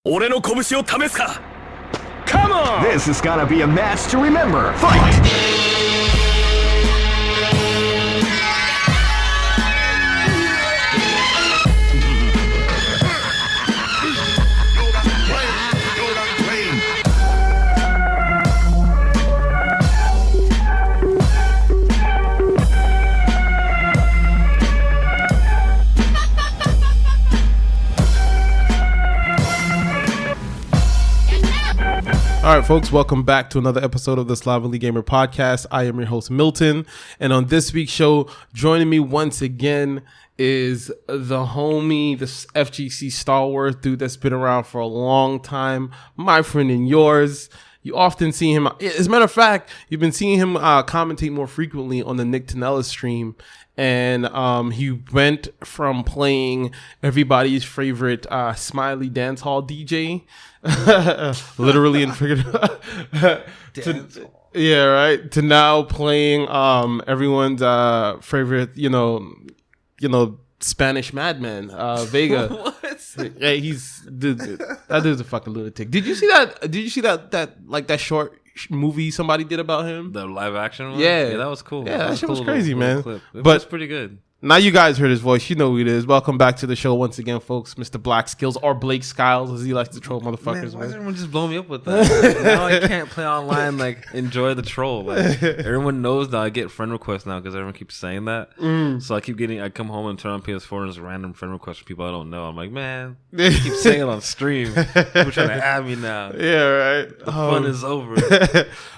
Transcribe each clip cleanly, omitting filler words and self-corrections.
俺の拳を試すか Come on! This is gonna be a match to remember. Fight! All right, folks, welcome back to another episode of the Slovenly Gamer Podcast. I am your host, Milton, and on this week's show, joining me once again is the homie, the FGC stalwart dude that's been around for a long time, my friend and yours. You often see him, as a matter of fact, you've been seeing him commentate more frequently on the Nick Tanella stream. And he went from playing everybody's favorite Smiley dance hall DJ, literally and figuratively, yeah, right, to now playing everyone's favorite, you know, Spanish madman, Vega. What? Yeah, that dude's a fucking lunatic. Did you see that like that short movie somebody did about him? The live action one? Yeah, that was cool. Yeah, that shit was cool crazy, man. Clip. It but was pretty good. Now you guys heard his voice. You know who it is. Welcome back to the show once again, folks. Mr. BlaqSkillz, or BlaqSkillz, as he likes to troll motherfuckers. Man, why does everyone just blow me up with that? Now I can't play online, like, enjoy the troll. Like, everyone knows now I get friend requests now because everyone keeps saying that. So I come home and turn on PS4 and there's random friend requests from people I don't know. I'm like, man, you keep saying it on stream. People trying to add me now. Yeah, right. The fun is over.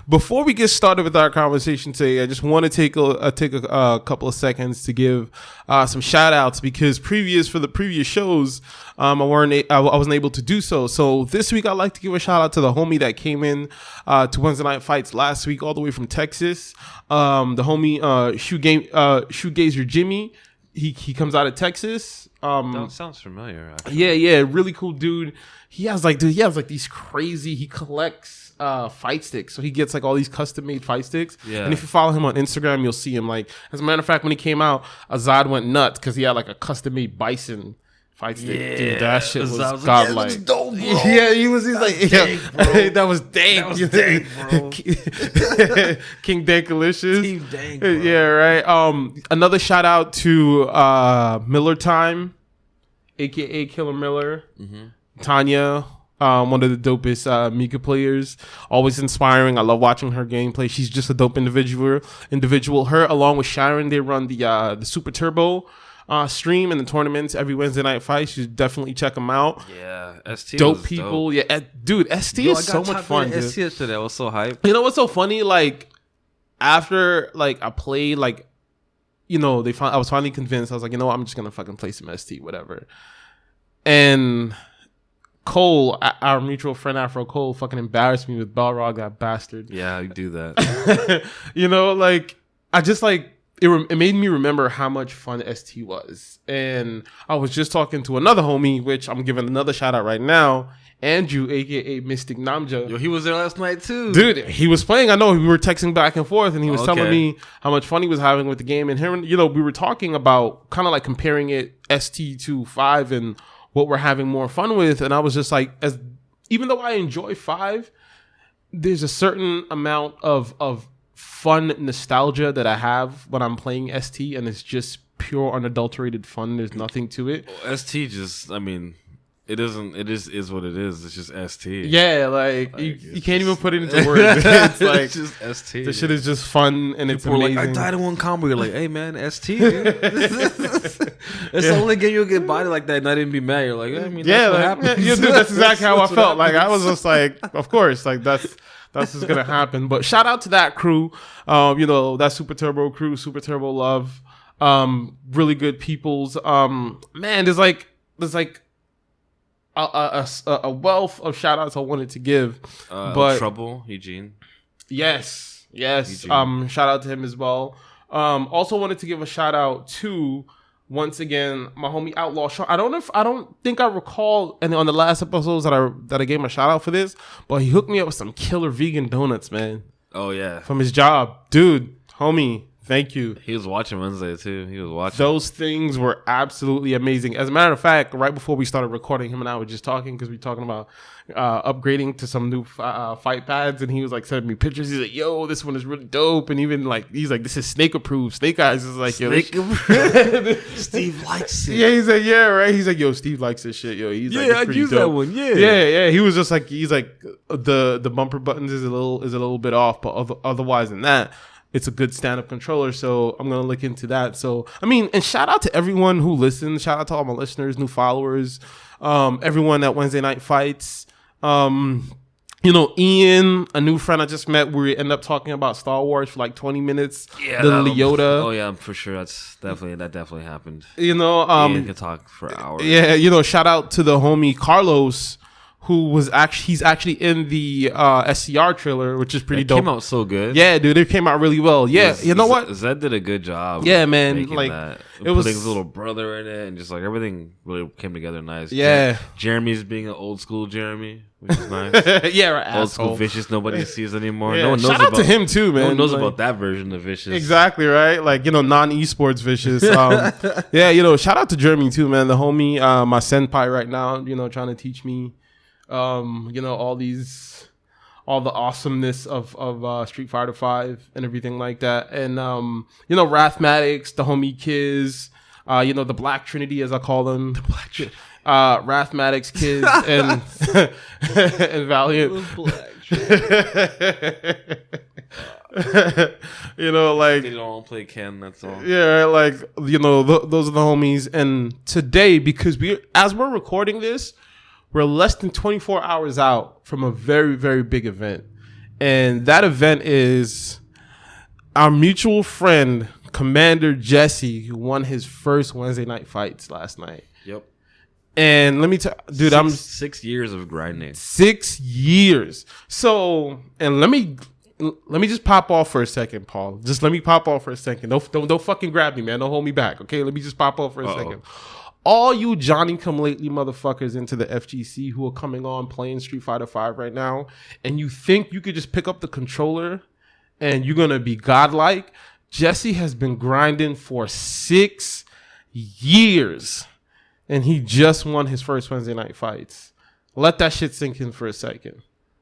Before we get started with our conversation today, I just want to take a couple of seconds to give some shout outs, because for the previous shows, I wasn't able to do so. So this week I'd like to give a shout out to the homie that came in to Wednesday Night Fights last week, all the way from Texas. The homie Shoegazer Jimmy. He comes out of Texas. That sounds familiar, actually. Yeah, really cool dude. He has like these crazy, he collects fight sticks. So he gets like all these custom made fight sticks. Yeah. And if you follow him on Instagram, you'll see him. Like, as a matter of fact, when he came out, Azad went nuts because he had like a custom made bison fight stick. Yeah. Dude, that shit was godlike. Like, that dope, bro. Yeah, he's like, dank, bro. That was dank. That was dank, bro. King Dankalicious. Team dank, bro. Yeah, right. Another shout out to Miller Time, aka Killer Miller. Mm-hmm. Tanya, one of the dopest Mika players, always inspiring. I love watching her gameplay. She's just a dope individual. Her, along with Sharon, they run the Super Turbo stream and the tournaments every Wednesday Night Fights. You should definitely check them out. Yeah, ST dope people. Dope. Yeah, dude, ST is so much fun. ST yesterday, I was so hyped. You know what's so funny? Like, after like I played, like, you know, I was finally convinced. I was like, you know what? I'm just gonna fucking play some ST, whatever. And Cole, our mutual friend Afro Cole, fucking embarrassed me with Balrog, that bastard. Yeah, you do that. You know, like, I just like it made me remember how much fun ST was. And I was just talking to another homie, which I'm giving another shout out right now, Andrew, aka Mystic Namja. Yo, he was there last night too. Dude, he was playing. I know, we were texting back and forth, and he was telling me how much fun he was having with the game. And him, you know, we were talking about kind of like comparing it ST to 5 and what we're having more fun with. And I was just like, even though I enjoy 5, there's a certain amount of fun nostalgia that I have when I'm playing ST, and it's just pure unadulterated fun. There's nothing to it. ST just, I mean, it isn't. It is what it is. It's just ST. Yeah, like you can't even put it into words. It's like, it's just ST. The shit is just fun, and it's amazing. Like, I died in one combo. You're like, hey man, ST, dude. It's the only game you'll get body like that and not even be mad. You're like, I mean, that's what happens. Yeah, dude, that's exactly how I felt. Like, I was just like, of course, like that's just gonna happen. But shout out to that crew, you know, that Super Turbo crew, Super Turbo Love, really good peoples. Man, there's like a wealth of shout outs I wanted to give. But Trouble, Eugene. Yes. Eugene. Shout out to him as well. Also wanted to give a shout out to, once again, my homie Outlaw Sean. I don't think I recall, and on the last episodes that I gave him a shout out for this, but he hooked me up with some killer vegan donuts, man. Oh yeah. From his job. Dude, homie, Thank you. He was watching Wednesday too. He was watching. Those things were absolutely amazing. As a matter of fact, right before we started recording, him and I were just talking because we were talking about upgrading to some new fight pads, and he was like sending me pictures. He's like, "Yo, this one is really dope," and even like he's like, "This is Snake approved." Snake Eyes is like, "Yo, Steve likes it." Yeah, he's like, "Yeah, right." He's like, "Yo, Steve likes this shit." Yo, he's like, yeah, I'd use dope. that one. Yeah, yeah. He was just like, he's like, the bumper buttons is a little bit off, but otherwise than that, it's a good stand-up controller, so I'm going to look into that. So, I mean, and shout out to everyone who listens. Shout out to all my listeners, new followers, everyone at Wednesday Night Fights. You know, Ian, a new friend I just met, we end up talking about Star Wars for like 20 minutes. Yeah. Little Yoda. Oh, yeah, for sure. That definitely happened. You know, Ian could talk for hours. Yeah, you know, shout out to the homie Carlos, who he's actually in the SCR trailer, which is pretty dope. Came out so good. Yeah, dude, it came out really well. Yeah, you know what? Zed did a good job. Yeah, man. Making Like that. it was putting his little brother in it, and just like everything really came together nice. Yeah, Jeremy's being an old school Jeremy, which is nice. Yeah, right, old school Vicious. Nobody sees anymore. Yeah. No one knows Shout out to him too, man. No one knows like, about that version of Vicious. Exactly, right? Like, you know, non-esports Vicious. Yeah, you know, shout out to Jeremy too, man. The homie, my senpai right now, you know, trying to teach me, you know, all the awesomeness of Street Fighter 5 and everything like that. And, you know, Wrathmatics, the homie Kiz, you know, the Black Trinity, as I call them. The Black Trinity. Wrathmatics, Kiz, and Valiant. You know, like, They don't play Ken, that's all. yeah, like, you know, those are the homies. And today, because as we're recording this, we're less than 24 hours out from a very, very big event. And that event is our mutual friend, Commander Jesse, who won his first Wednesday Night Fights last night. Yep. And let me tell dude, I'm 6 years of grinding. 6 years. So, and let me just pop off for a second, Paul. Just let me pop off for a second. Don't fucking grab me, man. Don't hold me back, okay? Let me just pop off for a second. All you Johnny-come-lately motherfuckers into the FGC who are coming on playing Street Fighter 5 right now, and you think you could just pick up the controller and you're going to be godlike, Jesse has been grinding for 6 years, and he just won his first Wednesday Night Fights. Let that shit sink in for a second,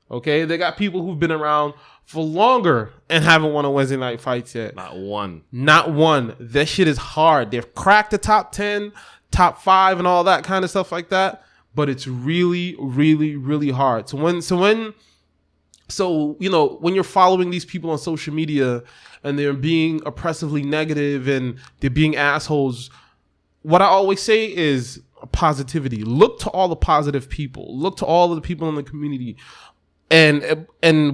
okay? They got people who've been around for longer and haven't won a Wednesday Night Fights yet. Not one. That shit is hard. They've cracked the top 10, top 5 and all that kind of stuff like that, but it's really, really, really hard. So you know, when you're following these people on social media and they're being oppressively negative and they're being assholes, what I always say is positivity. Look to all the positive people. Look to all of the people in the community. And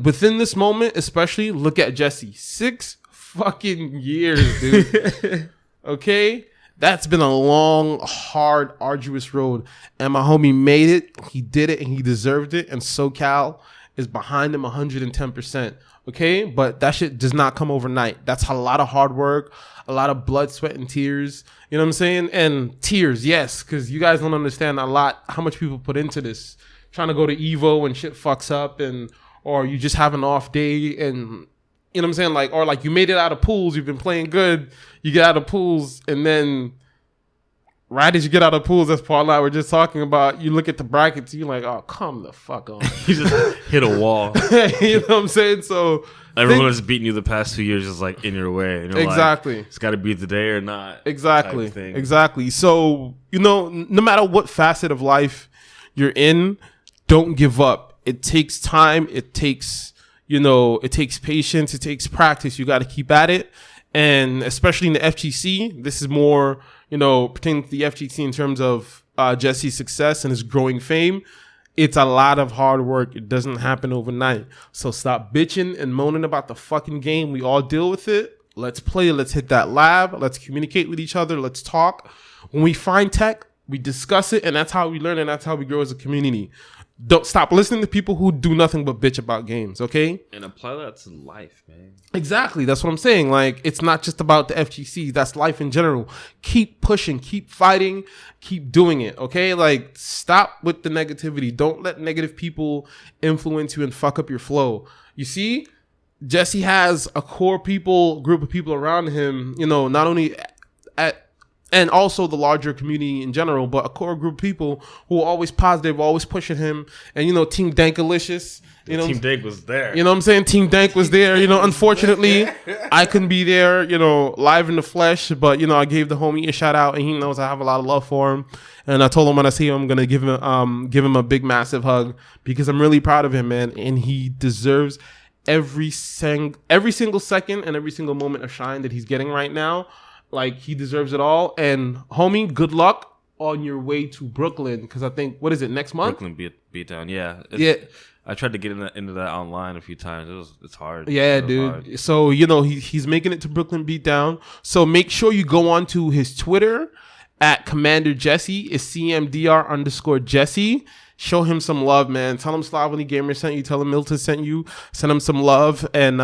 within this moment, especially, look at Jesse. 6 fucking years, dude. Okay? That's been a long, hard, arduous road. And my homie made it. He did it and he deserved it. And SoCal is behind him 110%. Okay? But that shit does not come overnight. That's a lot of hard work, a lot of blood, sweat, and tears. You know what I'm saying? And tears, yes, because you guys don't understand a lot how much people put into this. Trying to go to Evo and shit fucks up, or you just have an off day, and you know what I'm saying? Like, or like you made it out of pools, you've been playing good, you get out of pools, and then right as you get out of pools, as Paul and I were just talking about, you look at the brackets, you're like, oh, come the fuck on. You just hit a wall. You know what I'm saying? So everyone that's beaten you the past 2 years is like in your way. And you're exactly. Like, it's got to be today or not. Exactly. Exactly. So, you know, no matter what facet of life you're in, don't give up. It takes time. It takes, you know, it takes patience. It takes practice. You got to keep at it. And especially in the FGC, this is more, you know, pertaining to the FGC in terms of Jesse's success and his growing fame. It's a lot of hard work. It doesn't happen overnight. So stop bitching and moaning about the fucking game. We all deal with it. Let's play. Let's hit that lab. Let's communicate with each other. Let's talk. When we find tech, we discuss it, and that's how we learn, and that's how we grow as a community. Don't stop listening to people who do nothing but bitch about games, okay? And apply that to life, man. Exactly. That's what I'm saying. Like, it's not just about the FGC. That's life in general. Keep pushing, keep fighting, keep doing it, okay? Like, stop with the negativity. Don't let negative people influence you and fuck up your flow. You see, Jesse has a group of people around him, not only and also the larger community in general, but a core group of people who are always positive, always pushing him. And, Team Dankalicious, Team Dank was there. You know what I'm saying? Team Dank was there. Unfortunately, I couldn't be there, live in the flesh. But, I gave the homie a shout out, and he knows I have a lot of love for him. And I told him when I see him, I'm going to give him a big, massive hug because I'm really proud of him, man. And he deserves every single second and every single moment of shine that he's getting right now. Like, he deserves it all. And, homie, good luck on your way to Brooklyn. Because I think, what is it, next month? Brooklyn beatdown, yeah. Yeah. I tried to get into that online a few times. It's hard. Yeah, dude. Hard. So, he's making it to Brooklyn beatdown. So, make sure you go on to his Twitter at Commander Jesse. It's CMDR_Jesse. Show him some love, man. Tell him Slovenly Gamer sent you. Tell him Milton sent you. Send him some love. And,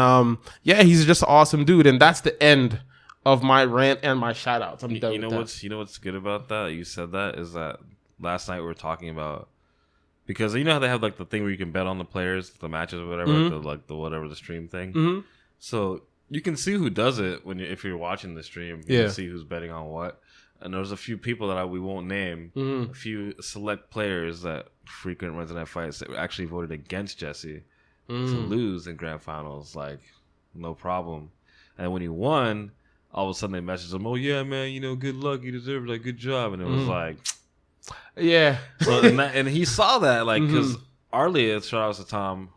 he's just an awesome dude. And that's the end of my rant and my shout outs. I'm done with that. You know what's good about that? You said that is that last night we were talking about, because you know how they have like the thing where you can bet on the players, the matches or whatever, the stream thing. Mm-hmm. So you can see who does it if you're watching the stream. You can see who's betting on what. And there's a few people that we won't name, a few select players that frequent Wednesday night fights that actually voted against Jesse to lose in grand finals. Like, no problem. And when he won, all of a sudden they messaged him, "Oh yeah, man, good luck, you deserve it, like good job." And it was like, yeah. So and he saw that, like, because Arlia, shout out to Tom,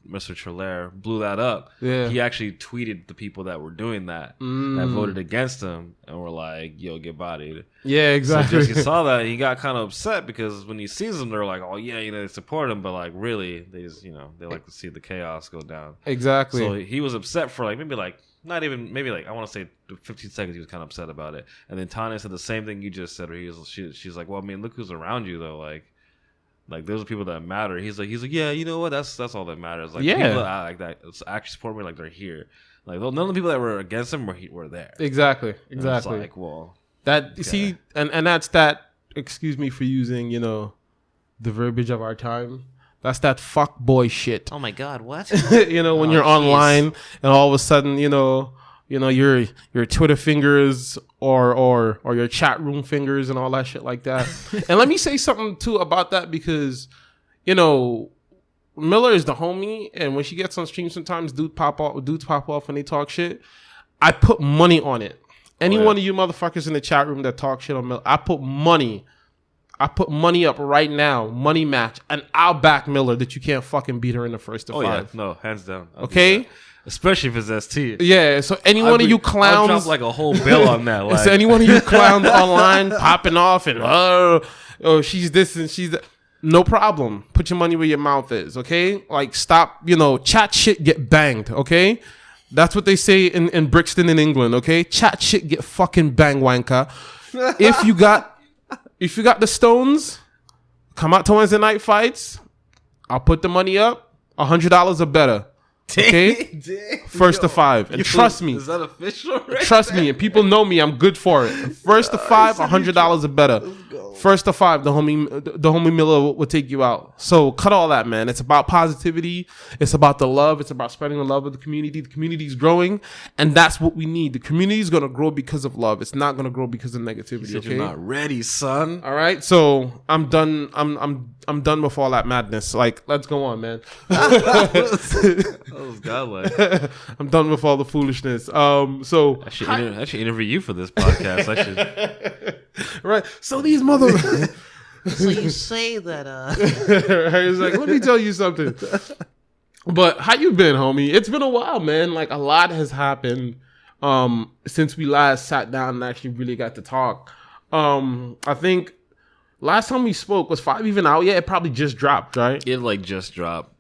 Mr. Trelaire, blew that up. Yeah. He actually tweeted the people that were doing that voted against him, and were like, "Yo, get bodied." Yeah, exactly. So Jesse saw that, and he got kind of upset because when he sees them, they're like, "Oh yeah, they support him," but like really, they just they like to see the chaos go down. Exactly. So he was upset for maybe not even maybe I want to say 15 seconds. He was kind of upset about it, and then Tanya said the same thing you just said. Where she's like, "Well, I mean, look who's around you though, like those are people that matter." He's like, yeah, you know what? That's all that matters. Like, people that like that actually support me, like they're here. Like, none of the people that were against him were there. Exactly. And it's like, well, that okay. See, and that's that. Excuse me for using the verbiage of our time. That's that fuck boy shit. Oh my god, what? When you're online and all of a sudden your Twitter fingers or your chat room fingers and all that shit like that. And let me say something too about that, because Miller is the homie, and when she gets on stream sometimes dudes pop off when they talk shit. I put money on it. Any one of you motherfuckers in the chat room that talk shit on Miller, I put money up right now, money match, and I'll back Miller that you can't fucking beat her in the first of 5. Yeah, no, hands down. Okay? Especially if it's ST. Yeah, so any one of you clowns... I'll drop like a whole bill on that. Like. So any one of you clowns online popping off and, oh, she's this and she's that. No problem. Put your money where your mouth is, okay? Like, stop, chat shit, get banged, okay? That's what they say in Brixton in England, okay? Chat shit, get fucking bang wanker. If you got the stones, come out to Wednesday night fights. I'll put the money up. $100 or better. Okay? First to 5. And trust me. Is that official? Right trust me. And people know me. I'm good for it. First to 5, $100 or better. First to 5, the homie Miller will take you out. So cut all that, man. It's about positivity. It's about the love. It's about spreading the love of the community. The community is growing, and that's what we need. The community is gonna grow because of love. It's not gonna grow because of negativity. You said you're not ready, son. All right. So I'm done. I'm done with all that madness. Like, let's go on, man. That was godlike. I'm done with all the foolishness. So I should interview you for this podcast. I should. Right. So these mother. So you say that He's like, let me tell you something. But how you been, homie? It's been a while, man. Like, a lot has happened since we last sat down and actually really got to talk. I think last time we spoke, was 5 even out yet? It probably just dropped, right? It just dropped.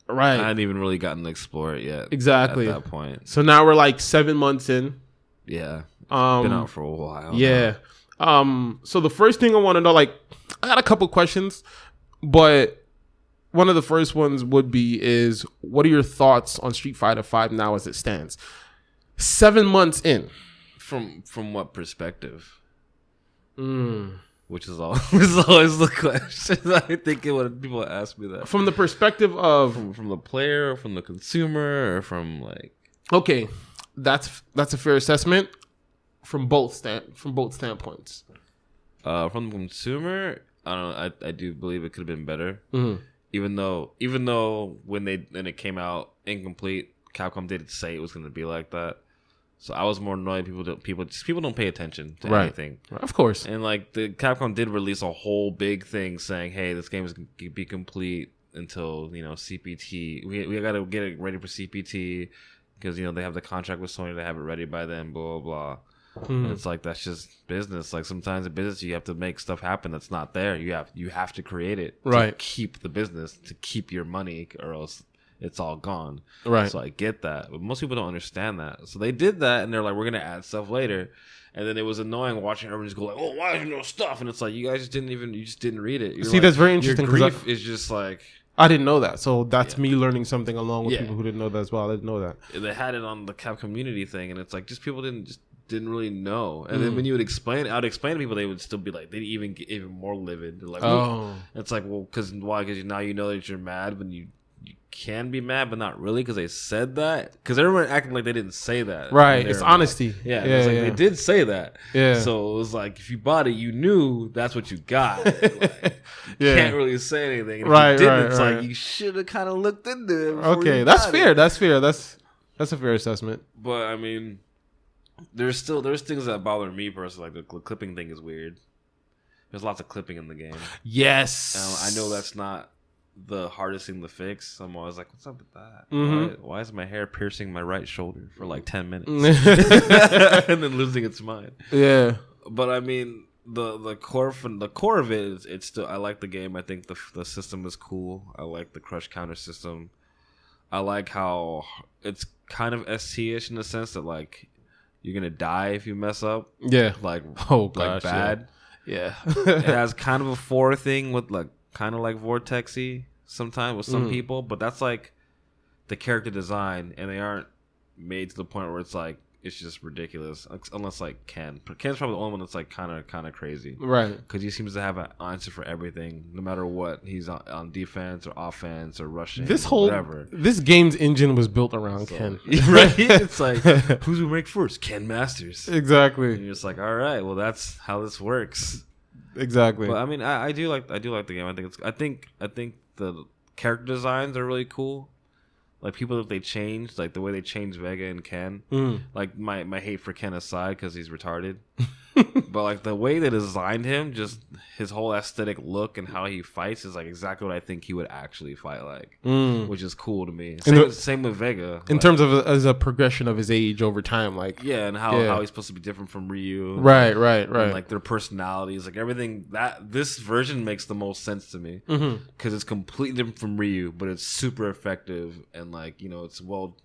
Right. I hadn't even really gotten to explore it yet. Exactly. At that point. So now we're 7 months in. Yeah. It's been out for a while. Yeah. So the first thing I want to know, I got a couple questions, but one of the first ones would be is, what are your thoughts on Street Fighter V now as it stands? 7 months in. From what perspective? which is always the question. I think when people ask me that From the perspective of from the player, or from the consumer, or from like, okay, that's a fair assessment from both standpoints. From the consumer, I don't know. I do believe it could have been better. Mm-hmm. Even though when it came out incomplete, Capcom did say it was going to be like that. So I was more annoyed. People don't pay attention to anything, of course. And like the Capcom did release a whole big thing saying, "Hey, this game is going to be complete until CPT. We got to get it ready for CPT because they have the contract with Sony to have it ready by then." Blah blah blah. And it's like that's just business. Like sometimes in business you have to make stuff happen that's not there. You have to create it to keep the business, to keep your money, or else it's all gone. Right. So I get that, but most people don't understand that. So they did that, and they're like, "We're gonna add stuff later." And then it was annoying watching everyone just go like, "Oh, why is there no stuff?" And it's like, you guys just didn't read it. See, that's very interesting. Your grief is just like, I didn't know that, so that's me learning something along with people who didn't know that as well. I didn't know that. They had it on the Cap community thing, and it's like just people didn't really know. And then when you would explain, I'd explain to people, they would still be like, they'd even get even more livid. They're like, oh, it's like, well, because why? Because now you know that you're mad when you can be mad, but not really, because they said that. Because everyone acting like they didn't say that. Right. It's honesty. They did say that. Yeah. So it was like, if you bought it, you knew that's what you got. Like, you can't really say anything. And if you didn't, it's like, you should have kind of looked into it. Okay, that's fair. That's fair. That's a fair assessment. But I mean, there's things that bother me personally. Like the clipping thing is weird. There's lots of clipping in the game. Yes. I know that's not the hardest thing to fix. I'm always like, what's up with that? Mm-hmm. Why is my hair piercing my right shoulder for like 10 minutes and then losing its mind? Yeah. But I mean, the core of it is, it's still, I like the game. I think the system is cool. I like the crush counter system. I like how it's kind of ST-ish in the sense that like you're gonna die if you mess up. Yeah. Like, oh gosh, like bad. Yeah. It has kind of a 4 thing with like kind of like vortexy sometimes with some people, but that's like the character design, and they aren't made to the point where it's like it's just ridiculous, unless like Ken's probably the only one that's like kind of crazy, right? Because he seems to have an answer for everything, no matter what. He's on defense or offense or rushing. This game's engine was built around Ken, right? It's like, who's gonna make first? Ken Masters, exactly. And you're just like, all right, well, that's how this works. Exactly. But I mean, I do like the game. I think the character designs are really cool. Like people that they changed, like the way they changed Vega and Ken. Like my hate for Ken aside, because he's retarded. But like the way they designed him, just his whole aesthetic look and how he fights is like exactly what I think he would actually fight like, which is cool to me. Same with Vega. In terms of as a progression of his age over time, like and how he's supposed to be different from Ryu. Right. And like their personalities, like everything, that this version makes the most sense to me because it's completely different from Ryu, but it's super effective and like it's well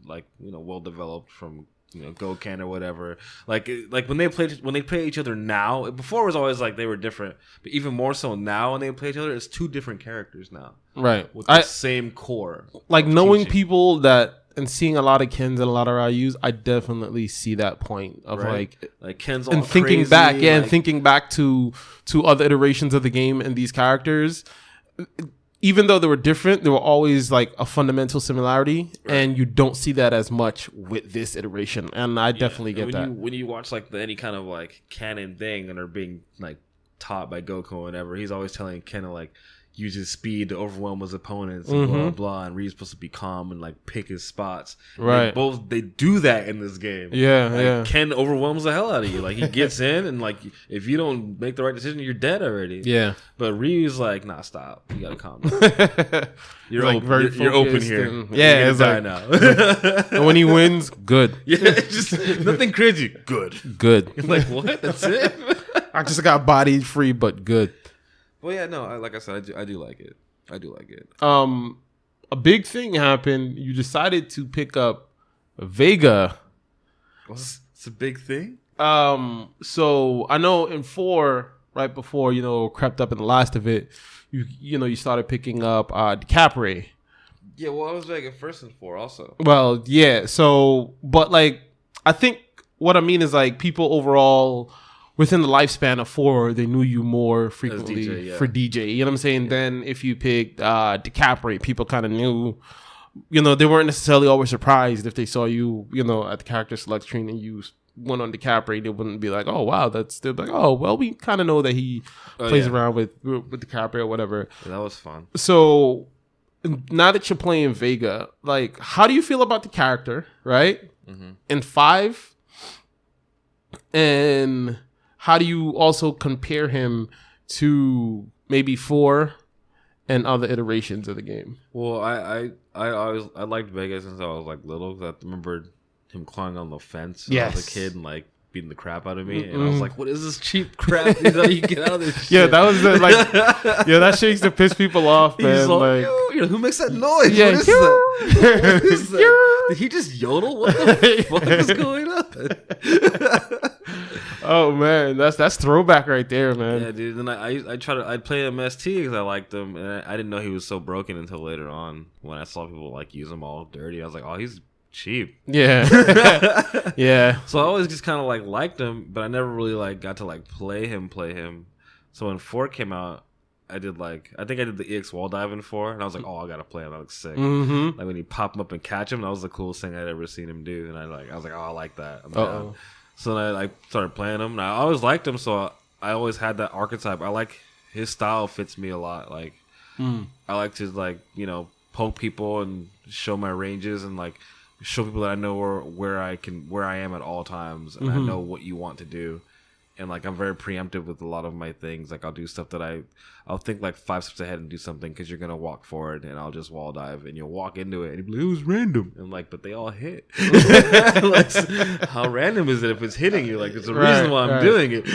developed from Goken or whatever. Like when they play each other now. Before it was always like they were different, but even more so now when they play each other, it's 2 different characters now. Right. With the same core. Like knowing people that and seeing a lot of Kens and a lot of Ryus, I definitely see that point of like Ken's all and thinking crazy, back, and thinking back to other iterations of the game and these characters. Even though they were different, there were always like a fundamental similarity, and you don't see that as much with this iteration. And I definitely get that. When you watch like any kind of like canon thing and are being like taught by Goku or whatever, he's always telling Ken to like use his speed to overwhelm his opponents and blah blah. And Ryu's supposed to be calm and like pick his spots. Right. They do that in this game. Yeah. Ken overwhelms the hell out of you. Like he gets in and like if you don't make the right decision, you're dead already. Yeah. But Ryu's like, nah, stop. You gotta calm down. You're like you're open here. It's like now. And when he wins, good. Yeah, just nothing crazy. Good. Like what? That's it. I just got bodied free, but good. Well, yeah, no. Like I said, I do like it. I do like it. A big thing happened. You decided to pick up Vega. It's a big thing. So I know in 4, right before crept up in the last of it, you started picking up Decuir. Yeah, well, I was Vega first and 4 also. Well, yeah. So, but like, I think what I mean is like people overall within the lifespan of 4, they knew you more frequently DJ, yeah. for DJ. You know what I'm saying? Then if you picked Decuir, people kind of knew. They weren't necessarily always surprised if they saw you, at the character select screen and you went on Decuir. They wouldn't be like, oh wow, they'd be like, oh well, we kind of know that he plays around with Decuir or whatever. Yeah, that was fun. So now that you're playing Vega, like, how do you feel about the character, right? In 5, and how do you also compare him to maybe 4 and other iterations of the game? Well, I liked Vega since I was like little. 'Cause I remembered him clawing on the fence when I was a kid and like beating the crap out of me, and I was like, "What is this cheap crap? You get out of this shit." Yeah, that was that shit used to piss people off, man. He's like, who makes that noise? Yeah, what is that? What is that? Did he just yodel? What the fuck is going on? Oh man, that's throwback right there, man. Yeah, dude. And I'd play him ST because I liked him, and I didn't know he was so broken until later on when I saw people like use him all dirty. I was like, oh, he's cheap. Yeah. Yeah. So I always just kind of like liked him, but I never really like got to like play him. So when 4 came out, I think I did the EX wall dive in 4, and I was like, oh, I gotta play him. That looks sick. Like when he pop him up and catch him, that was the coolest thing I'd ever seen him do. And I was like, oh, I like that. I'm down. So then I started playing him, and I always liked him. So I always had that archetype. I like his style fits me a lot. Like I like to poke people and show my ranges and like show people that I know where I am at all times, and I know what you want to do. And like I'm very preemptive with a lot of my things. Like I'll do stuff that I'll think like 5 steps ahead and do something because you're gonna walk forward, and I'll just wall dive, and you'll walk into it, and you'll be like, it was random. And like, but they all hit. Like, how random is it if it's hitting you? Like, there's a reason why I'm doing it.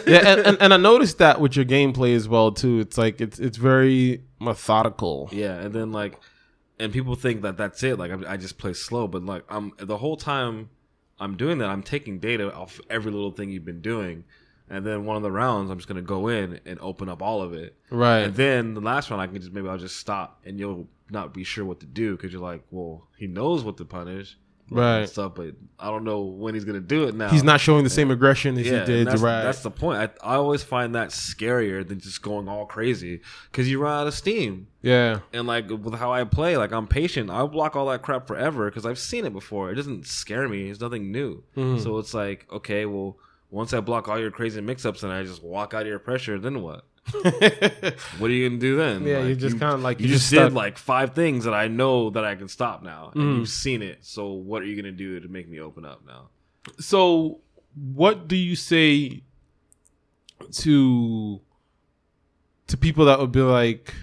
Yeah, and I noticed that with your gameplay as well too. It's like it's very methodical. Yeah, and then like, and people think that that's it. Like I just play slow, but like the whole time I'm doing that, I'm taking data off every little thing you've been doing, and then one of the rounds I'm just gonna go in and open up all of it, right? And then the last round I'll just stop, and you'll not be sure what to do because you're like, well, he knows what to punish, right? And stuff, but I don't know when he's gonna do it now. He's not showing the same aggression as he did. That's the point. I always find that scarier than just going all crazy because you run out of steam. Yeah. And like with how I play, like I'm patient. I'll block all that crap forever because I've seen it before. It doesn't scare me. It's nothing new. So it's like, okay, well, once I block all your crazy mix-ups and I just walk out of your pressure, then what? What are you gonna do then? Yeah, like, you just kind of like you just did like 5 things that I know that I can stop now, and you've seen it. So what are you gonna do to make me open up now? So what do you say to people that would be like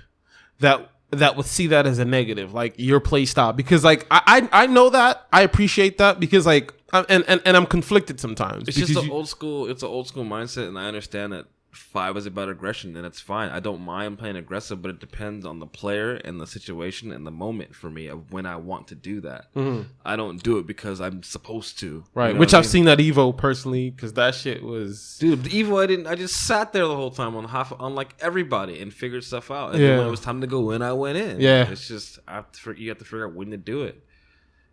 that would see that as a negative, like your play style? Because like I know that, I appreciate that, because like and I'm conflicted sometimes. It's just an old school mindset, and I understand that 5 is about aggression, and it's fine. I don't mind playing aggressive, but it depends on the player and the situation and the moment for me of when I want to do that. I don't do it because I'm supposed to, right? Which I've seen at Evo personally, because that shit was, dude. Evo, I just sat there the whole time on like everybody and figured stuff out. And then when it was time to go in, I went in. Yeah, it's just you have to figure out when to do it.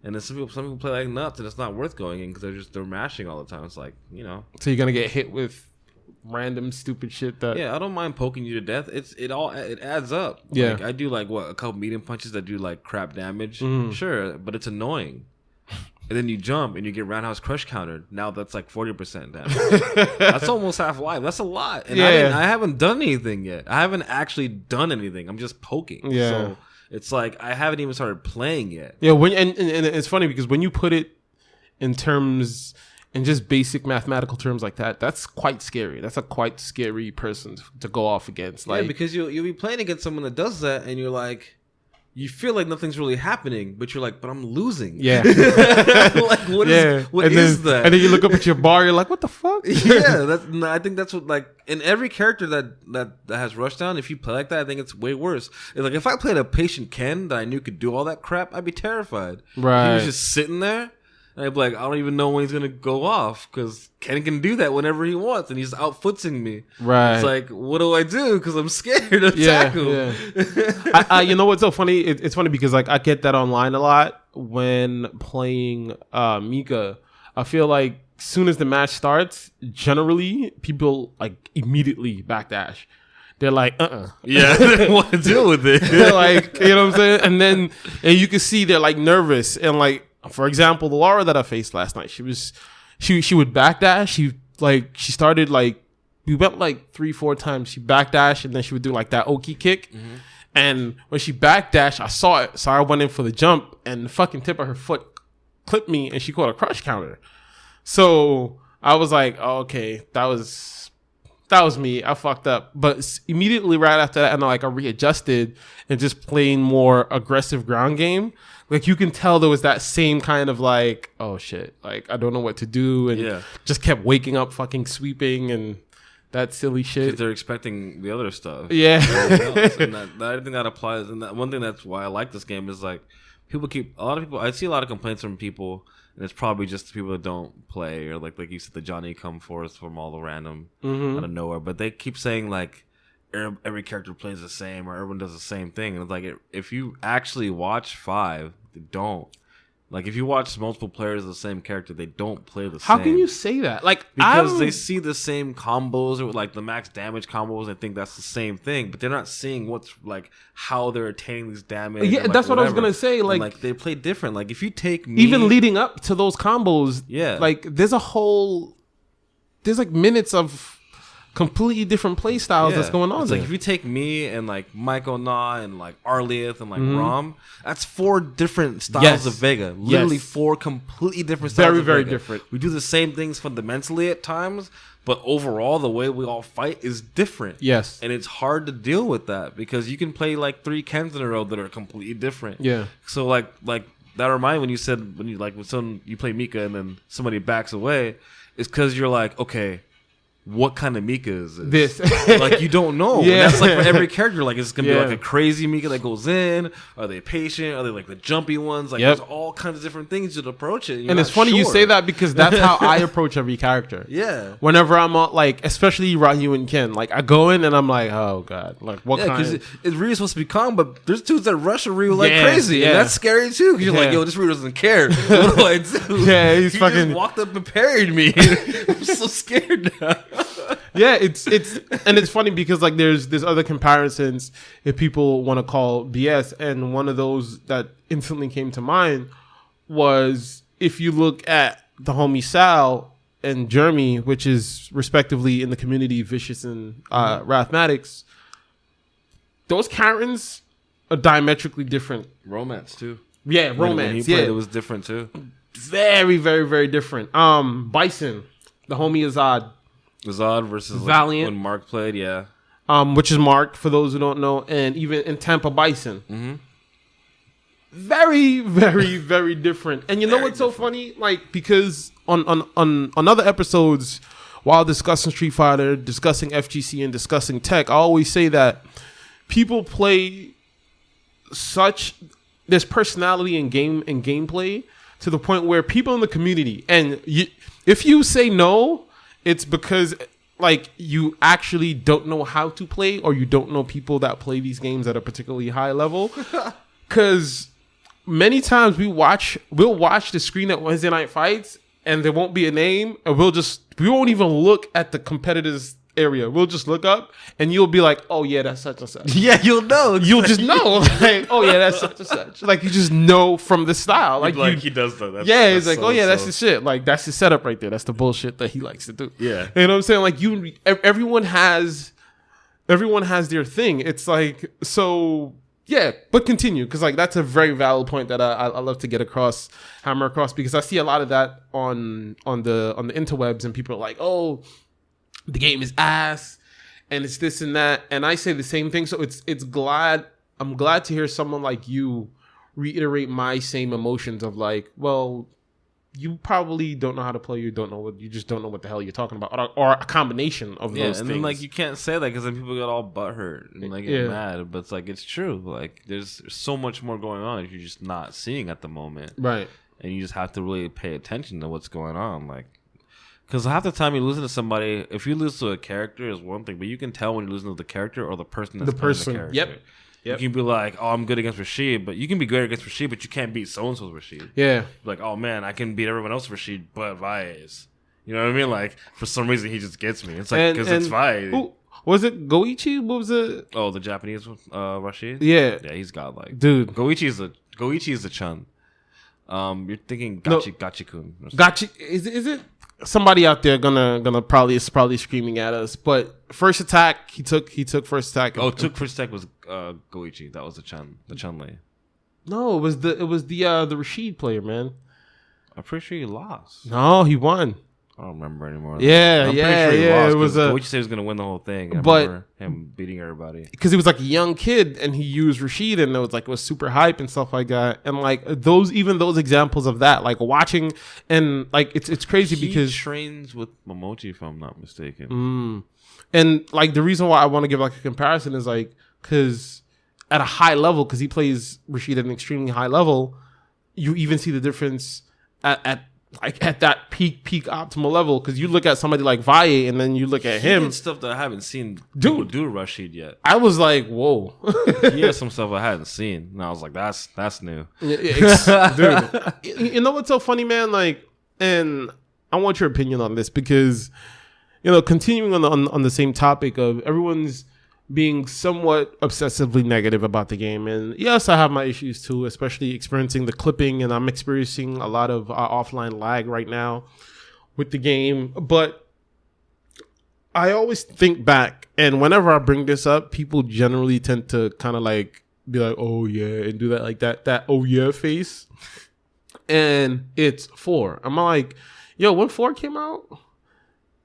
And then some people play like nuts, and it's not worth going in because they're mashing all the time. It's like, so you're gonna get hit with random stupid shit that I don't mind poking you to death. It adds up. Yeah, like, I do like a couple medium punches that do like crap damage. Sure, but it's annoying. And then you jump and you get roundhouse crush countered. Now that's like 40% damage. That's almost half life. That's a lot. And I haven't done anything yet. I haven't actually done anything. I'm just poking. Yeah. So it's like I haven't even started playing yet. Yeah. And it's funny because when you put it in terms, in just basic mathematical terms like that, that's quite scary. That's a quite scary person to go off against. Like, because you'll be playing against someone that does that, and you're like, you feel like nothing's really happening, but you're like, but I'm losing. Yeah. Like, what is that? And then you look up at your bar, you're like, what the fuck? Yeah, I think that's what, like, in every character that has rushdown, if you play like that, I think it's way worse. It's like, if I played a patient Ken that I knew could do all that crap, I'd be terrified. Right. He was just sitting there. And I'd be like, I don't even know when he's going to go off because Ken can do that whenever he wants, and he's outfootsing me. Right. It's like, what do I do? Because I'm scared to tackle. Yeah. You know what's so funny? It's funny because like I get that online a lot when playing Mika. I feel like soon as the match starts, generally people like immediately backdash. They're like, Yeah, they didn't want to deal with it. They're like, you know what I'm saying? And you can see they're like nervous. And like, for example, the Laura that I faced last night, she would backdash. She started like, we went like 3-4 times. She backdashed and then she would do like that Oki kick. Mm-hmm. And when she backdashed, I saw it. So I went in for the jump and the fucking tip of her foot clipped me and she caught a crush counter. So I was like, oh, okay, that was me. I fucked up. But immediately right after that, and I readjusted and just playing more aggressive ground game. Like you can tell there was that same kind of like, oh shit, like I don't know what to do, and just kept waking up, fucking sweeping and that silly shit. They're expecting the other stuff. Yeah, and I think that applies. And that one thing that's why I like this game is like a lot of people. I see a lot of complaints from people. And it's probably just the people that don't play, or like you said, the Johnny come forth from all the random out of nowhere. But they keep saying like every character plays the same, or everyone does the same thing. And it's like if you actually watch 5, they don't. Like if you watch multiple players of the same character, they don't play the same. How can you say that? Like because they see the same combos or like the max damage combos and think that's the same thing, but they're not seeing what's like how they're attaining this damage. Yeah, like, that's what I was gonna say. Like they play different. Like if you take me, even leading up to those combos, like there's like minutes of completely different play styles that's going on. It's there. Like if you take me and like Michael Na and like Arlieth and like Rom, that's 4 different styles of Vega. Literally 4 completely different styles. Very Vega. different. We do the same things fundamentally at times, but overall the way we all fight is different. Yes. And it's hard to deal with that because you can play like 3 Kens in a row that are completely different. Yeah. So like that reminded when you said when you play Mika and then somebody backs away, it's because you're like, okay, what kind of Mika is this? Like you don't know. Yeah. And that's like for every character. Like it's gonna be like a crazy Mika that goes in. Are they patient? Are they like the jumpy ones? Like there's all kinds of different things to approach it. And it's funny you say that because that's how I approach every character. Yeah. Whenever I'm like, especially Ryu and Ken, like I go in and I'm like, oh god, like what kind? Because it's really supposed to be calm, but there's dudes that rush a Ryu like crazy, and that's scary too. Because you're like, yo, this Ryu doesn't care. What do I do? Yeah, he just walked up and parried me. I'm so scared now. Yeah, it's funny because like there's other comparisons if people want to call BS, and one of those that instantly came to mind was if you look at the homie Sal and Jeremy, which is respectively in the community Vicious and Wrathmatics, those Karens are diametrically different. Romance too. Yeah, romance. When he played, it was different too. Very, very, very different. Bison, the homie Azad. Azad versus Valiant. When Mark played, which is Mark for those who don't know, and even in Tampa Bison. Very, very, very different. And you know what's so funny? Like because on other episodes, while discussing Street Fighter, discussing FGC, and discussing tech, I always say that people play there's personality in gameplay to the point where people in the community, and if you say no, it's because like you actually don't know how to play, or you don't know people that play these games at a particularly high level. Because many times we'll watch the screen at Wednesday Night Fights, and there won't be a name, and we won't even look at the competitors area. We'll just look up, and you'll be like, "Oh yeah, that's such and such." Yeah, you'll know. You'll just know. Like, "Oh yeah, that's such and such." Like you just know from the style. Like he does though. It's like, "Oh yeah, that's his shit." Like that's his setup right there. That's the bullshit that he likes to do. Yeah, you know what I'm saying? Like everyone has their thing. It's like so. Yeah, but continue because like that's a very valid point that I love to hammer across because I see a lot of that on the interwebs, and people are like, "Oh, the game is ass and it's this and that," and I say the same thing. So I'm glad to hear someone like you reiterate my same emotions of like, well, you probably don't know how to play, you just don't know what the hell you're talking about, or a combination of those and things. then like you can't say that because then people get all butthurt and like get mad, but it's like it's true. Like there's so much more going on that you're just not seeing at the moment, right? And you just have to really pay attention to what's going on, like. Because half the time you listen to somebody, if you listen to a character is one thing, but you can tell when you listen to the character or the person that's playing the character. Yep. You can be like, "Oh, I'm good against Rashid," but you can be good against Rashid, but you can't beat so and so's Rashid. Yeah. Like, "Oh man, I can beat everyone else Rashid, but Vaez." You know what I mean? Like for some reason he just gets me. It's like because it's fine. Who, was it Goichi? What was it? Oh, the Japanese Rashid. Yeah, yeah, he's godlike, dude. Goichi is a Chun. You're thinking Gachikun. Gachi is it? Somebody out there gonna probably screaming at us. But first attack, he took first attack. Took first attack was Goichi. That was the Chun-Li. No, it was the Rashid player, man. I'm pretty sure he lost. No, he won. I don't remember anymore. Yeah, I'm yeah, pretty sure he lost, it was Goichi said he was gonna win the whole thing. I remember him beating everybody because he was like a young kid and he used Rashid and it was super hype and stuff like that. And like those examples of that, like watching and like it's crazy because he trains with Momochi, if I'm not mistaken. And like the reason why I want to give like a comparison is like because at a high level, because he plays Rashid at an extremely high level, you even see the difference at that peak optimal level. Because you look at somebody like Valle and then you look at him, did stuff that I haven't seen people do Rashid yet. I was like, whoa. He has some stuff I hadn't seen, and I was like, that's new. Dude, you know what's so funny, man? Like, and I want your opinion on this because, you know, continuing on the same topic of everyone's being somewhat obsessively negative about the game. And yes, I have my issues too, especially experiencing the clipping, and I'm experiencing a lot of offline lag right now with the game. But I always think back, and whenever I bring this up, people generally tend to kind of like be like, oh yeah, and do that like that oh yeah face. And it's 4. I'm like, yo, when 4 came out,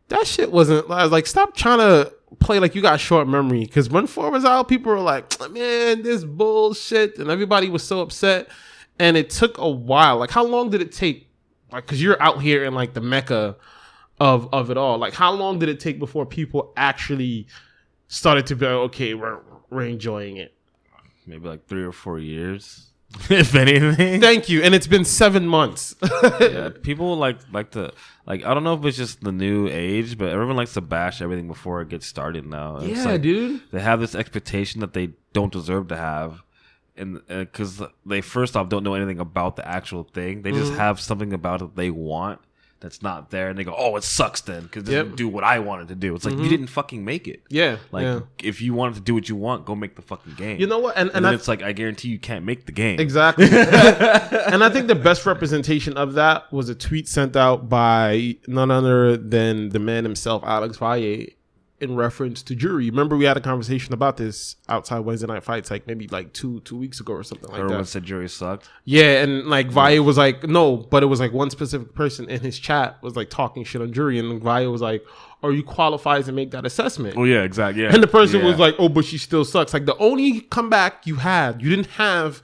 that shit wasn't, I was like, stop trying to play like you got short memory. Because when 4 was out, people were like, man, this bullshit. And everybody was so upset. And it took a while. Like, how long did it take? Like, because you're out here in like the mecca of it all. Like, how long did it take before people actually started to be like, okay, we're enjoying it? Maybe like 3 or 4 years. If anything. Thank you. And it's been 7 months. Yeah, people like to like, I don't know if it's just the new age, but everyone likes to bash everything before it gets started now. And it's like, dude. They have this expectation that they don't deserve to have, and because they first off don't know anything about the actual thing. They just have something about it they want that's not there, and they go, oh, it sucks then because it doesn't do what I wanted to do. It's like, you didn't fucking make it. Yeah. Like, if you wanted to do what you want, go make the fucking game. You know what? And then it's like, I guarantee you can't make the game. Exactly. And I think the best representation of that was a tweet sent out by none other than the man himself, Alex Valle, in reference to Jury. Remember, we had a conversation about this outside Wednesday Night Fights, like maybe like two weeks ago or something like that. Everyone said Jury sucked. Yeah, and like Valle was like, no, but it was like one specific person in his chat was like talking shit on Jury, and Valle was like, are you qualified to make that assessment? Oh yeah, exactly. Yeah. And the person was like, oh, but she still sucks. Like, the only comeback you didn't have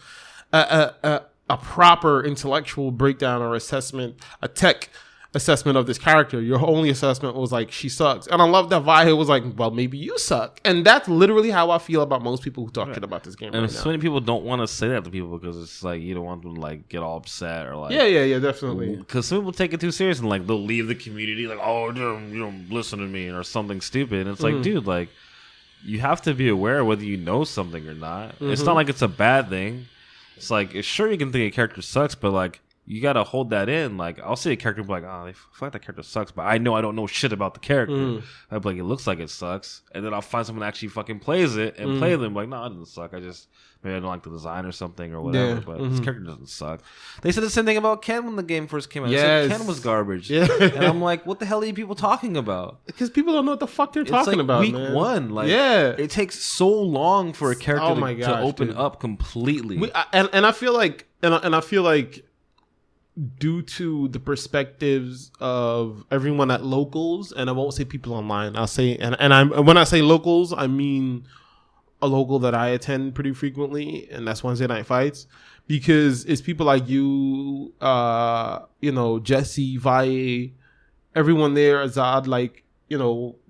a proper intellectual breakdown or assessment, a tech assessment of this character. Your only assessment was like, she sucks. And I love that Valle was like, well, maybe you suck. And that's literally how I feel about most people who talk shit about this game. And right so now. many people don't want to say that to people because it's like, you don't want them to like get all upset or like, yeah, definitely. Because some people take it too serious and like they'll leave the community like, oh, you don't listen to me or something stupid. And it's like, dude, like, you have to be aware whether you know something or not. It's not like it's a bad thing. It's like, sure, you can think a character sucks, but like, you gotta hold that in. Like, I'll see a character and be like, oh, I feel like that character sucks, but I know I don't know shit about the character. I'd be like, it looks like it sucks, and then I'll find someone that actually fucking plays it and play them. Like, no, it doesn't suck. Maybe I don't like the design or something or whatever. Yeah. But this character doesn't suck. They said the same thing about Ken when the game first came out. Yes. They said Ken was garbage. Yeah. And I'm like, what the hell are you people talking about? Because people don't know what the fuck they're It's talking like about, week man. 1. Like, yeah. it takes so long for a character to open up completely. And I feel like, and I feel like, due to the perspectives of everyone at locals, and I won't say people online, I'll say, when I say locals, I mean a local that I attend pretty frequently, and that's Wednesday Night Fights, because it's people like you, Jesse, Valle, everyone there, Azad, like,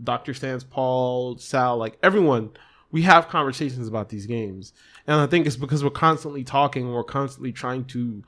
Dr. Stans, Paul, Sal, like everyone, we have conversations about these games. And I think it's because we're constantly talking, we're constantly trying to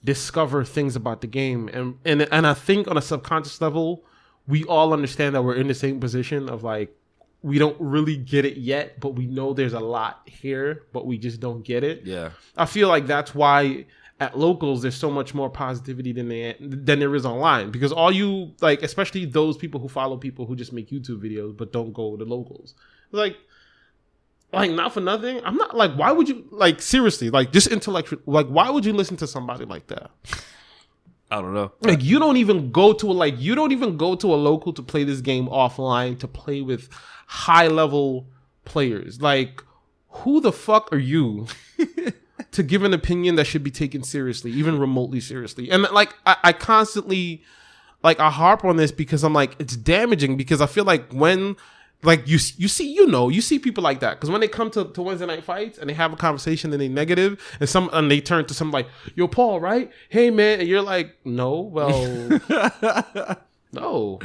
discover things about the game, and I think on a subconscious level we all understand that we're in the same position of like, we don't really get it yet, but we know there's a lot here, but we just don't get it. Yeah, I feel like that's why at locals, there's so much more positivity than there is online, because all you like, especially those people who follow people who just make YouTube videos but don't go to locals, like not for nothing. I'm not like, why would you, like, seriously, like, just intellectual, like, why would you listen to somebody like that? I don't know. Like, you don't even go to a local to play this game offline, to play with high level players. Like, who the fuck are you to give an opinion that should be taken seriously, even remotely seriously? And like, I constantly, like, I harp on this because I'm like, it's damaging, because I feel like when, like, you see people like that, because when they come to Wednesday night fights and they have a conversation and they negative, and they turn to something like, yo, Paul, right? Hey, man. And you're like, no, well, no.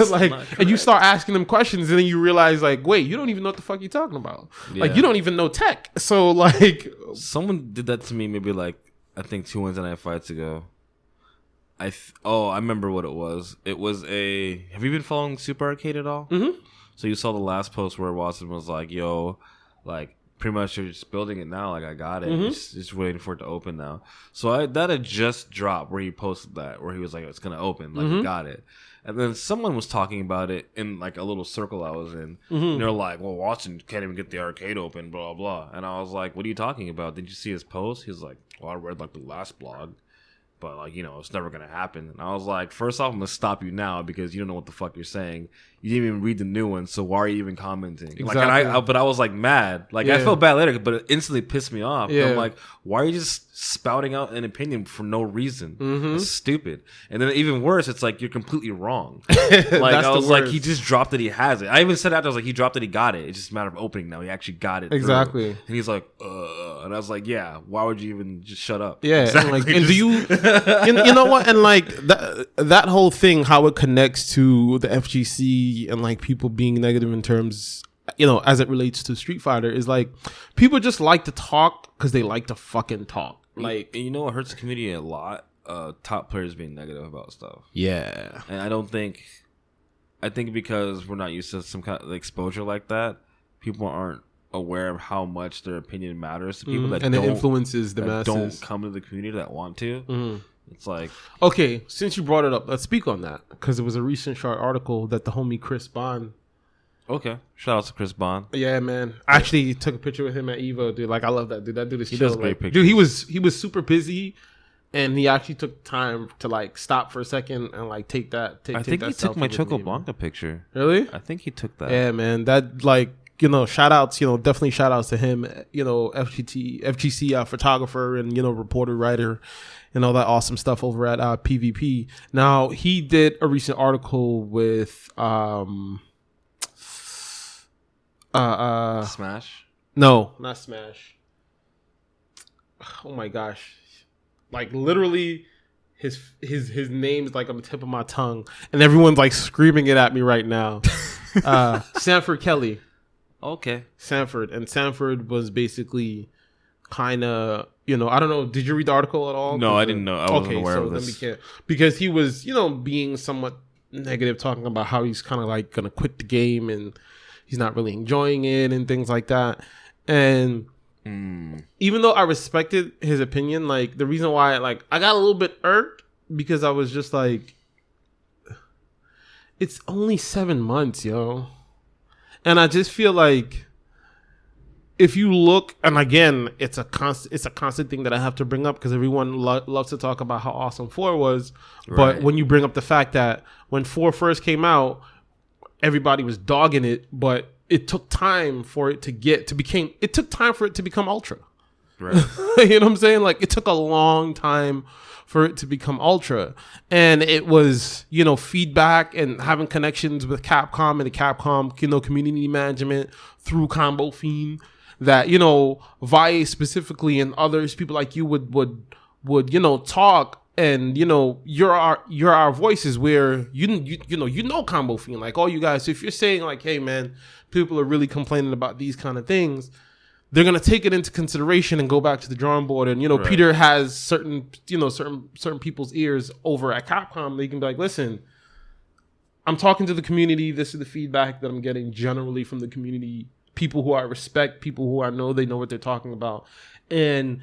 Like, and you start asking them questions, and then you realize, like, wait, you don't even know what the fuck you're talking about. Yeah. Like, you don't even know tech. So, like, someone did that to me maybe, like, I think 2 Wednesday night fights ago. I remember what it was. It was have you been following Super Arcade at all? Mm-hmm. So you saw the last post where Watson was like, yo, like, pretty much you're just building it now. Like, I got it. Mm-hmm. Just waiting for it to open now. So that had just dropped where he posted that, where he was like, it's going to open. Like, he got it. And then someone was talking about it in, like, a little circle I was in. Mm-hmm. And they're like, well, Watson can't even get the arcade open, blah, blah. And I was like, what are you talking about? Did you see his post? He was like, well, I read, like, the last blog. But, like, you know, it's never going to happen. And I was like, first off, I'm going to stop you now because you don't know what the fuck you're saying. You didn't even read the new one, so why are you even commenting? Exactly. Like, but I was, like, mad. Like, I felt bad later, but it instantly pissed me off. Yeah. I'm like, why are you just spouting out an opinion for no reason? Mm-hmm. It's stupid. And then even worse, it's like, you're completely wrong. Like, I was like, he just dropped that he has it. I even said after, I was like, he dropped that he got it. It's just a matter of opening now. He actually got it. Exactly. Through. And he's like, And I was like, yeah, why would you even just shut up? Yeah. Exactly. And, like, and do you, you know what? And, like, that whole thing, how it connects to the FGC and, like, people being negative in terms, you know, as it relates to Street Fighter, is like, people just like to talk because they like to fucking talk. Like, and you know what hurts the community a lot? Top players being negative about stuff. Yeah. And I think because we're not used to some kind of exposure like that, people aren't aware of how much their opinion matters to people that and don't, it influences the masses. Don't come to the community that want to. Mm-hmm. It's like, okay, since you brought it up, let's speak on that, because it was a recent short article that the homie Chris Bond. Okay, shout out to Chris Bond. Yeah, man. I actually took a picture with him at Evo, dude. Like, I love that dude. That dude is chill. He does great pictures. Dude, he was super busy, and he actually took time to, like, stop for a second and, like, take that. I think he took my Choco Blanca picture. Really? I think he took that. Yeah, man. That, like, you know, shout outs. You know, definitely shout outs to him. You know, FGC photographer and, you know, reporter, writer, and all that awesome stuff over at PvP. Now, he did a recent article with Smash? No, not Smash. Oh my gosh. Like, literally his name's like on the tip of my tongue, and everyone's like screaming it at me right now. Sanford Kelly. Okay. Sanford was basically kind of, you know, I don't know, did you read the article at all? No, I didn't know. I wasn't aware of this. Because he was, you know, being somewhat negative, talking about how he's kind of like going to quit the game and he's not really enjoying it and things like that. And even though I respected his opinion, like, the reason why, like, I got a little bit irked, because I was just like, it's only 7 months, yo. And I just feel like, if you look, and again, it's a constant thing that I have to bring up, because everyone loves to talk about how awesome 4 was. Right. But when you bring up the fact that when 4 first came out, everybody was dogging it, but it took time for it to become Ultra. Right. You know what I'm saying? Like, it took a long time for it to become Ultra. And it was, you know, feedback and having connections with Capcom and the Capcom, you know, community management through Combo Fiend, that, you know, Vi specifically and others, people like you would you know, talk. And, you know, you're our voices, where you know Combo Fiend, like, all you guys. So if you're saying, like, hey man, people are really complaining about these kind of things, they're gonna take it into consideration and go back to the drawing board. And, you know, right. Peter has certain people's ears over at Capcom. They can be like, listen, I'm talking to the community. This is the feedback that I'm getting generally from the community, people who I respect, people who I know they know what they're talking about. And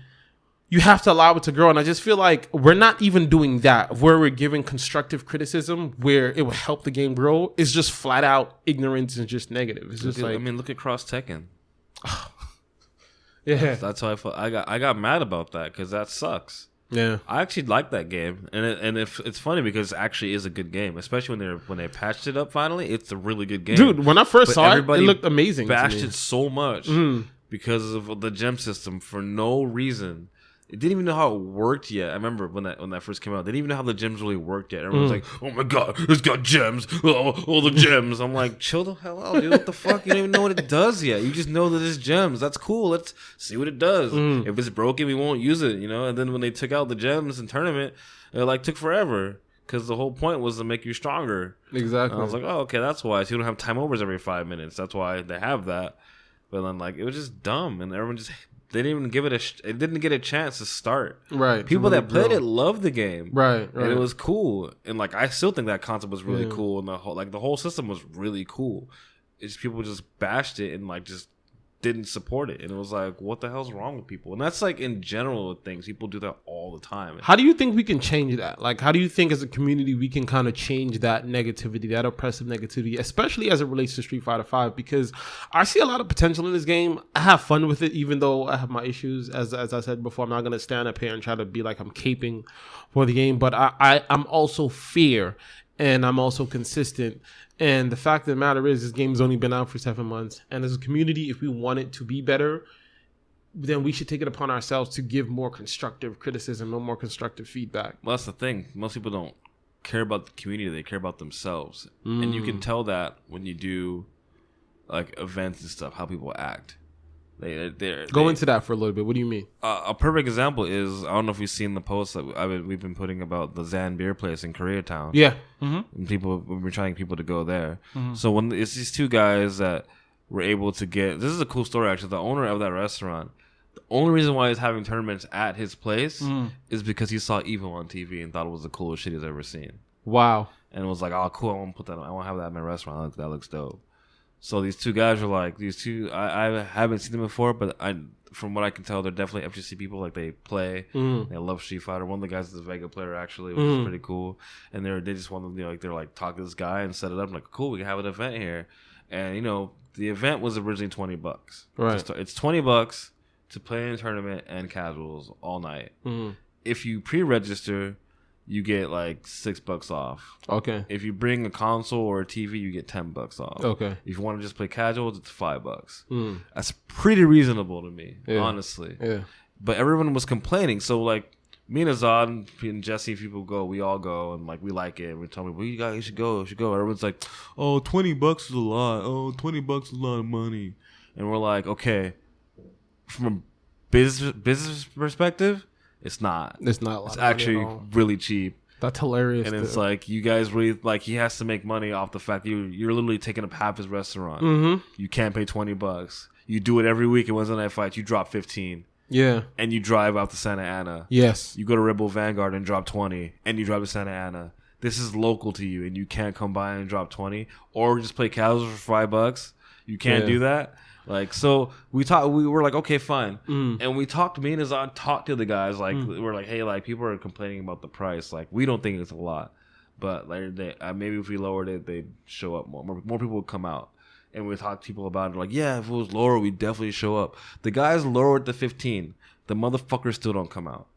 you have to allow it to grow. And I just feel like we're not even doing that, where we're giving constructive criticism where it will help the game grow. It's just flat out ignorance and just negative. It's just look at Cross Tekken. Yeah, that's how I felt. I got mad about that because that sucks. Yeah, I actually like that game, and it's funny because it actually is a good game, especially when they patched it up finally. It's a really good game, dude. When I first saw it, it looked amazing. Bashed it so much because of the gem system for no reason. It didn't even know how it worked yet. I remember when that first came out, they didn't even know how the gems really worked yet. Everyone was like, "Oh my god, it's got gems! Oh, the gems!" I'm like, "Chill the hell out, dude! What the fuck? You don't even know what it does yet. You just know that it's gems. That's cool. Let's see what it does. If it's broken, we won't use it, you know." And then when they took out the gems in tournament, it like took forever because the whole point was to make you stronger. Exactly. And I was like, "Oh, okay, that's why." So you don't have time overs every 5 minutes. That's why they have that. But then like it was just dumb, and everyone just. They didn't even give it it didn't get a chance to start. Right. People that played it loved the game. Right. And it was cool. And like I still think that concept was really cool, and the whole system was really cool. It's people just bashed it and like just didn't support it. And it was like, what the hell's wrong with people? And that's like in general with things. People do that all the time. How do you think we can change that? Like, how do you think as a community we can kind of change that negativity, that oppressive negativity, especially as it relates to Street Fighter V? Because I see a lot of potential in this game. I have fun with it, even though I have my issues. As I said before, I'm not going to stand up here and try to be like I'm caping for the game. But I'm also fair, and I'm also consistent. And the fact of the matter is, this game's only been out for 7 months. And as a community, if we want it to be better, then we should take it upon ourselves to give more constructive criticism and more constructive feedback. Well, that's the thing. Most people don't care about the community. They care about themselves. And you can tell that when you do like events and stuff, how people act. Go into that for a little bit. What do you mean? A perfect example is, I don't know if you've seen the posts that we've been putting about the Zan beer place in Koreatown. Yeah. And we're trying people to go there. So when it's these two guys that were able to get, this is a cool story actually. The owner of that restaurant, the only reason why he's having tournaments at his place is because he saw Evo on TV and thought it was the coolest shit he's ever seen. Wow. And it was like, oh cool, I want to put that. I want to have that at my restaurant. That looks dope. So these two guys are like, I haven't seen them before, but from what I can tell, they're definitely FGC people. Like they play, they love Street Fighter. One of the guys is a Vega player actually, which is pretty cool. And they just want to, they're like talk to this guy and set it up. I'm like, cool, we can have an event here. And the event was originally $20. Right. It's $20 to play in a tournament and casuals all night. If you pre-register, you get like $6 off. Okay. If you bring a console or a TV, you get $10 off. Okay. If you want to just play casuals, it's $5. That's pretty reasonable to me, honestly. Yeah. But everyone was complaining. So like me and Azad and Jesse, if people go, we all go, and like we like it. And we tell me, well, you guys should go. Everyone's like, oh, $20 is a lot. Oh, $20 is a lot of money. And we're like, okay, from a business perspective, it's not. It's not. It's actually really cheap. That's hilarious. And it's like, you guys really, like, he has to make money off the fact that you're literally taking up half his restaurant. You can't pay $20. You do it every week. At Wednesday Night Fights, you drop 15. Yeah. And you drive out to Santa Ana. Yes. You go to Red Bull Vanguard and drop 20. And you drive to Santa Ana. This is local to you, and you can't come by and drop 20. Or just play casuals for $5. You can't do that. Like, so we were like, okay, fine. And me and Azad talked to the guys, like, we're like, hey, like, people are complaining about the price. Like, we don't think it's a lot. But like, maybe if we lowered it, they'd show up more. More people would come out. And we talked to people about it, like, yeah, if it was lower, we'd definitely show up. The guys lowered to 15. The motherfuckers still don't come out.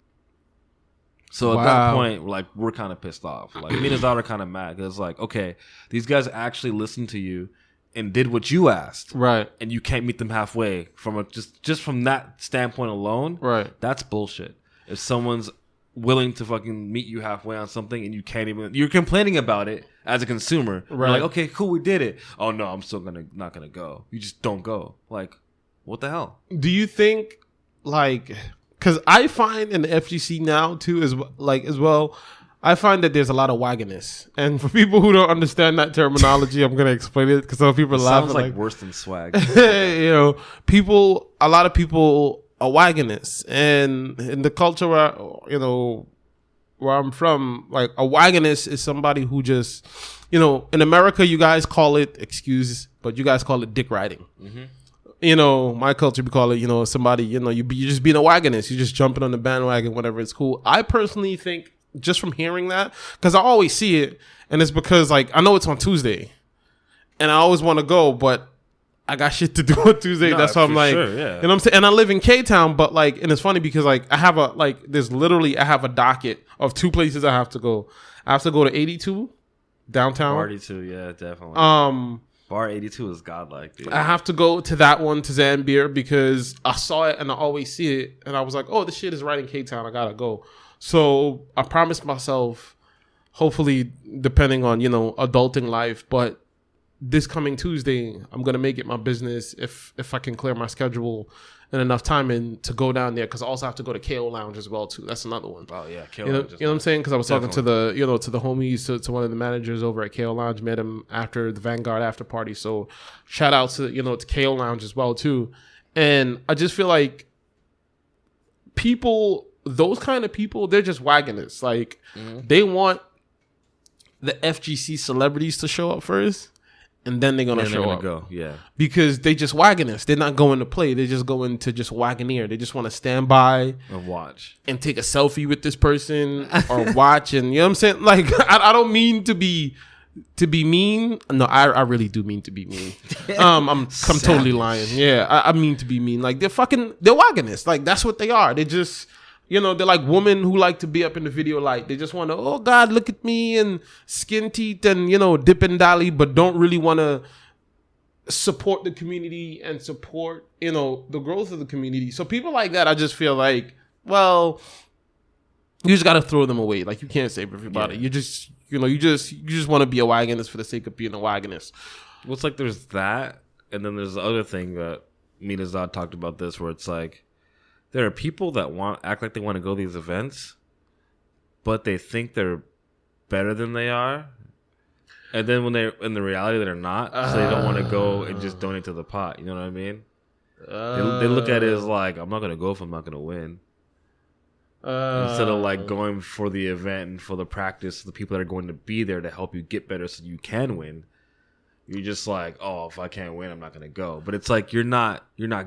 So at that point, like, we're kind of pissed off. Like, me and Azad are kind of mad. Because it's like, okay, these guys actually listened to you and did what you asked, right? And you can't meet them halfway from just from that standpoint alone, right? That's bullshit. If someone's willing to fucking meet you halfway on something and you can't even, you're complaining about it as a consumer, right? You're like, okay, cool, we did it. Oh no, I'm still not gonna go. You just don't go. Like, what the hell? Do you think, like, because I find in the FGC now too, as well. I find that there's a lot of wagonness, and for people who don't understand that terminology, I'm gonna explain it because some people laugh. Sounds like worse than swag. A lot of people are wagonness, and in the culture where I'm from, like, a wagonness is somebody who just, in America, you guys call it, but you guys call it dick riding. you know, my culture, we call it, you know, somebody, you know, you're just being a wagonist. You're just jumping on the bandwagon, whatever. It's cool. I personally think, just from hearing that, because I always see it, and it's because, like, I know it's on Tuesday, and I always want to go, but I got shit to do on Tuesday. That's why I'm like, sure, yeah. you know what I'm saying? And I live in K-Town, but, like, and it's funny because, like, I have a docket of 2 places I have to go. I have to go to 82 downtown. Bar 82, yeah, definitely. Bar 82 is godlike, dude. I have to go to that one, to Zambier, because I saw it and I always see it, and I was like, oh, this shit is right in K-Town. I gotta go. So I promised myself, hopefully, depending on, you know, adulting life, but this coming Tuesday, I'm gonna make it my business if I can clear my schedule and enough time in to go down there, because I also have to go to KO Lounge as well too. That's another one. Oh yeah, KO you know, Lounge. You know what I'm saying? Because I was talking to the homies, to one of the managers over at KO Lounge. Met him after the Vanguard after party. So shout out to to KO Lounge as well too. And I just feel like those kind of people, they're just wagoners. Like they want the FGC celebrities to show up first, and then they're gonna show up. Go. Yeah, because they just wagoners. They're not going to play. They're just going to just wagoneer. They just want to stand by and watch and take a selfie with this person or watch. And you know what I'm saying? Like I don't mean to be mean. No, I really do mean to be mean. I'm totally lying. Yeah, I mean to be mean. Like they're wagoners. Like that's what they are. They just. They're like women who like to be up in the video light. They just want to, oh, God, look at me, and skin teeth and, dip and dally, but don't really want to support the community and support, the growth of the community. So people like that, I just feel like, well, you just got to throw them away. Like, you can't save everybody. Yeah. You just want to be a wagonist for the sake of being a wagonist. Well, it's like there's that, and then there's the other thing that me and Azad talked about this, where it's like, there are people that act like they want to go to these events, but they think they're better than they are. And then when they're in the reality, they're not. So they don't want to go and just donate to the pot. You know what I mean? They look at it as like, I'm not going to go if I'm not going to win. Instead of like going for the event and for the practice, the people that are going to be there to help you get better so you can win. You're just like, oh, if I can't win, I'm not going to go. But it's like, you're not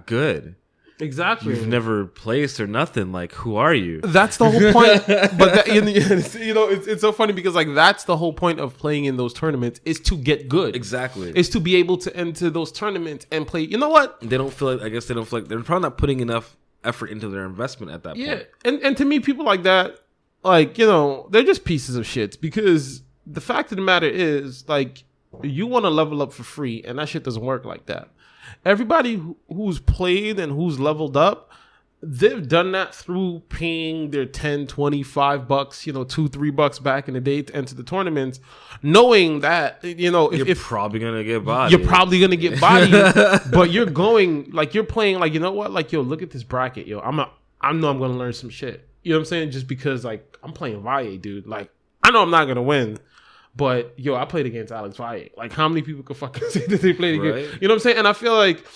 good. Exactly. You've never placed or nothing. Like, who are you? That's the whole point. But it's so funny because like that's the whole point of playing in those tournaments is to get good. Exactly. Is to be able to enter those tournaments and play. You know what? They don't feel like. I guess they don't feel like they're probably not putting enough effort into their investment at that point. Yeah, and to me, people like that, like they're just pieces of shit. Because the fact of the matter is, like, you want to level up for free, and that shit doesn't work like that. Everybody who's played and who's leveled up, they've done that through paying their $10, $25, $2-3 back in the day to enter the tournaments, knowing that you're probably gonna get bodied. You're probably gonna get bodied, but you're going like you're playing like like look at this bracket, I know I'm gonna learn some shit. You know what I'm saying? Just because like I'm playing Valle, dude. Like I know I'm not gonna win. But, I played against Alex Valle. Like, how many people could fucking say that they played against? You know what I'm saying? And I feel like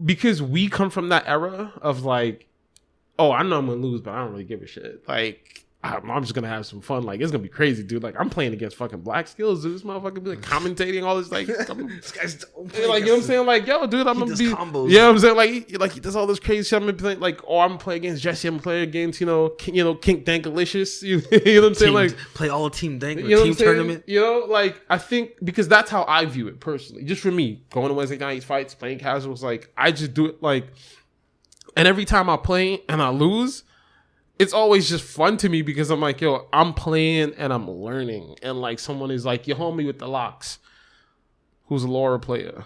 because we come from that era of like, oh, I know I'm going to lose, but I don't really give a shit. Like, I'm just going to have some fun. Like, it's going to be crazy, dude. Like, I'm playing against fucking BlaqSkillz, dude. This motherfucker be like commentating all this. Like, this guy's like, you know what I'm saying? Like, yo, dude, I'm going to be. Combos. Yeah, I'm saying? Like, he does all this crazy shit. I'm going to be playing, like, oh, I'm playing against Jesse. I'm playing against, Kink Dankalicious. You know what I'm saying? Like, play all team dank team tournament. Like, I think because that's how I view it personally. Just for me, going to Wednesday night fights, playing casuals, like, I just do it, like, and every time I play and I lose, it's always just fun to me because I'm like, yo, I'm playing and I'm learning. And like someone is like, your homie with the locks, who's a Laura player.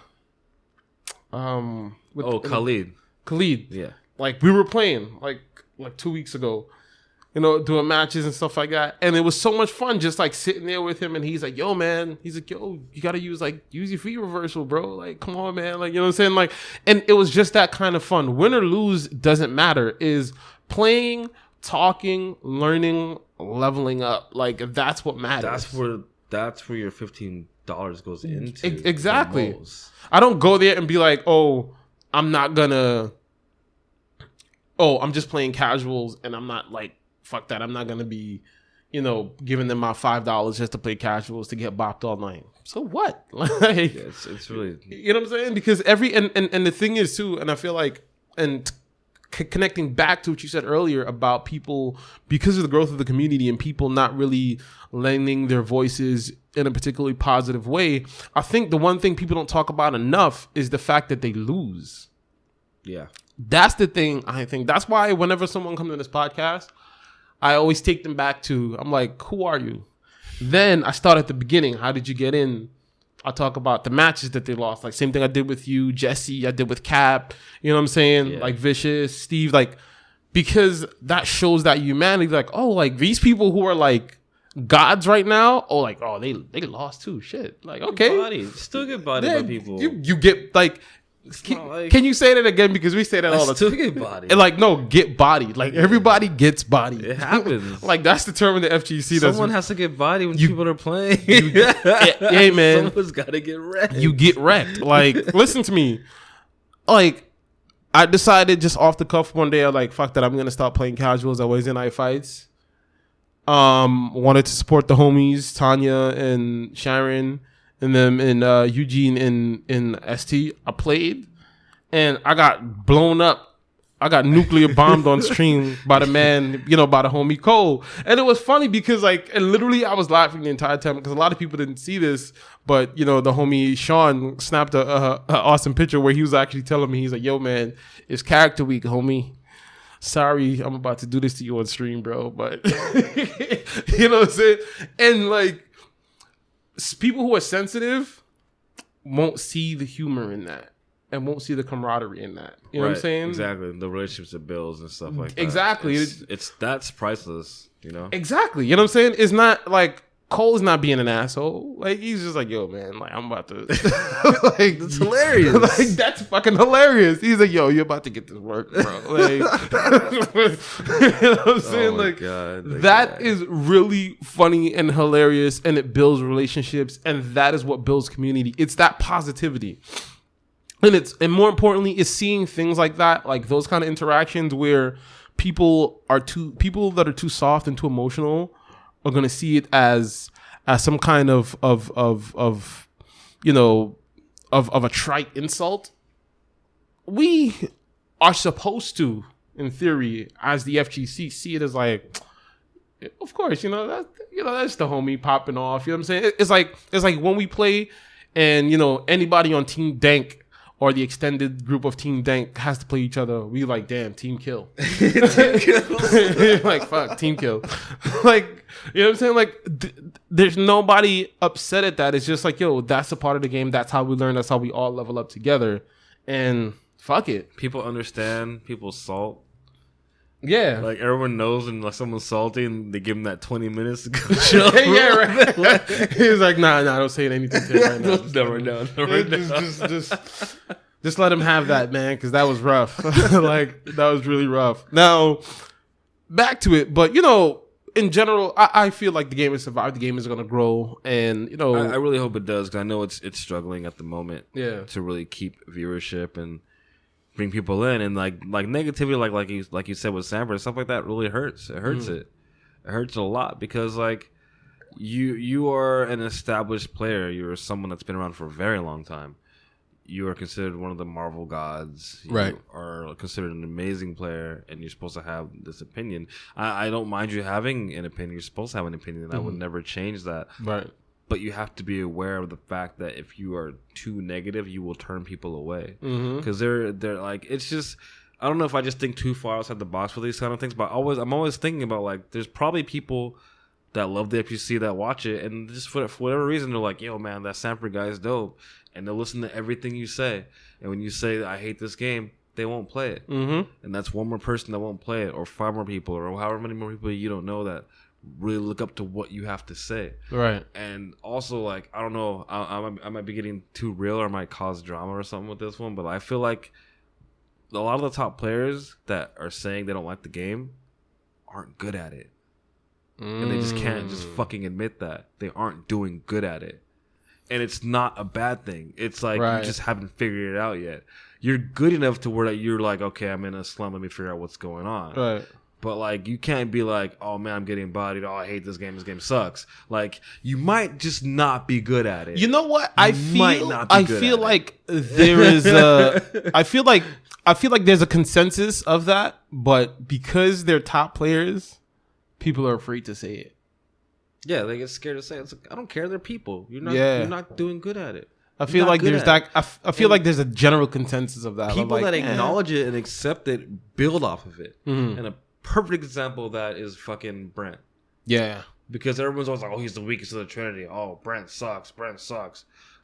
Khalid. Khalid. Yeah. Like we were playing like 2 weeks ago, doing matches and stuff like that. And it was so much fun just like sitting there with him. And he's like, yo, man, you got to use your feet reversal, bro. Like, come on, man. Like, you know what I'm saying? Like, and it was just that kind of fun. Win or lose doesn't matter. Is playing, talking, learning, leveling up. Like, that's what matters. That's where your $15 goes into. Exactly. I don't go there and be like, oh, I'm just playing casuals and I'm not like, fuck that. I'm not going to be, giving them my $5 just to play casuals to get bopped all night. So what? Like, it's really, you know what I'm saying? Because and the thing is too, and I feel like, and connecting back to what you said earlier about people, because of the growth of the community and people not really lending their voices in a particularly positive way, I think the one thing people don't talk about enough is the fact that they lose. yeah. That's the thing. I think that's why whenever someone comes to this podcast, I always take them back to, I'm like, who are you? Then I start at the beginning. How did you get in? I talk about the matches that they lost. Like, same thing I did with you, Jesse. I did with Cap. You know what I'm saying? Yeah. Like, Vicious, Steve. Like, because that shows that humanity. Like, oh, like, these people who are, like, gods right now. Oh, like, oh, they lost too. Shit. Like, okay. Body. Still get bodied by people. You get, like... Can you say that again? Because we say that all the time. Still get bodied. And like, no, get bodied. Like, everybody gets bodied. It happens. Like, that's the term in the FGC. Someone has to get bodied when people are playing. Hey, man. Someone's got to get wrecked. You get wrecked. Like, listen to me. Like, I decided just off the cuff one day, I'm like, fuck that. I'm going to stop playing casuals at Wednesday night fights. Wanted to support the homies, Tanya and Sharon. And then in Eugene in ST, I played, and I got blown up. I got nuclear bombed on stream by the man, by the homie Cole. And it was funny because, like, and literally I was laughing the entire time because a lot of people didn't see this, but, the homie Sean snapped a awesome picture where he was actually telling me, he's like, yo, man, it's character week, homie. Sorry, I'm about to do this to you on stream, bro. But, you know what I'm saying? And, like, people who are sensitive won't see the humor in that and won't see the camaraderie in that. You know what I'm saying? Exactly. The relationships that builds and stuff like that. Exactly. It's that's priceless, Exactly. You know what I'm saying? It's not like Cole's not being an asshole. Like, he's just like, yo, man, like, I'm about to like, it's hilarious. Like, that's fucking hilarious. He's like, yo, you're about to get this work, bro. Like, you know what I'm saying? Oh, like, God, that is really funny and hilarious, and it builds relationships, and that is what builds community. It's that positivity. And more importantly, it's seeing things like that, like those kind of interactions where people that are too soft and too emotional are going to see it as some kind of a trite insult. We are supposed to, in theory, as the FGC, see it as like, of course, that's the homie popping off. You know what I'm saying? It's like when we play, and anybody on Team Dank or the extended group of Team Dank has to play each other. We like, damn, team kill. Like, fuck, team kill. Like, you know what I'm saying? Like, there's nobody upset at that. It's just like, yo, that's a part of the game. That's how we learn. That's how we all level up together. And fuck it. People understand people's salt. Yeah. Like, everyone knows when like someone's salty and they give them that 20 minutes to go chill. Yeah, right. He's like, nah, don't say anything to him right now. Just let him have that, man, because that was rough. Like, that was really rough. Now, back to it. But, in general, I feel like the game has survived. The game is going to grow. And, I really hope it does, because I know it's struggling at the moment. Yeah. To really keep viewership and bring people in, and like negativity, like you said with Sanford, stuff like that really hurts. It hurts it hurts a lot, because like you are an established player. You're someone that's been around for a very long time. You are considered one of the Marvel gods. You right. are considered an amazing player, and you're supposed to have this opinion. I don't mind you having an opinion. You're supposed to have an opinion, and I would never change that. Right. But you have to be aware of the fact that if you are too negative, you will turn people away. Because they're like, it's just, I don't know if I just think too far outside the box for these kind of things, but I'm always thinking about, like, there's probably people that love the FGC that watch it, and just for whatever reason, they're like, yo, man, that Sanford guy is dope. And they'll listen to everything you say. And when you say, I hate this game, they won't play it. And that's one more person that won't play it, or 5 more people, or however many more people you don't know that really look up to what you have to say. Right. And also, like, I don't know, I might be getting too real, or I might cause drama or something with this one, but I feel like a lot of the top players that are saying they don't like the game aren't good at it. And they just can't just fucking admit that they aren't doing good at it. And it's not a bad thing. It's like, you just haven't figured it out yet. You're good enough to where you're like, okay, I'm in a slum, let me figure out what's going on. Right. But like, you can't be like, oh man, I'm getting bodied. Oh, I hate this game. This game sucks. Like, you might just not be good at it. You know what? I feel like there's a consensus of that, but because they're top players, people are afraid to say it. Yeah, they get scared to say it. It's like, I don't care. They're people. You're not doing good at it. I feel like there's that. I feel like there's a general consensus of that. People like, that acknowledge it and accept it build off of it. Mm-hmm. And a perfect example of that is fucking Brent. Yeah. Because everyone's always like, oh, he's the weakest of the Trinity. Oh, Brent sucks.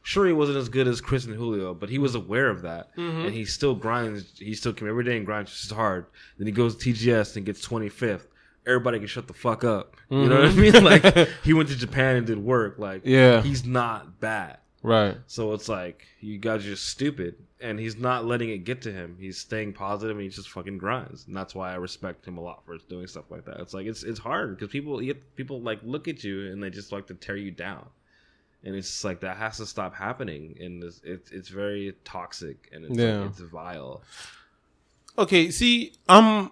Sure, he wasn't as good as Chris and Julio, but he was aware of that. Mm-hmm. And he still grinds. He still came every day and grinds just as hard. Then he goes to TGS and gets 25th. Everybody can shut the fuck up. Mm-hmm. You know what I mean? Like, he went to Japan and did work. Like, he's not bad. Right. So it's like, you guys are just stupid. And he's not letting it get to him. He's staying positive and he just fucking grinds. And that's why I respect him a lot for doing stuff like that. It's like, it's hard because people like look at you and they just like to tear you down. And it's just like, that has to stop happening. And it's very toxic and it's vile. Okay, see, I'm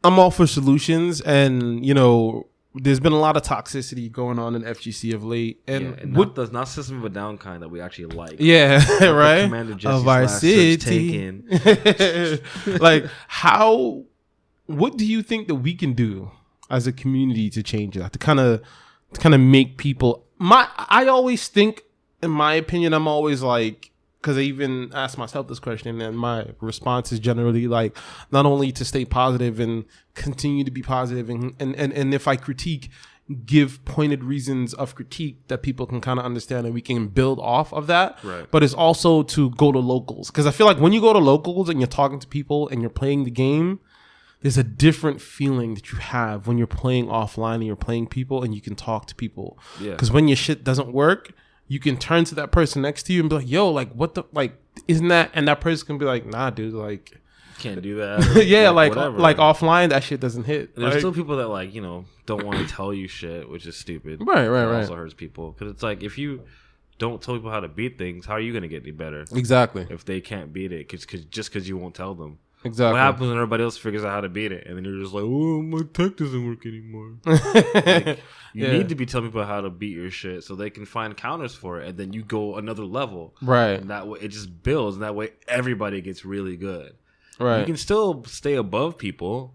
all for solutions, and you know, there's been a lot of toxicity going on in FGC of late, and not System of a Down kind that we actually like. Yeah, right. Commander Jesse's of our last city. Like, what do you think that we can do as a community to change that? To kind of make people. I always think, in my opinion, I'm always like, because I even asked myself this question, and my response is generally like, not only to stay positive and continue to be positive, and if I critique, give pointed reasons of critique that people can kind of understand and we can build off of that. Right. But it's also to go to locals, because I feel like when you go to locals and you're talking to people and you're playing the game, there's a different feeling that you have when you're playing offline and you're playing people and you can talk to people. Yeah. Because when your shit doesn't work, you can turn to that person next to you and be like, yo, like, what the, like, isn't that, and that person can be like, nah, dude, like, can't do that. Yeah, like offline, that shit doesn't hit. And there's still people that, like, you know, don't want to tell you shit, which is stupid. Right. It also hurts people. Because it's like, if you don't tell people how to beat things, how are you going to get any better? Exactly. If they can't beat it, just because you won't tell them. Exactly. What happens when everybody else figures out how to beat it, and then you're just like, "Oh, my tech doesn't work anymore." Like, you need to be telling people how to beat your shit so they can find counters for it, and then you go another level. Right. And that way, it just builds, and that way everybody gets really good. Right. You can still stay above people.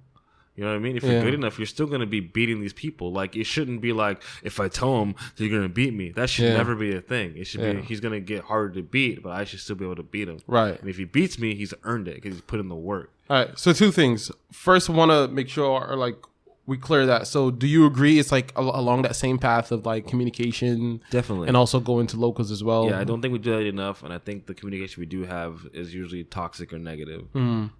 You know what I mean? If you're good enough, you're still going to be beating these people. Like, it shouldn't be like, if I tell him they're going to beat me. That should never be a thing. It should be, he's going to get harder to beat, but I should still be able to beat him. Right. And if he beats me, he's earned it because he's put in the work. All right. So 2 things. First, I want to make sure, like, we clear that. So do you agree it's like along that same path of like communication? Definitely. And also go into locals as well? Yeah, I don't think we do that enough. And I think the communication we do have is usually toxic or negative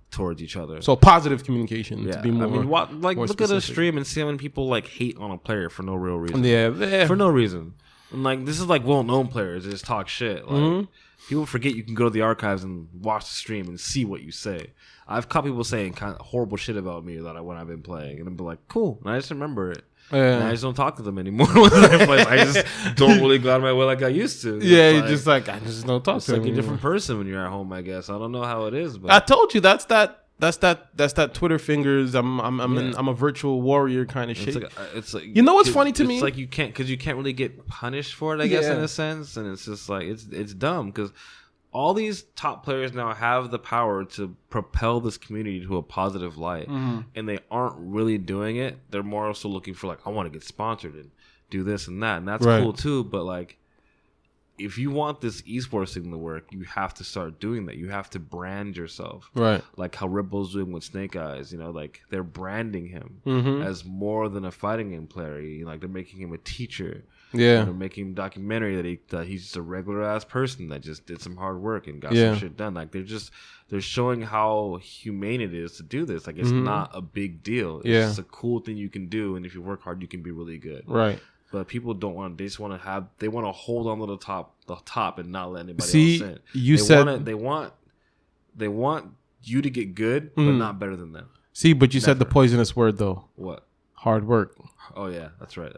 towards each other. So positive communication to be more. I mean, look specific. at a stream and see how many people like hate on a player for no real reason. Yeah. For no reason. And like, this is like well-known players that just talk shit. Like, people forget you can go to the archives and watch the stream and see what you say. I've caught people saying kind of horrible shit about me when I've been playing, and I'm like, cool. And I just remember it. Yeah. And I just don't talk to them anymore when I play. I just don't really go out of my way like I used to. Yeah, you're just like, I just don't talk to them. It's like a different person when you're at home, I guess. I don't know how it is, but I told you that's that Twitter fingers. I'm a virtual warrior kind of shit. It's like you know what's funny to me? It's like you can't really get punished for it, I guess, in a sense, and it's just like it's dumb because all these top players now have the power to propel this community to a positive light, and they aren't really doing it. They're more also looking for like, I want to get sponsored and do this and that, and that's cool too. But like, if you want this esports thing to work, you have to start doing that. You have to brand yourself, right? Like how Ripple's doing with Snake Eyes. You know, like they're branding him as more than a fighting game player. You know, like they're making him a teacher. Yeah, they're making him a documentary that he's just a regular ass person that just did some hard work and got some shit done. Like they're showing how humane it is to do this. Like it's not a big deal. It's just a cool thing you can do, and if you work hard, you can be really good. Right. But people don't want. They just want to they want to hold on to the top, and not let anybody else in. They want you to get good, but not better than them. See, but you said the poisonous word though. What? Hard work. Oh yeah, that's right.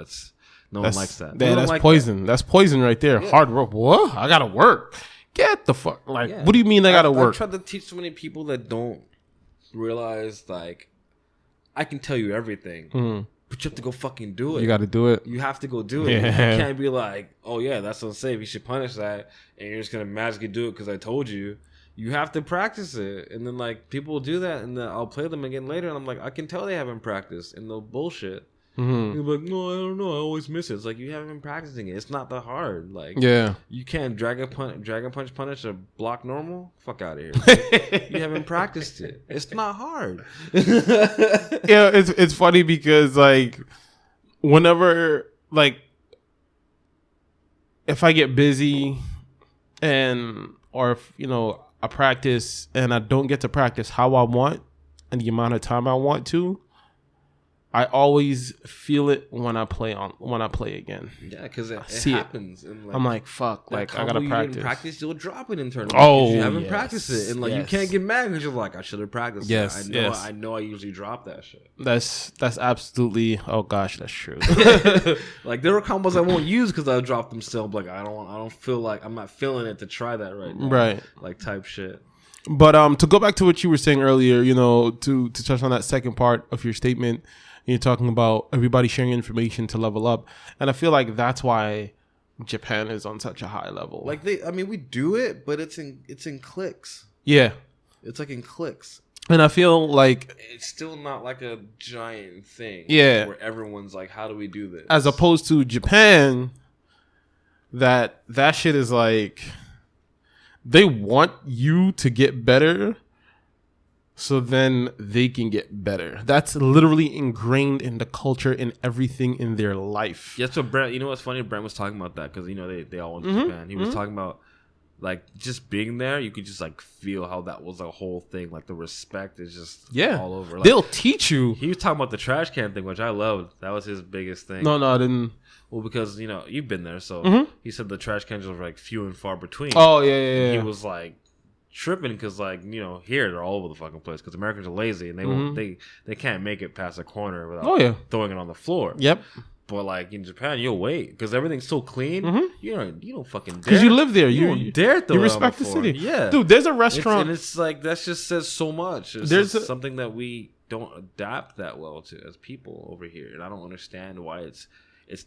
No one likes that. Yeah, that's like poison. That. That's poison right there. Yeah. Hard work. What? I gotta work. Get the fuck. Like, what do you mean I gotta work? I tried to teach so many people that don't realize like I can tell you everything, but you have to go fucking do it. You got to do it. You have to go do it. Yeah. You can't be like, oh yeah, that's unsafe. You should punish that, and you're just gonna magically do it because I told you. You have to practice it, and then like people will do that, and then I'll play them again later, and I'm like, I can tell they haven't practiced, and they'll bullshit. You're like, no, I don't know, I always miss it. It's like you haven't been practicing it. It's not that hard. Like, you can't dragon punch punish a block normal. Fuck out of here. You haven't practiced it. It's not hard. Yeah, it's funny because like whenever like if I get busy or if I practice and I don't get to practice how I want and the amount of time I want to, I always feel it when I play again. Yeah, because it see happens. And I'm like, fuck, like I gotta practice. You'll drop it in tournament. Oh, you haven't practiced it, and like you can't get mad because you're like, I should have practiced. Yes, that. I know. I usually drop that shit. That's absolutely. Oh gosh, that's true. Like there are combos I won't use because I dropped them still. Like I don't feel like I'm not feeling it to try that right now. Right. Like type shit. But to go back to what you were saying earlier, to touch on that second part of your statement. You're talking about everybody sharing information to level up. And I feel like that's why Japan is on such a high level. Like we do it, but it's in clicks. Yeah. It's like in clicks. And I feel like it's still not like a giant thing. Yeah. Where everyone's like, how do we do this? As opposed to Japan, that shit is like, they want you to get better so then they can get better. That's literally ingrained in the culture, in everything in their life. Yeah, so Brent, what's funny? Brent was talking about that because they all went to Japan. He was talking about like just being there. You could just like feel how that was a whole thing. Like the respect is just all over. Like, they'll teach you. He was talking about the trash can thing, which I loved. That was his biggest thing. No, I didn't. Well, because you've been there, so he said the trash cans were like few and far between. Oh yeah. He was like tripping because here they're all over the fucking place because Americans are lazy and they won't they can't make it past a corner without throwing it on the floor. Yep. But like in Japan, you'll wait because everything's so clean. You don't fucking dare. Because you live there, you don't dare throw. You respect the city. Yeah, dude. There's a restaurant, and it's like that just says so much. There's something that we don't adapt that well to as people over here, and I don't understand why it's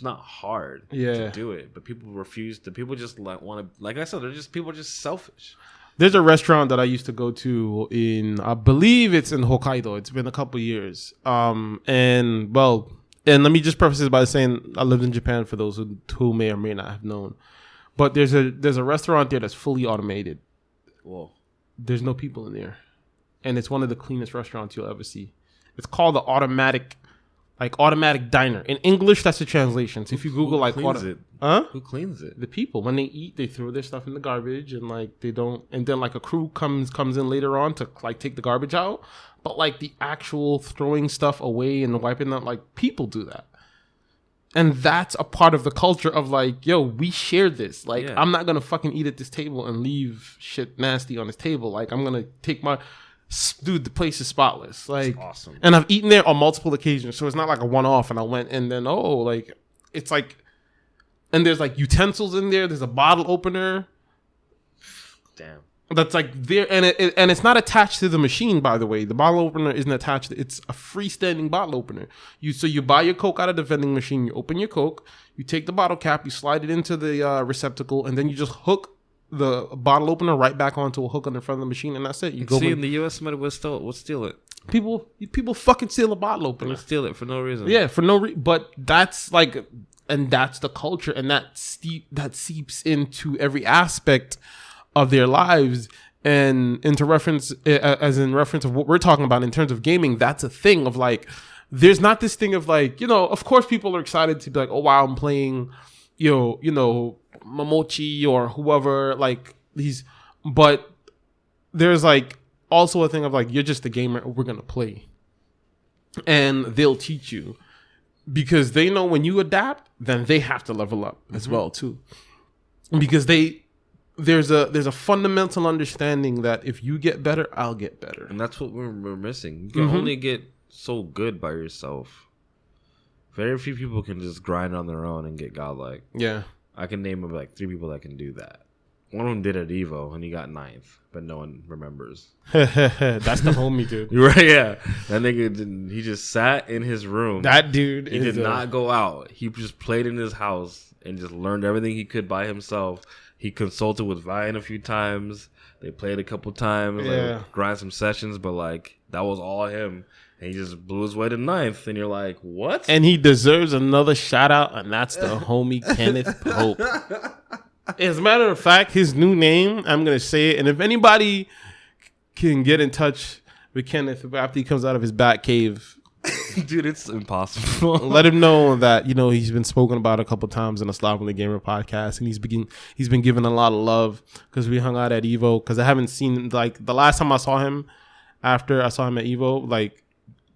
not hard to do it, but people refuse to. People just want to. Like I said, people are just selfish. There's a restaurant that I used to go to I believe it's in Hokkaido. It's been a couple years. And let me just preface this by saying I lived in Japan for those who may or may not have known. But there's a restaurant there that's fully automated. Whoa. There's no people in there. And it's one of the cleanest restaurants you'll ever see. It's called the automatic diner. In English, that's the translation. So if you Google Who cleans it? The people. When they eat, they throw their stuff in the garbage and like they don't. And then like a crew comes in later on to like take the garbage out. But like the actual throwing stuff away and wiping out, like people do that. And that's a part of the culture of like, yo, we share this. Like I'm not gonna fucking eat at this table and leave shit nasty on this table. Like I'm gonna take my. Dude, the place is spotless. Like, that's awesome. And I've eaten there on multiple occasions, so it's not like a one-off. And I went, and then it's like, and there's like utensils in there. There's a bottle opener. Damn. That's like there, and it's not attached to the machine. By the way, the bottle opener isn't attached. It's a freestanding bottle opener. You buy your Coke out of the vending machine. You open your Coke. You take the bottle cap. You slide it into the receptacle, and then you just hook the bottle opener right back onto a hook on the front of the machine, and that's it. In the U.S., somebody would steal it. People fucking steal a bottle opener. They steal it for no reason. Yeah, for no reason. But that's like, and that's the culture, and that seeps into every aspect of their lives. And in reference of what we're talking about in terms of gaming, that's a thing of like, there's not this thing of like, of course people are excited to be like, oh wow, I'm playing, Momochi or whoever, like these, but there's like also a thing of like, you're just a gamer, we're gonna play, and they'll teach you because they know when you adapt, then they have to level up as well too, because there's a fundamental understanding that if you get better, I'll get better, and that's what we're missing. You can only get so good by yourself. Very few people can just grind on their own and get godlike. Yeah. I can name like 3 people that can do that. one of them did at Evo and he got 9th, but no one remembers. That's the homie, dude. Right? Yeah, that nigga didn't. He just sat in his room. That dude. He did not go out. He just played in his house and just learned everything he could by himself. He consulted with Ryan a few times. They played a couple times, like, grind some sessions, but like that was all him. And he just blew his way to 9th, and you're like, what? And he deserves another shout out, and that's the homie Kenneth Pope. As a matter of fact, his new name, I'm gonna say it, and if anybody can get in touch with Kenneth after he comes out of his bat cave, dude, it's impossible. let him know that, you know, he's been spoken about a couple times in the Slovenly Gamer podcast, and he's been given a lot of love because we hung out at Evo. Because I haven't seen, like, the last time I saw him after I saw him at Evo, like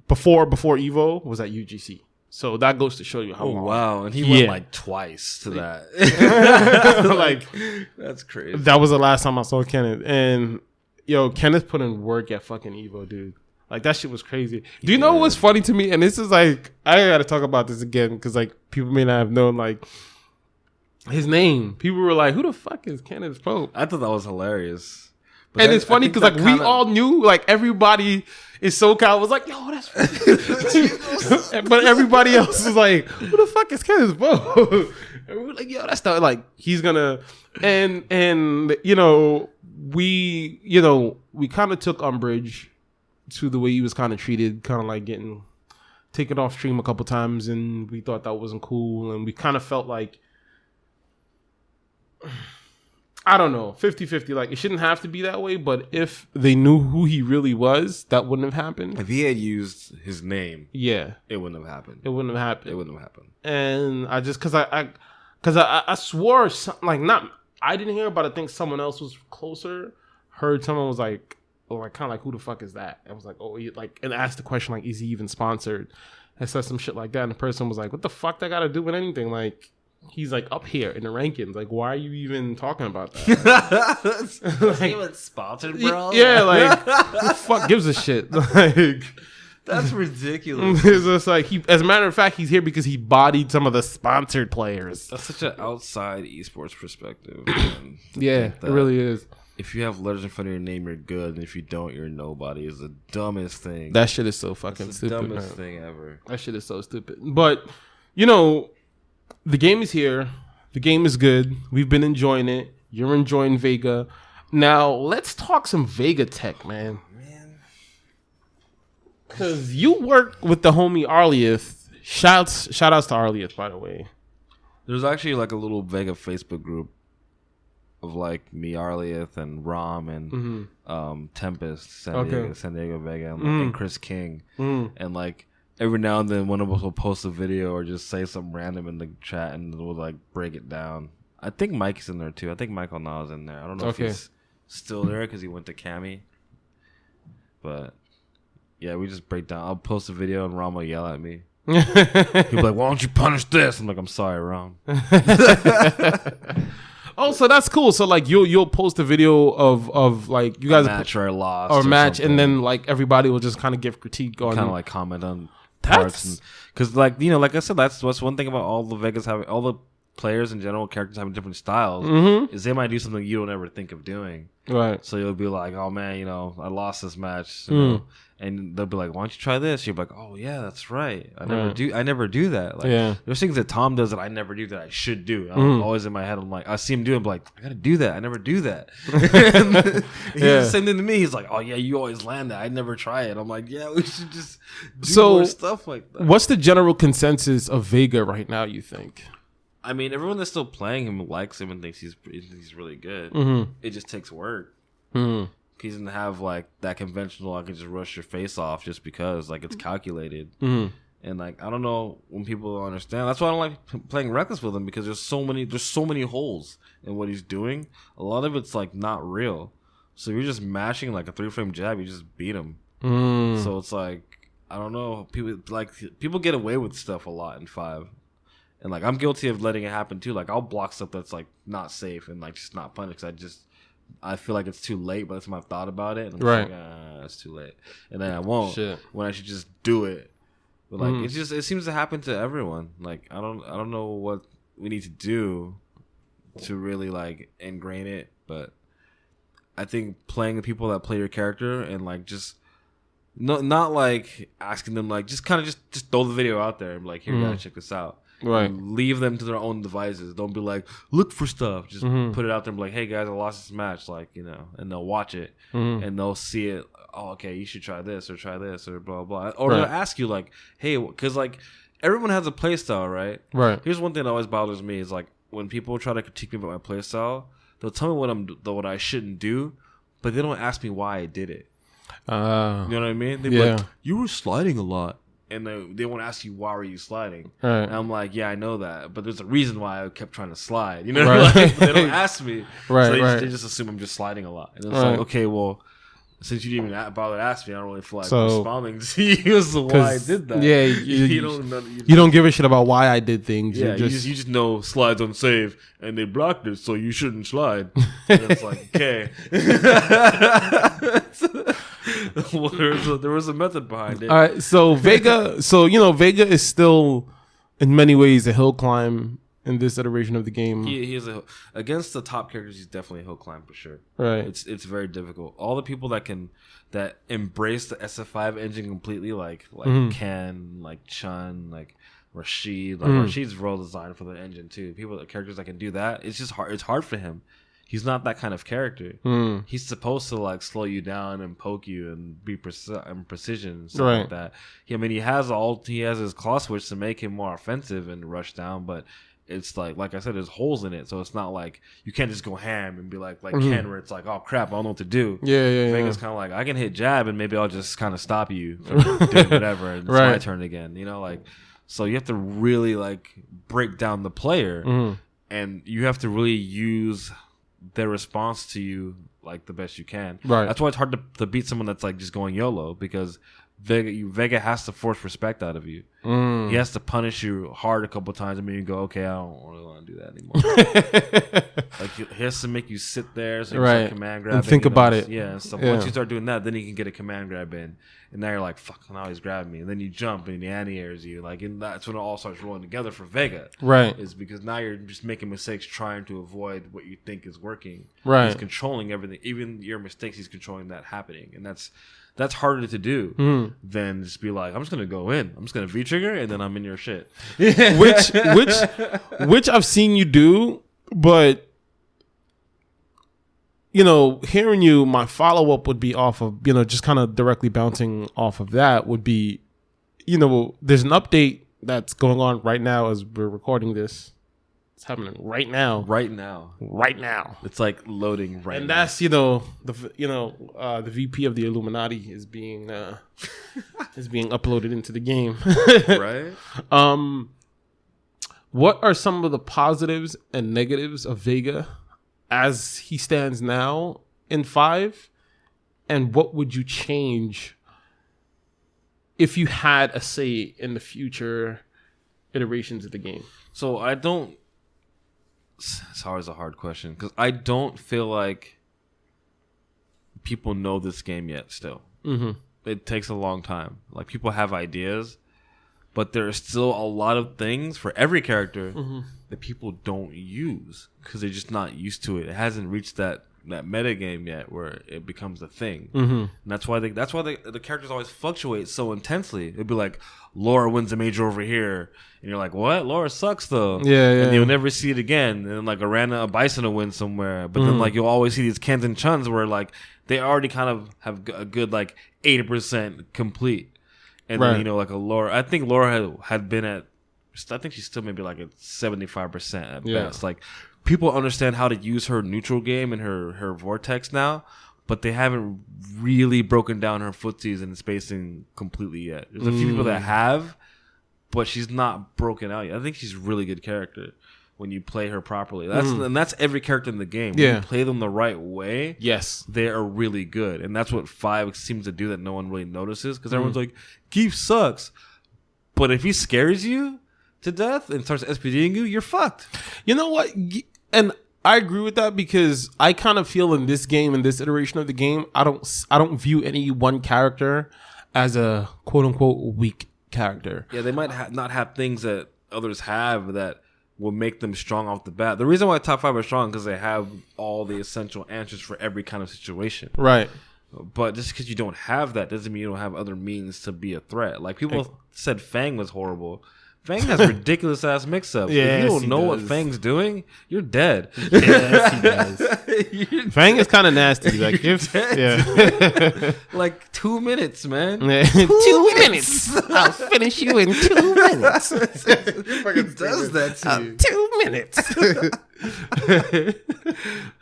before Evo was at UGC. So that goes to show you how long. Wow, and he went like twice to that. Like, that's crazy. That was the last time I saw Kenneth, and yo, Kenneth put in work at fucking Evo, dude. Like, that shit was crazy. Do you know what's funny to me? And this is like, I gotta talk about this again because, like, people may not have known, like, his name. People were like, who the fuck is Kenneth Pope? I thought that was hilarious. But and it's funny because, like, we all knew, like, everybody in SoCal was like, yo, that's but everybody else was like, who the fuck is Kenneth Pope? And we were like, yo, that's not, like, he's gonna, and you know, we kind of took umbrage to the way he was kind of treated, kind of like getting taken off stream a couple times, and we thought that wasn't cool, and we kind of felt like, I don't know, 50-50, like, it shouldn't have to be that way, but if they knew who he really was, that wouldn't have happened. If he had used his name, yeah, it wouldn't have happened. It wouldn't have happened. It wouldn't have happened. And I just, because I swore, like, not, I didn't hear, but I think someone else was closer, heard someone was like, or like, kind of like, who the fuck is that? I was like, oh, like, and asked the question, like, is he even sponsored? I said some shit like that, and the person was like, what the fuck that got to do with anything? Like, he's like up here in the rankings. Like, why are you even talking about that? Like, even sponsored, bro? Yeah, like, who the fuck gives a shit? Like, that's ridiculous. It's just like, as a matter of fact, he's here because he bodied some of the sponsored players. That's such an outside esports perspective. Yeah, it really is. If you have letters in front of your name, you're good. And if you don't, you're nobody. Is the dumbest thing. That shit is so fucking stupid. The dumbest thing ever. That shit is so stupid. But, you know, the game is here. The game is good. We've been enjoying it. You're enjoying Vega. Now, let's talk some Vega tech, man. Because you work with the homie Arlieth. Shout outs to Arlieth, by the way. There's actually like a little Vega Facebook group of like me, Arlieth, and Rom, and Tempest, San Diego Vega, and Chris King. And like every now and then one of us will post a video or just say something random in the chat and we'll like break it down. I think Mike's in there too. I think Michael Na's in there. I don't know if he's still there because he went to Cami. But yeah, we just break down. I'll post a video and Rom will yell at me. He'll be like, why don't you punish this? I'm like, I'm sorry, Rom. Oh, so that's cool. So like you'll post a video of like you guys match or lost or match, something. And then like everybody will just kind of give critique on, kind of like comment on parts, because like, you know, like I said, that's what's one thing about all the Vegas having, all the players in general, characters having different styles, is they might do something you don't ever think of doing. Right. So you'll be like, oh man, you know, I lost this match, you know? And they'll be like, why don't you try this? You're like, oh yeah, that's right. I never do that. Like, there's things that Tom does that I never do that I should do. I'm always in my head. I'm like, I see him do it. I'm like, I gotta do that. I never do that. He's the same thing to me. He's like, oh yeah, you always land that. I never try it. I'm like, yeah, we should just do more stuff like that. What's the general consensus of Vega right now, you think? I mean, everyone that's still playing him likes him and thinks he's really good. It just takes work. He doesn't have like that conventional, I can just rush your face off just because, like, it's calculated. And like, I don't know when people don't understand. That's why I don't like playing reckless with him, because there's so many holes in what he's doing. A lot of it's like not real. So you're just mashing like a 3-frame jab, you just beat him. So it's like, I don't know. People get away with stuff a lot in 5. And like, I'm guilty of letting it happen too. Like, I'll block stuff that's like not safe and like just not punish, because I feel like it's too late by the time I've thought about it. And I'm like, it's too late. And then I won't when I should just do it. But like, it seems to happen to everyone. Like, I don't know what we need to do to really like ingrain it but I think playing the people that play your character and like just not like asking them like just kind of just throw the video out there and be like, here, guys, check this out. Right. And leave them to their own devices. Don't be like, look for stuff. Just put it out there and be like, hey guys, I lost this match, like, you know, and they'll watch it and they'll see it. Oh, okay, you should try this or blah blah. Or they'll ask you like, hey, because like everyone has a play style, right? Right. Here's one thing that always bothers me is like when people try to critique me about my play style, they'll tell me what I shouldn't do, but they don't ask me why I did it. You know what I mean? They'd be like, you were sliding a lot. And they won't ask you, why were you sliding? Right. And I'm like, yeah, I know that. But there's a reason why I kept trying to slide. You know what I mean? Like, they don't ask me. Right, So right. they just assume I'm just sliding a lot. And it's like, okay, well, since you didn't even bother to ask me, I don't really feel like responding to you as to why I did that. Yeah, you don't give a shit about why I did things. Yeah, you just know slides unsafe, and they blocked it, so you shouldn't slide. And it's like, okay. Well, there was a method behind it. All right, so Vega, Vega is still in many ways a hill climb in this iteration of the game. He is against the top characters. He's definitely a hill climb for sure. Right. It's very difficult. All the people that embrace the SF5 engine completely, like Ken, like Chun, like Rashid. Like Rashid's well designed for the engine too. Characters that can do that. It's just hard. It's hard for him. He's not that kind of character. He's supposed to like slow you down and poke you and be precision and stuff like that. He has his claw switch to make him more offensive and rush down, but it's like I said, there's holes in it, so it's not like you can't just go ham and be like Ken, where it's like, oh crap, I don't know what to do. Yeah. Vega's kind of like, I can hit jab and maybe I'll just kind of stop you from doing whatever, and it's my turn again. You know, like, so you have to really like break down the player, and you have to really use their response to you like the best you can. Right. That's why it's hard to beat someone that's like just going YOLO, because Vega has to force respect out of you. He has to punish you hard a couple times, and then you go, okay, I don't really want to do that anymore. Like he has to make you sit there, so you can start command grabbing and think about it. Yeah. So once you start doing that, then you can get a command grab in, and now you're like, fuck, now he's grabbing me, and then you jump and he anti-airs you, like, and that's when it all starts rolling together for Vega. Right. Is because now you're just making mistakes trying to avoid what you think is working. Right. He's controlling everything, even your mistakes.'s controlling that happening, and that's harder to do than just be like, I'm just gonna go in, I'm just gonna V-trigger, and then I'm in your shit. which I've seen you do, but hearing you, my follow up would be off of just kind of directly bouncing off of that would be, there's an update that's going on right now as we're recording this. It's happening right now. Right now. It's like loading right now. And that's the VP of the Illuminati is being uploaded into the game. Right. What are some of the positives and negatives of Vega as he stands now in 5? And what would you change if you had a say in the future iterations of the game? So it's always a hard question, because I don't feel like people know this game yet still. It takes a long time. Like, people have ideas, but there are still a lot of things for every character that people don't use because they're just not used to it. It hasn't reached that meta game yet where it becomes a thing. And that's why the characters always fluctuate so intensely. It'd be like, Laura wins a major over here, and you're like, what? Laura sucks though. Yeah. And you'll never see it again. And then like a Bison will win somewhere, but then like you'll always see these Kens and Chuns where like they already kind of have a good like 80% complete. And then like a Laura, I think Laura had been at, I think she's still maybe like at 75% at best. Like, people understand how to use her neutral game and her vortex now, but they haven't really broken down her footsies and spacing completely yet. There's a few people that have, but she's not broken out yet. I think she's a really good character when you play her properly. And that's every character in the game. When you play them the right way, yes, they are really good. And that's what 5 seems to do that no one really notices, because everyone's like, Keith sucks. But if he scares you to death and starts SPDing you, you're fucked. You know what? And I agree with that, because I kind of feel in this game, in this iteration of the game, I don't view any one character as a quote unquote weak character. Yeah, they might not have things that others have that will make them strong off the bat. The reason why top 5 are strong because they have all the essential answers for every kind of situation. Right. But just because you don't have that doesn't mean you don't have other means to be a threat. Like people said Fang was horrible. Fang has ridiculous ass mix-ups. Yes, if you don't he know does. what Fang's doing, you're dead. Yes, he does. Fang is kind of nasty. Like, Like 2 minutes, man. 2 minutes. I'll finish you in 2 minutes. He does that to you. 2 minutes.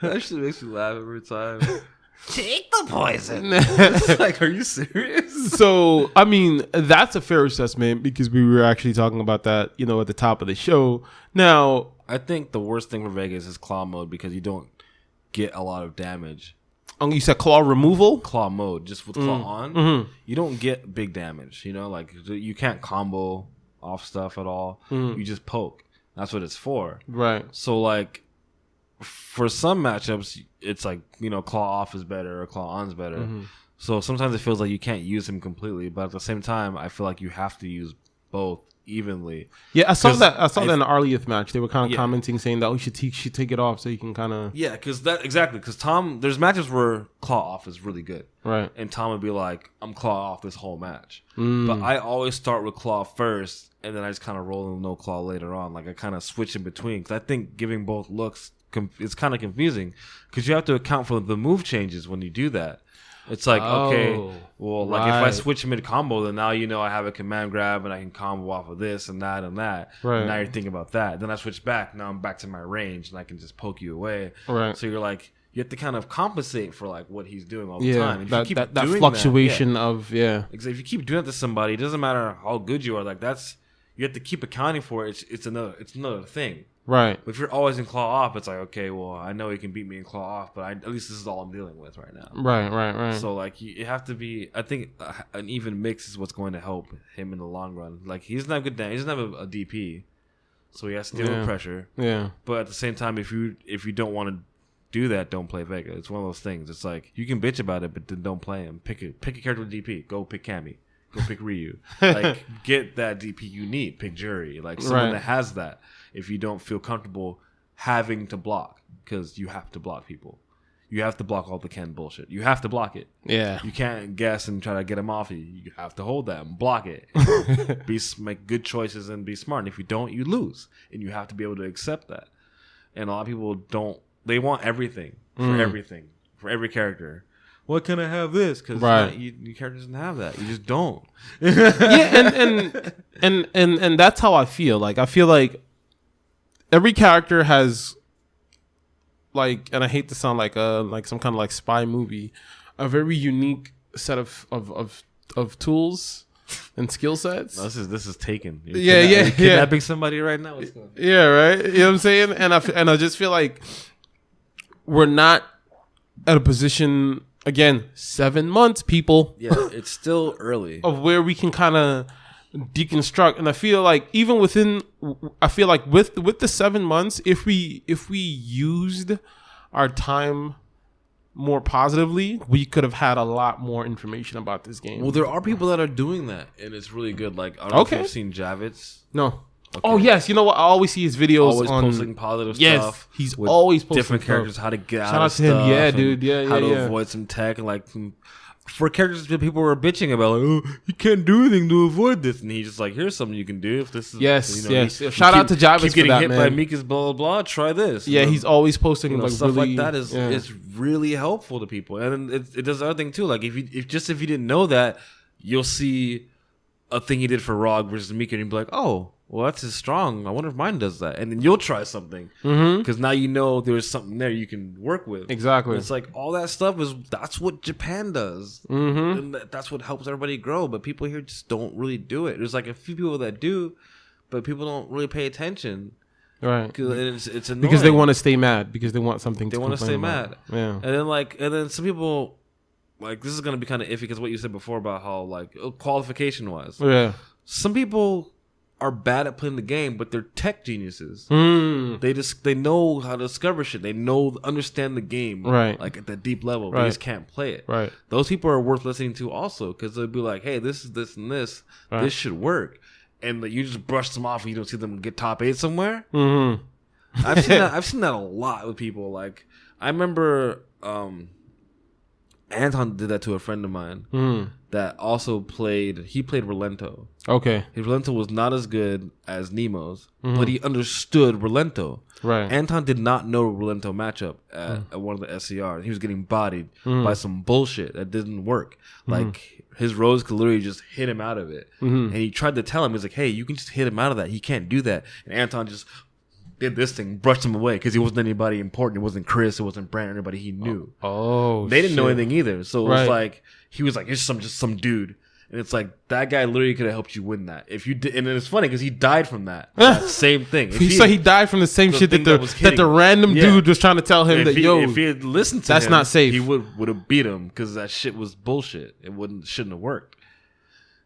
That shit makes me laugh every time. Take the poison. It's like, are you serious? So, I mean, that's a fair assessment because we were actually talking about that, you know, at the top of the show. Now, I think the worst thing for Vegas is claw mode because you don't get a lot of damage. you said claw removal? Claw mode, just with claw on, you don't get big damage. You know, like you can't combo off stuff at all. You just poke. That's what it's for. Right. So, like, for some matchups, it's like, you know, claw off is better or claw on is better. So sometimes it feels like you can't use him completely, but at the same time, I feel like you have to use both evenly. Yeah, I saw that in the Arlieth match. They were kind of commenting saying that you should take it off so you can kind of because Tom, there's matches where claw off is really good, right, and Tom would be like, I'm claw off this whole match, but I always start with claw first, and then I just kind of roll in no claw later on. Like I kind of switch in between because I think giving both looks it's kind of confusing because you have to account for the move changes when you do that. It's like, okay, well, like if I switch mid combo, then now you know I have a command grab and I can combo off of this and that and that. Right. And now you're thinking about that. Then I switch back. Now I'm back to my range and I can just poke you away. Right. So you're like, you have to kind of compensate for like what he's doing all the time. If you keep that doing fluctuation of If you keep doing that to somebody, it doesn't matter how good you are. Like you have to keep accounting for it. It's another thing. Right. But if you're always in claw off, it's like, okay, well, I know he can beat me in claw off, but at least this is all I'm dealing with right now. Right. So, like, you have to be, I think an even mix is what's going to help him in the long run. Like, he doesn't have good damage. He doesn't have a DP, so he has to deal with pressure. Yeah. But at the same time, if you don't want to do that, don't play Vega. It's one of those things. It's like, you can bitch about it, but then don't play him. Pick a character with DP. Go pick Cammy. Go pick Ryu. Like, get that DP you need. Pick Jury. Like, someone that has that. If you don't feel comfortable having to block, because you have to block people. You have to block all the Ken bullshit. You have to block it. Yeah. You can't guess and try to get him off you. You have to hold that and block it. Make good choices and be smart. And if you don't, you lose. And you have to be able to accept that. And a lot of people don't. They want everything for everything, for every character. What can I have this? Because your character doesn't have that. You just don't. and that's how I feel. Like I feel like every character has, like, and I hate to sound like some kind of like spy movie, a very unique set of tools and skill sets. No, this is taken. You're kidnapping somebody right now. What's going on? Yeah, right. You know what I'm saying? And I just feel like we're not at a position, again, 7 months, people. Yeah, it's still early of where we can kind of deconstruct. And I feel like even with the 7 months, if we used our time more positively, we could have had a lot more information about this game. Well, there are people that are doing that, and it's really good. Like, I don't know if you've seen Javits. No. Okay. Oh yes, you know what? I always see his videos. Always on posting positive yes, stuff. He's always posting different characters, stuff. how to get Shout out out of to him. stuff. Yeah, dude. How to avoid some tech, and like for characters that people were bitching about, like, oh, you can't do anything to avoid this, and he's just like, here's something you can do if this is. Yes, you know, yes. Shout out to Javits keep getting for that, hit man. by Mika's blah blah blah. Try this. Yeah, he's always posting like stuff really, like that is really helpful to people, and it does the other thing too. Like if you didn't know that, you'll see a thing he did for Rog versus Mika, and you'll be like, oh, well, that's his strong. I wonder if mine does that. And then you'll try something. Because now you know there's something there you can work with. Exactly. And it's like all that stuff that's what Japan does. And that's what helps everybody grow. But people here just don't really do it. There's like a few people that do, but people don't really pay attention. Right. It's annoying. Because they want to stay mad. Because they want something They want to stay mad. Yeah. And then some people, like, this is going to be kind of iffy because what you said before about how, like, qualification wise. Yeah. Some people are bad at playing the game, but they're tech geniuses. They know how to discover shit. They understand the game, right? Like at that deep level. Right. They just can't play it. Right. Those people are worth listening to also because they'll be like, "Hey, this is this and this. Right. This should work." and like, you just brush them off and you don't see them get top 8 somewhere. Mm-hmm. I've seen that a lot with people. Like I remember Anton did that to a friend of mine that also played Relento. Okay. His Relento was not as good as Nemo's, but he understood Relento. Right. Anton did not know Relento matchup at one of the SCRs. He was getting bodied by some bullshit that didn't work. Like his Rose could literally just hit him out of it. And he tried to tell him, he's like, hey, you can just hit him out of that. He can't do that. And Anton just did this thing, brushed him away because he wasn't anybody important. It wasn't Chris. It wasn't Brandon. Anybody he knew. Oh, they didn't know anything either. So it was like he was like, it's just some dude, and it's like that guy literally could have helped you win that if you did. And it's funny because he died from that same thing. So he died from the same shit that the random dude was trying to tell him if he had listened to that's him, not safe. He would have beat him because that shit was bullshit. It shouldn't have worked.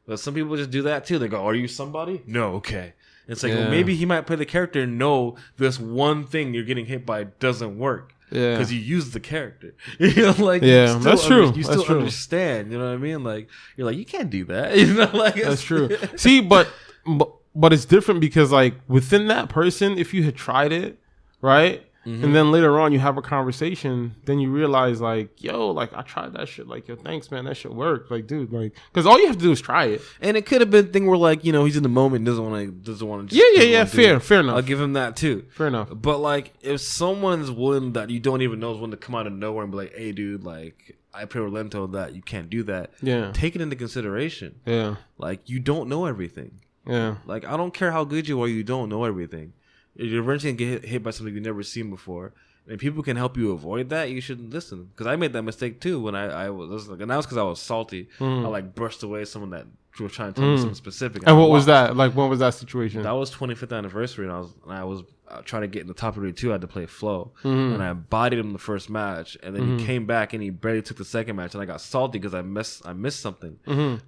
But some people just do that too. They go, "Are you somebody?" No, okay. It's like, well, maybe he might play the character and know this one thing you're getting hit by doesn't work. Yeah. Because you used the character. You know, like, that's true. You still understand. You know what I mean? Like, you're like, you can't do that. You know, like, that's true. See, but it's different because, like, within that person, if you had tried it, right? And then later on you have a conversation, then you realize like, yo, like I tried that shit. Like, yo, thanks, man. That shit worked. Like, dude, like, because all you have to do is try it. And it could have been a thing where like, you know, he's in the moment, doesn't want to. Yeah. Fair enough. I'll give him that too. Fair enough. But like, if someone's willing that you don't even know is willing to come out of nowhere and be like, hey, dude, like I play Relento that you can't do that. Yeah. Take it into consideration. Yeah. Like you don't know everything. Yeah. Like I don't care how good you are, you don't know everything. You're eventually going to get hit by something you've never seen before. And people can help you avoid that. You should listen. Because I made that mistake too when I was like, and that was because I was salty. I like brushed away someone that was trying to tell me something specific. And what was that? Like, what was that situation? That was 25th anniversary, and I was trying to get in the top 32. I had to play Flow, and I bodied him the first match, and then he came back and he barely took the second match, and I got salty because I missed something. And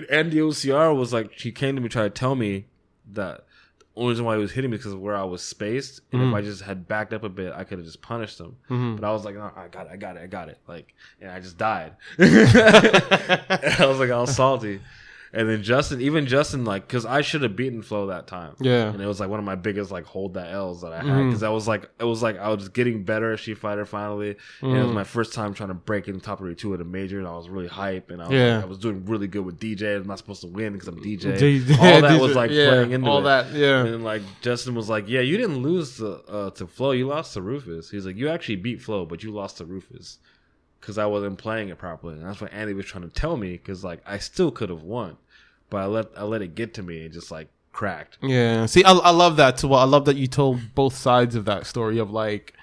Andy OCR was like, she came to me trying to tell me that. Only reason why he was hitting me because of where I was spaced, and if I just had backed up a bit, I could have just punished him. But I was like, no, I got it. Like, and I just died. I was like, I was salty. And then Justin, like, because I should have beaten Flo that time. Yeah. And it was like one of my biggest like hold that L's that I had because it was like I was getting better as Street Fighter finally, and it was my first time trying to break in the top 32 at a major, and I was really hype, and I was doing really good with DJ. I'm not supposed to win because I'm DJ. All that was like playing into all it. that, yeah. And then like Justin was like, yeah, you didn't lose to Flo, you lost to Rufus. He's like, you actually beat Flo, but you lost to Rufus because I wasn't playing it properly, and that's what Andy was trying to tell me because like I still could have won. But I let it get to me and just like cracked. Yeah. See, I love that too. I love that you told both sides of that story of like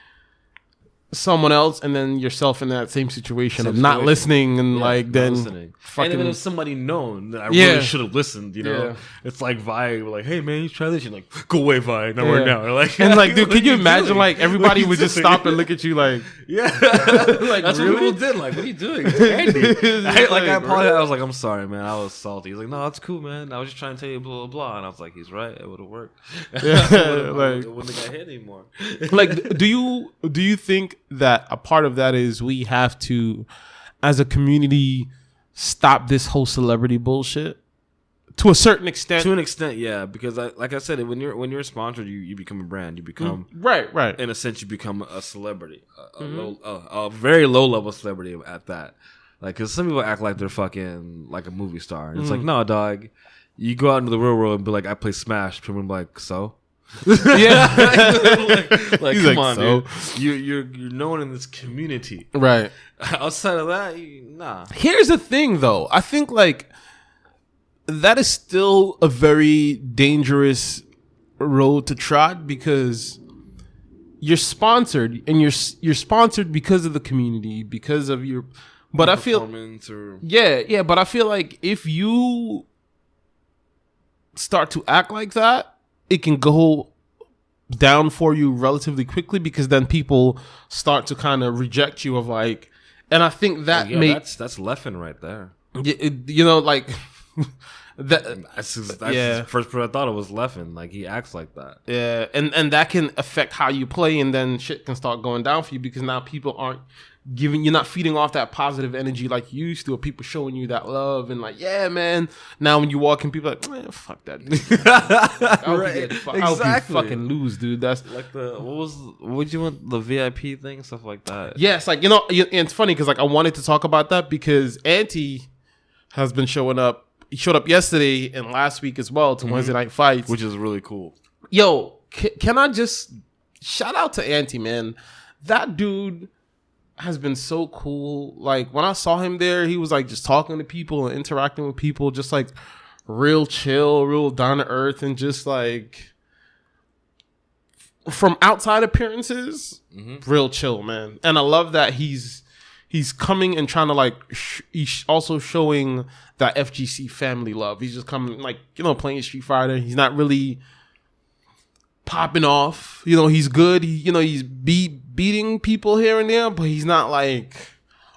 someone else and then yourself in that same situation of not listening and like then fucking. And even if somebody known that I really should have listened, you know, it's like Vi, like, hey man, you try this. You're like, go away, Vi, not right now. Like, and like, dude, can you imagine like everybody would just stop and look at you like, like that's really? what people did. Like, what are you doing? It's Andy. I apologized. I was like, I'm sorry, man. I was salty. He's like, no, it's cool, man. I was just trying to tell you blah blah blah. And I was like, he's right. It would have worked. It wouldn't have got hit anymore. Like, do you think that a part of that is we have to, as a community, stop this whole celebrity bullshit to a certain extent? To an extent, yeah, because like I said, when you're sponsored, you become a brand. You become right. In a sense, you become a celebrity, a very low level celebrity at that. Like, because some people act like they're fucking like a movie star. And it's like, no, dog. You go out into the real world and be like, I play Smash. People are like, so. Yeah, like come on, so? Dude. You're known in this community, right? Outside of that, nah. Here's the thing, though. I think like that is still a very dangerous road to trot because you're sponsored, and you're sponsored because of the community, because of your. But I feel, but I feel like if you start to act like that, it can go down for you relatively quickly because then people start to kind of reject you of like, and I think that that's Leffen right there. You know, like that's the first person I thought it was Leffen. Like he acts like that. Yeah, and that can affect how you play, and then shit can start going down for you because now people aren't you're not feeding off that positive energy like you used to, or people showing you that love and like, yeah, man. Now when you walk in, people are like, man, fuck that dude. I'll be fucking lose, dude. That's like what you want, the VIP thing, stuff like that. Yes, like, you know, it's funny because like I wanted to talk about that because Auntie has been showing up. He showed up yesterday and last week as well to Wednesday night fights, which is really cool. Yo, can I just shout out to Auntie, man? That dude has been so cool. Like when I saw him there, he was like just talking to people and interacting with people, just like real chill, real down to earth, and just like from outside appearances, real chill, man. And I love that he's coming and trying to like he's also showing that FGC family love. He's just coming, like, you know, playing Street Fighter. He's not really popping off. You know, he's good. He's beating people here and there, but he's not like,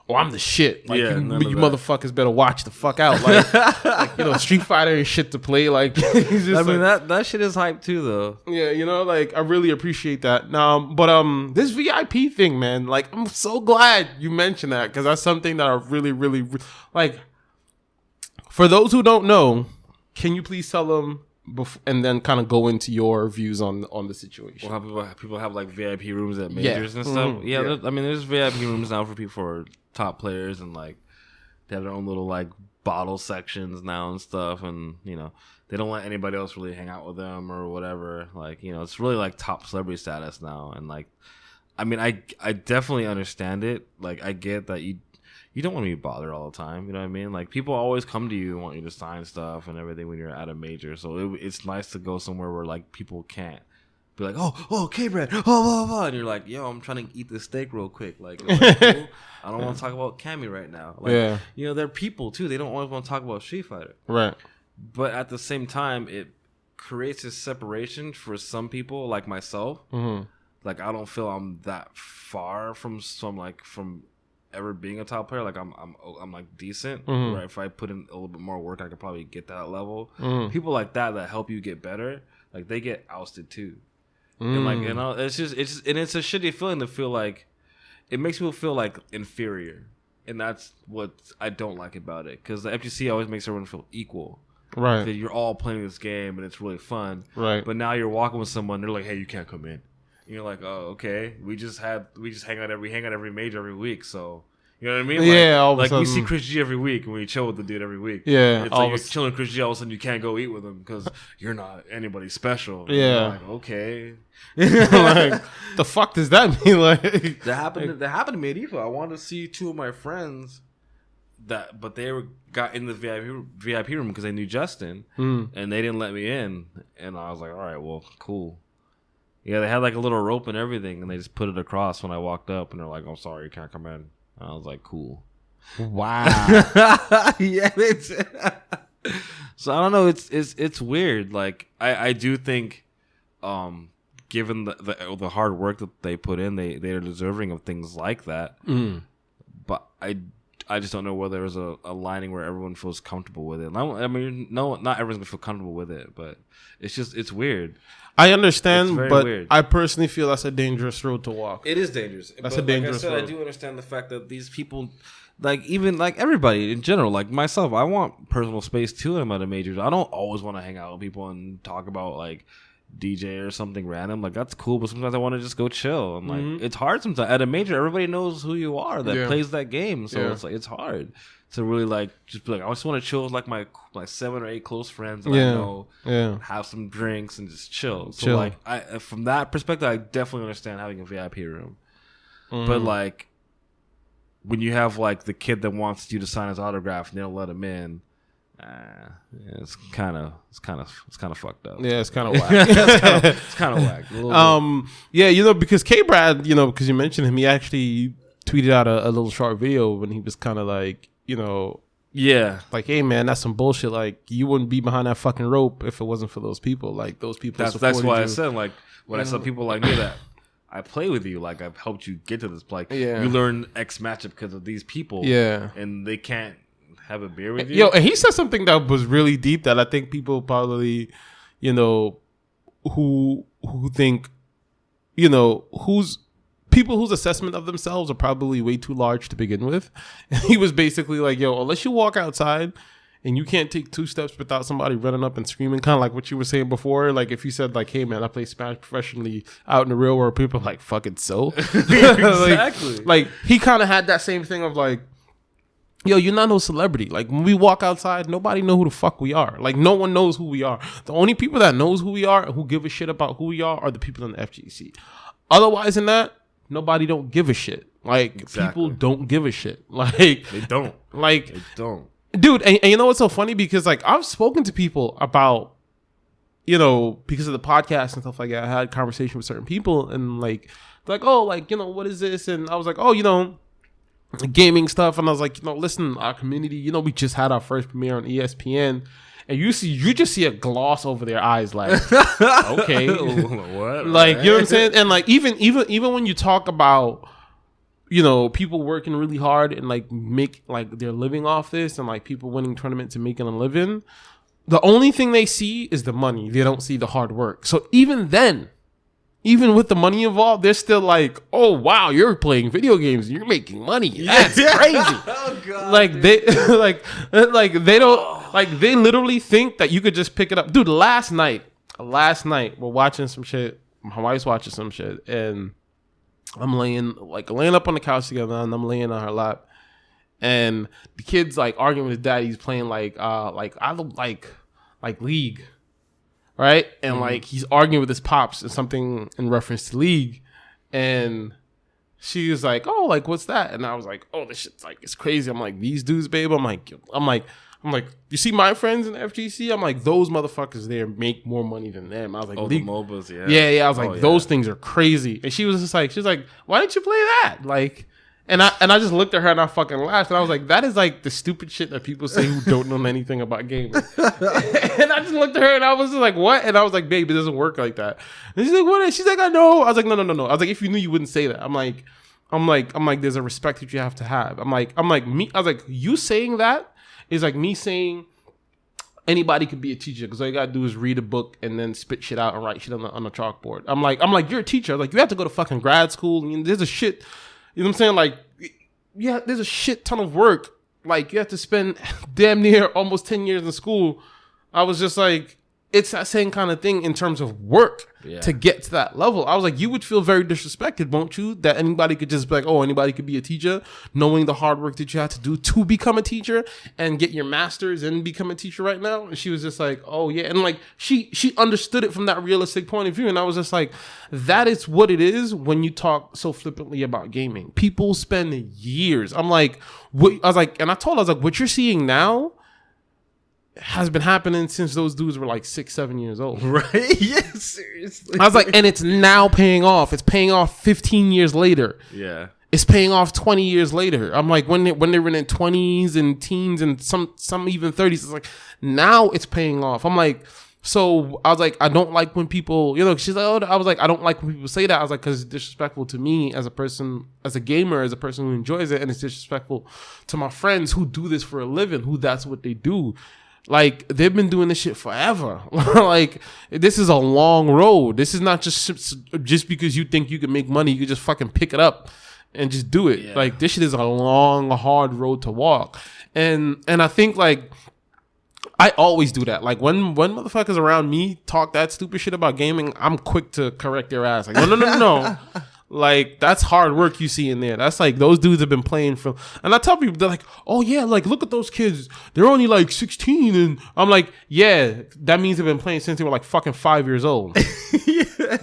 oh, I'm the shit. Like, you motherfuckers better watch the fuck out. Like, you know, Street Fighter is shit to play. Like, he's just that shit is hype too, though. Yeah, you know, like I really appreciate that. But this VIP thing, man, like I'm so glad you mentioned that because that's something that I really, really like. For those who don't know, can you please tell them and then kind of go into your views on the situation? Well, how people have like VIP rooms at majors and stuff. Yeah, I mean, there's VIP rooms now for people for top players, and like they have their own little like bottle sections now and stuff, and you know they don't let anybody else really hang out with them or whatever. Like, you know, it's really like top celebrity status now, and like, I mean, I definitely understand it. Like, I get that you don't want to be bothered all the time. You know what I mean? Like, people always come to you and want you to sign stuff and everything when you're at a major. So it's nice to go somewhere where, like, people can't be like, oh, okay, Brad, and you're like, yo, I'm trying to eat this steak real quick. Like, cool. I don't want to talk about Cammy right now. Like, you know, they're people, too. They don't always want to talk about Street Fighter. Right. But at the same time, it creates a separation for some people, like myself. Mm-hmm. Like, I don't feel I'm that far from ever being a top player. Like I'm like decent. Right? If I put in a little bit more work, I could probably get that level. People like that help you get better, like they get ousted too. And like, you know, it's a shitty feeling to feel like, it makes me feel like inferior, and that's what I don't like about it, because the FGC always makes everyone feel equal. Right. That you're all playing this game and it's really fun. Right. But now you're walking with someone, they're like, hey, you can't come in. And you're like, oh, okay. We just hang out every major every week, so you know what I mean? Like, yeah, all of a like sudden. We see Chris G every week, and we chill with the dude every week. Yeah, it's like you're chilling with Chris G, all of a sudden you can't go eat with him because you're not anybody special. Yeah, like, okay. Like, the fuck does that mean? Like that happened to me at IFA. I wanted to see two of my friends but they got in the VIP room because they knew Justin, and they didn't let me in, and I was like, all right, well, cool. Yeah, they had like a little rope and everything, and they just put it across when I walked up, and they're like, "I'm sorry, you can't come in." I was like, "Cool." Wow. Yeah. So I don't know. It's weird. Like I do think, given the hard work that they put in, they are deserving of things like that. But I just don't know whether there's a lining where everyone feels comfortable with it. I mean, no, not everyone's gonna feel comfortable with it, but it's weird. I understand, but weird. I personally feel that's a dangerous road to walk. It is dangerous. That's a dangerous road. I do understand the fact that these people, like even like everybody in general, like myself, I want personal space too. I'm at a major. I don't always want to hang out with people and talk about like DJ or something random. Like that's cool, but sometimes I want to just go chill. And like it's hard sometimes at a major. Everybody knows who you are that plays that game, so it's like it's hard to really like just be like, I just want to chill with like my 7 or 8 close friends that I know, have some drinks and just chill. So like I from that perspective, I definitely understand having a VIP room. But like when you have like the kid that wants you to sign his autograph and they don't let him in, it's kind of fucked up. Yeah, it's kind of whack. It's kind of whack. Yeah, you know, because K-Brad, you know, because you mentioned him, he actually tweeted out a little short video when he was kind of like, you know, like, hey man, that's some bullshit. Like, you wouldn't be behind that fucking rope if it wasn't for those people. Like, those people. That's why I said, like, when I saw people like me that I play with you, like I've helped you get to this. Like, you learn X matchup because of these people. Yeah, and they can't have a beer with you. Yo, and he said something that was really deep that I think people probably, you know, who think, you know, who's people whose assessment of themselves are probably way too large to begin with. And he was basically like, yo, unless you walk outside and you can't take 2 steps without somebody running up and screaming, kind of like what you were saying before. Like if you said like, hey man, I play Smash professionally out in the real world, people are like, fucking so. Exactly. Like he kind of had that same thing of like, yo, you're not no celebrity. Like when we walk outside, nobody know who the fuck we are. Like no one knows who we are. The only people that knows who we are, who give a shit about who we are the people in the FGC. Otherwise than that, nobody don't give a shit. Like people don't give a shit. Like they don't. Like they don't. Dude, and you know what's so funny? Because like I've spoken to people about, you know, because of the podcast and stuff like that. I had conversation with certain people and like oh, like, you know, what is this? And I was like, oh, you know, gaming stuff. And I was like, you know, listen, our community, you know, we just had our first premiere on ESPN. And you just see a gloss over their eyes, like, okay, what? Like, you know what I'm saying? And like even when you talk about, you know, people working really hard and like make like they're living off this and like people winning tournaments and making a living, the only thing they see is the money. They don't see the hard work. So even then, even with the money involved, they're still like, oh wow, you're playing video games, you're making money. That's crazy. Oh god. Like they like they don't like they literally think that you could just pick it up. Dude, last night we're watching some shit. My wife's watching some shit and I'm laying up on the couch together and I'm laying on her lap and the kid's like arguing with his dad. He's playing like League, right? And like he's arguing with his pops and something in reference to League, and she was like, oh, like what's that? And I was like, oh, this shit's like, it's crazy. I'm like, these dudes, babe. I'm like, you see my friends in FGC? I'm like, those motherfuckers there make more money than them. I was like, the MOBAs, yeah. I was like, those things are crazy. And she was just like, why didn't you play that? Like, and I just looked at her and I fucking laughed. And I was like, that is like the stupid shit that people say who don't know anything about gaming. And I just looked at her and I was just like, what? And I was like, babe, it doesn't work like that. And she's like, what? She's like, I know. I was like, no. I was like, if you knew, you wouldn't say that. I'm like, there's a respect that you have to have. I'm like, you saying that is like me saying anybody could be a teacher because all you gotta do is read a book and then spit shit out and write shit on a chalkboard. I'm like, you're a teacher. Like, you have to go to fucking grad school. I mean, there's a shit, you know what I'm saying? Like, yeah, there's a shit ton of work. Like, you have to spend damn near almost 10 years in school. I was just like, it's that same kind of thing in terms of work to get to that level. I was like, you would feel very disrespected, won't you? That anybody could just be like, oh, anybody could be a teacher, knowing the hard work that you have to do to become a teacher and get your master's and become a teacher right now. And she was just like, oh yeah. And like, she understood it from that realistic point of view. And I was just like, that is what it is when you talk so flippantly about gaming. People spend years. I'm like, what? I was like, and I told her, I was like, what you're seeing now has been happening since those dudes were like 6-7 years old. Right? Yes, seriously. I was like, and it's now paying off. It's paying off 15 years later. Yeah. It's paying off 20 years later. I'm like, when they were in their 20s and teens and some even 30s, it's like, now it's paying off. I'm like, so I was like, I don't like when people, you know, she's like, oh, I was like, I don't like when people say that. I was like, because it's disrespectful to me as a person, as a gamer, as a person who enjoys it. And it's disrespectful to my friends who do this for a living, who that's what they do. Like, they've been doing this shit forever. Like, this is a long road. This is not just because you think you can make money, you can just fucking pick it up and just do it. Yeah. Like, this shit is a long, hard road to walk. And I think, like, I always do that. Like, when motherfuckers around me talk that stupid shit about gaming, I'm quick to correct their ass. Like, no. Like, that's hard work you see in there. That's like, those dudes have been playing from, and I tell people, they're like, oh yeah, like, look at those kids, they're only like 16, and I'm like, yeah, that means they've been playing since they were like fucking 5 years old.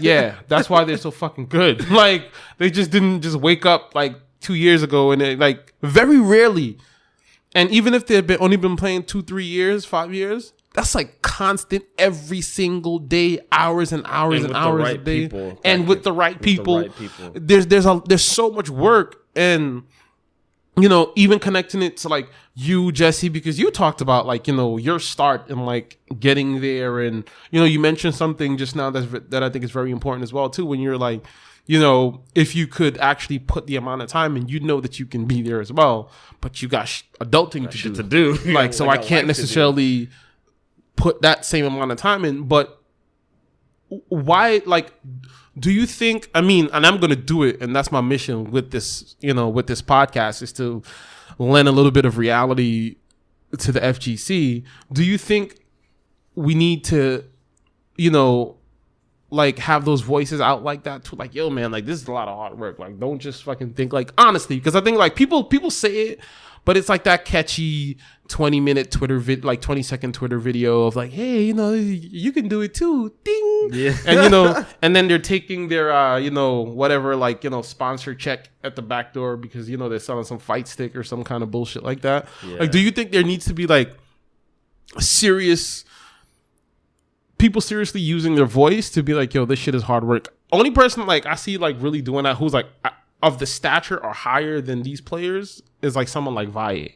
Yeah, that's why they're so fucking good. Like, they just didn't just wake up like 2 years ago, and they, like, very rarely, and even if they've only been playing 2-3 years, 5 years, that's like constant every single day, hours and hours and hours a day. And with the right people, there's so much work. And, you know, even connecting it to like you, Jesse, because you talked about like, you know, your start and like getting there. And, you know, you mentioned something just now that I think is very important as well too, when you're like, you know, if you could actually put the amount of time and you know that you can be there as well, but you got adulting to do. Like, so I can't necessarily put that same amount of time in, but why, like, do you think, I mean, and I'm going to do it, and that's my mission with this, with this podcast, is to lend a little bit of reality to the FGC. Do you think we need to, like, have those voices out like that too? Like, yo, man, like, this is a lot of hard work. Like, don't just fucking think, like, honestly, because I think, like, people say it, but it's like that catchy 20-minute Twitter 20-second Twitter video of like, hey, you can do it too, ding. Yeah. And and then they're taking their whatever, like, sponsor check at the back door because they're selling some fight stick or some kind of bullshit like that. Yeah. Like, do you think there needs to be like people seriously using their voice to be like, yo, this shit is hard work? Only person like I see like really doing that who's like of the stature or higher than these players is like someone like Vega.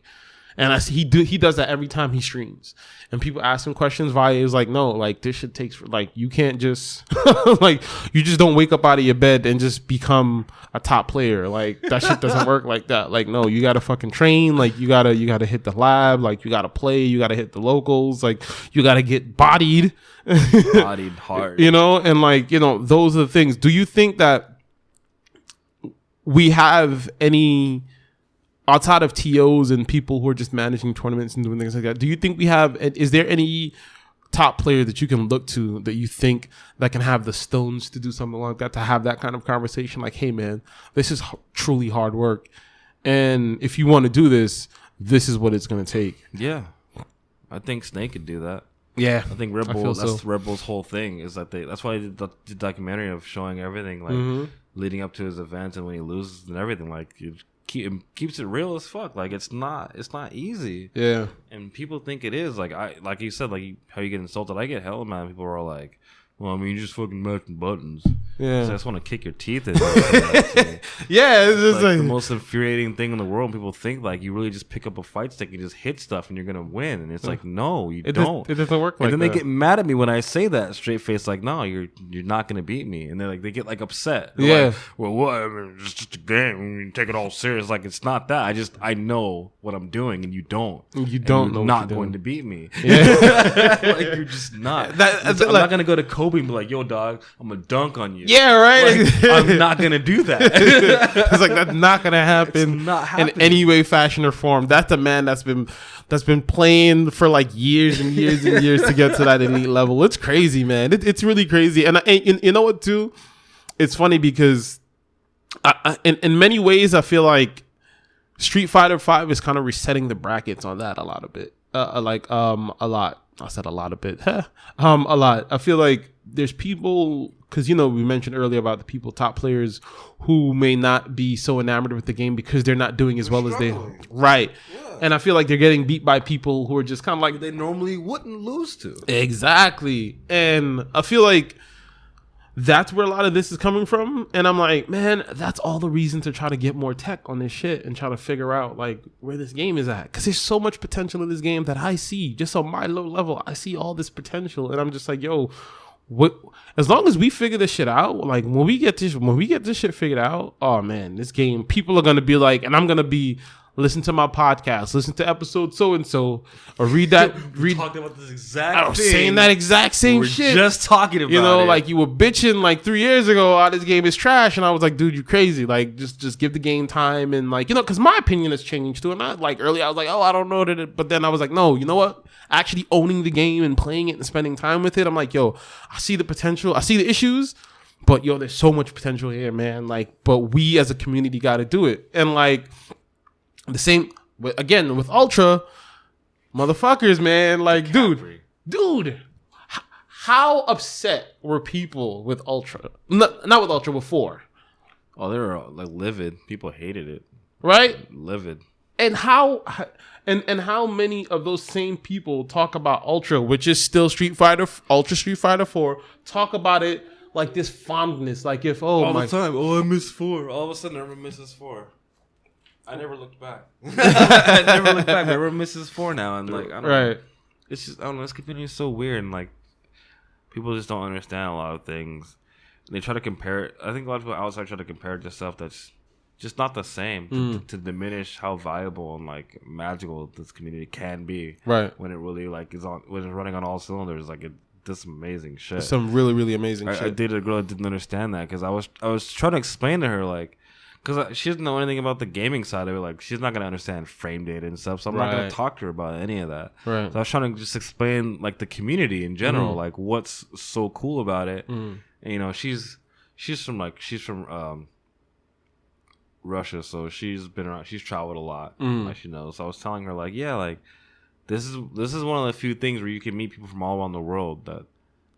And I see he does that every time he streams. And people ask him questions. Vega is like, no, like, this shit takes, like, you can't just like, you just don't wake up out of your bed and just become a top player. Like, that shit doesn't work like that. Like, no, you gotta fucking train. Like, you gotta hit the lab. Like, you gotta play. You gotta hit the locals. Like, you gotta get bodied. Bodied hard. And like, those are the things. Do you think that we have any, outside of TOs and people who are just managing tournaments and doing things like that, do you think is there any top player that you can look to that you think that can have the stones to do something like that, to have that kind of conversation? Like, hey man, this is truly hard work. And if you want to do this, this is what it's going to take. Yeah. I think Snake could do that. Yeah. I think Red Bull, that's Red Bull's whole thing is that that's why I did the documentary of showing everything, like leading up to his events and when he loses and everything, like keeps it real as fuck. Like, it's not easy. Yeah. And people think it is. Like you said, like how you get insulted. I get hella mad. People are all like, well, I mean, you just fucking mashing buttons. Yeah. So I just want to kick your teeth in. Yeah, it's just like the most infuriating thing in the world. People think like you really just pick up a fight stick and just hit stuff and you're gonna win. And it's like, no, you don't. It doesn't work like that. And then they get mad at me when I say that straight face, like, no, you're not gonna beat me. And they get like upset. They're like, well, what? I mean, it's just a game. You take it all serious. Like, it's not that. I know what I'm doing, and you don't. You don't know. You're not going to beat me. Yeah. Like, you're just not. I'm not gonna go to Kobe and be like, yo, dog, I'm gonna dunk on you. Yeah, right. Like, I'm not gonna do that. It's like, that's not gonna happen. It's not happening in any way, fashion, or form. That's a man that's been playing for like years and years and years to get to that elite level. It's crazy, man. It's really crazy. And you know what, too? It's funny because in many ways, I feel like Street Fighter 5 is kind of resetting the brackets on that a lot. A lot. I said a lot a bit. A lot. I feel like there's people, because we mentioned earlier about the people, top players, who may not be so enamored with the game because they're not doing as well as they right. Yeah. And I feel like they're getting beat by people who are just kind of like they normally wouldn't lose to. Exactly. And I feel like that's where a lot of this is coming from. And I'm like, man, that's all the reason to try to get more tech on this shit and try to figure out like where this game is at. Because there's so much potential in this game that I see. Just on my low level, I see all this potential. And I'm just like, yo, as long as we figure this shit out, like when we get this shit figured out, oh man, this game, people are gonna be like, and I'm gonna be listen to my podcast, listen to episode so and so, or read talking about this exact thing. Saying that exact same shit. Just talking about it. Like you were bitching like 3 years ago, oh, this game is trash, and I was like, dude, you crazy. Like just give the game time, and like, because my opinion has changed too. And I like earlier I was like, oh, I don't know that, but then I was like, no, you know what? Actually owning the game and playing it and spending time with it, I'm like, yo, I see the potential, I see the issues, but yo, there's so much potential here, man. Like, but we as a community got to do it. And like the same again with Ultra, motherfuckers, man. Like, dude, how upset were people with Ultra? Not with Ultra, with 4. Oh, they were like livid. People hated it, right? Livid. And how many of those same people talk about Ultra, which is still Street Fighter 4, talk about it like this fondness, like if all the time. Oh, I miss 4. All of a sudden, everyone misses 4. I never looked back. Everyone misses 4 now, and like I don't know. It's just, I don't know. This community is so weird, and like people just don't understand a lot of things. And they try to compare it. I think a lot of people outside try to compare it to stuff that's just not the same, to diminish how valuable and like magical this community can be. Right. When it really like when it's running on all cylinders, like it this amazing shit. Some really, really amazing shit. I dated a girl that didn't understand that because I was trying to explain to her like, because she doesn't know anything about the gaming side of it. Like, she's not gonna understand frame data and stuff, so I'm not gonna talk to her about any of that. Right. So I was trying to just explain like the community in general, like what's so cool about it. And, you know, she's from Russia, so she's been around. She's traveled a lot, like she knows. So I was telling her like, yeah, like this is one of the few things where you can meet people from all around the world that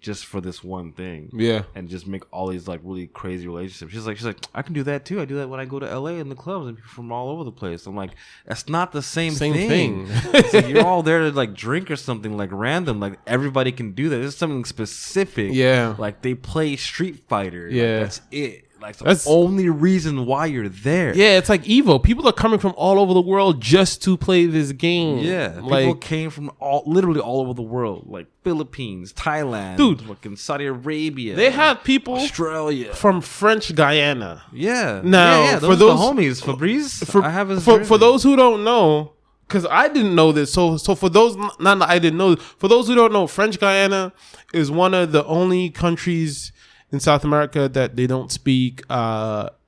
just for this one thing, and just make all these like really crazy relationships. She's like, I can do that too. I do that when I go to LA in the clubs and people from all over the place. I'm like, that's not the same thing. So you're all there to like drink or something like random. Like everybody can do that. This is something specific. Yeah, like they play Street Fighter. Yeah, like, that's it. Like that's the only reason why you're there. Yeah, it's like Evo. People are coming from all over the world just to play this game. Yeah, like, people came from literally all over the world, like Philippines, Thailand, dude, fucking Saudi Arabia. They have people Australia from French Guyana. Yeah, now for those homies, Fabrice. I have his for those who don't know, because I didn't know this. So for those, not that I didn't know. For those who don't know, French Guyana is one of the only countries in South America that they don't speak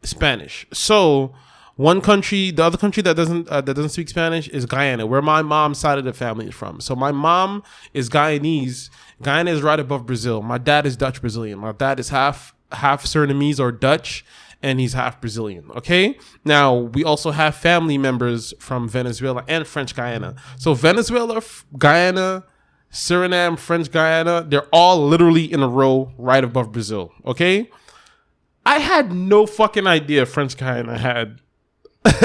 Spanish. So one country, the other country that doesn't speak Spanish is Guyana, where my mom's side of the family is from. So my mom is Guyanese. Guyana is right above Brazil. My dad is Dutch Brazilian. My dad is half Surinamese or Dutch, and he's half Brazilian. Okay. Now we also have family members from Venezuela and French Guyana. So Venezuela, Guyana, Suriname, French Guyana, they're all literally in a row right above Brazil. Okay? I had no fucking idea French Guyana had.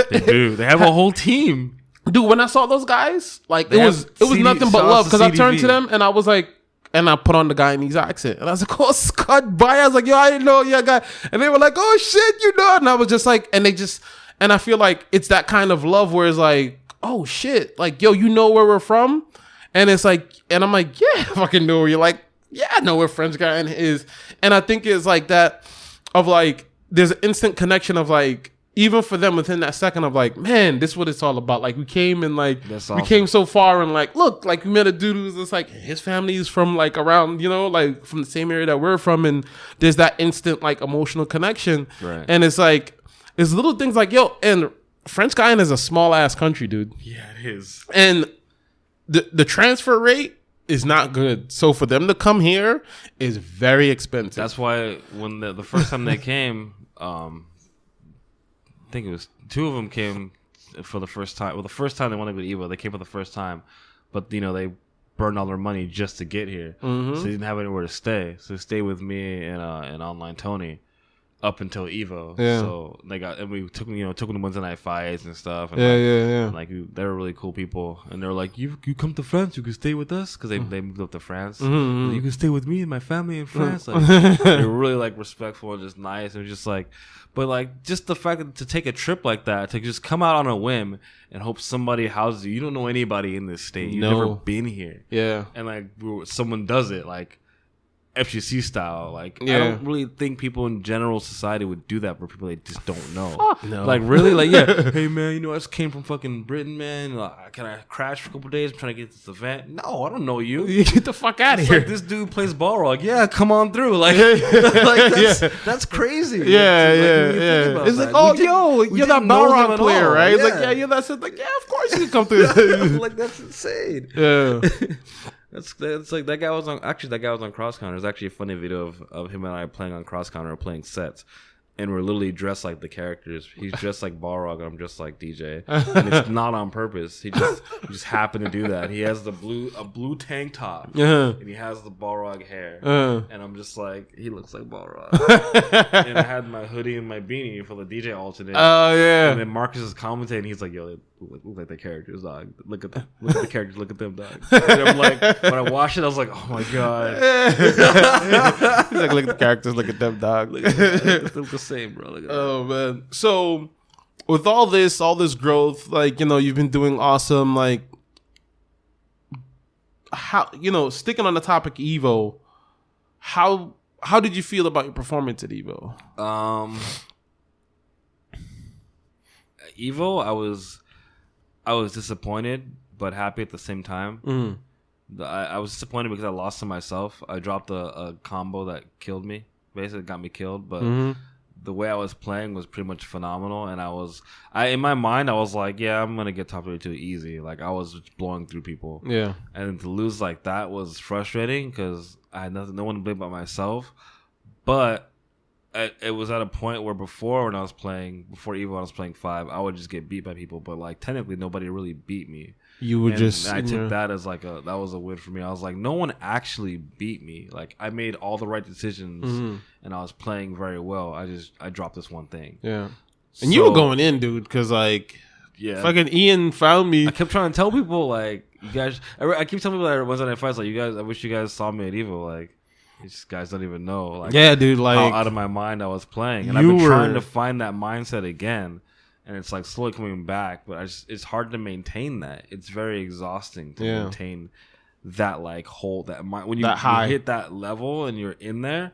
They do. They have a whole team. Dude, when I saw those guys, like it was nothing but love, because I turned to them and I was like, and I put on the Guyanese accent and I was like, oh, Scott, bye. I was like, yo, I didn't know, yeah, guy. And they were like, oh shit, you know. And I was just like, and I feel like it's that kind of love where it's like, oh shit, like, yo, you know where we're from? And it's like, and I'm like, yeah, I fucking know where you're like, yeah, I know where French Guyana is. And I think it's like that of like, there's an instant connection of like, even for them within that second of like, man, this is what it's all about. Like we came and like, we came so far and like, look, like we met a dude who's just like, his family is from like around, you know, like from the same area that we're from. And there's that instant like emotional connection. Right. And it's like, it's little things like, yo, and French Guyana is a small ass country, dude. Yeah, it is. And the transfer rate is not good. So for them to come here is very expensive. That's why when the first time they came, I think it was two of them came for the first time. Well, the first time they wanted to go to Evo, they came for the first time. But, you know, they burned all their money just to get here. So they didn't have anywhere to stay. So they stayed with me and Online Tony up until Evo. Yeah. So we took them to Wednesday night fights and stuff. And yeah. And like they were really cool people, and they were like, "You come to France, you can stay with us," because they moved up to France. You can stay with me and my family in France. Like, they were really like respectful and just nice. It was just like, but like just the fact that to take a trip like that, to just come out on a whim and hope somebody houses you. You don't know anybody in this state. You've never been here. Yeah. And like someone does it like FGC style. Like, yeah. I don't really think people in general society would do that for people they just don't know. Fuck no. Like, really? Like, yeah. Hey, man, you know, I just came from fucking Britain, man. Like, can I crash for a couple days? I'm trying to get to this event. No, I don't know you. Get the fuck out of here. Like, this dude plays Balrog. Yeah, come on through. Like, that's crazy. Yeah. It's like, oh, you're that Balrog player, right? It's like, yeah, you're that. Like, yeah, of course you can come through. Like, that's insane. Yeah. That's like that guy was on Cross Counter. There's actually a funny video of him and I playing on Cross Counter or playing sets, and we're literally dressed like the characters. He's dressed like Balrog and I'm dressed like DJ, and it's not on purpose. He just happened to do that. He has a blue tank top, and he has the Balrog hair, and I'm just like, he looks like Balrog. And I had my hoodie and my beanie for the DJ alternate. Oh yeah. And then Marcus is commentating. He's like, "Yo, they look like the characters, dog. Look at the characters. Look at them, dog." And I'm like, when I watched it, I was like, "Oh my god." He's like, "Look at the characters. Look at them, dog." Look at them. The same, bro. Look at that. Man. So with all this growth, like, you know, you've been doing awesome. Like, how, you know, sticking on the topic Evo, how did you feel about your performance at Evo? Evo, I was disappointed but happy at the same time. I was disappointed because I lost to myself. I dropped a combo that killed me, basically got me killed. But the way I was playing was pretty much phenomenal, and in my mind I was like, yeah, I'm gonna get top 32 easy. Like I was just blowing through people. Yeah, and to lose like that was frustrating because I had no one to blame but myself. But it was at a point where before Evo, when I was playing 5, I would just get beat by people. But like technically, nobody really beat me. You would and I took that as like that was a win for me. I was like, no one actually beat me. Like I made all the right decisions, and I was playing very well. I dropped this one thing. Yeah, and you were going in, dude, because like, fucking Ian found me. I kept trying to tell people like, you guys. I keep telling people that it wasn't at fights. Like you guys, I wish you guys saw me at Evo. Like. These guys don't even know, like, yeah, dude, like how out of my mind I was playing, and I've been trying to find that mindset again, and it's like slowly coming back. But it's hard to maintain that. It's very exhausting to maintain that like when you hit that level and you're in there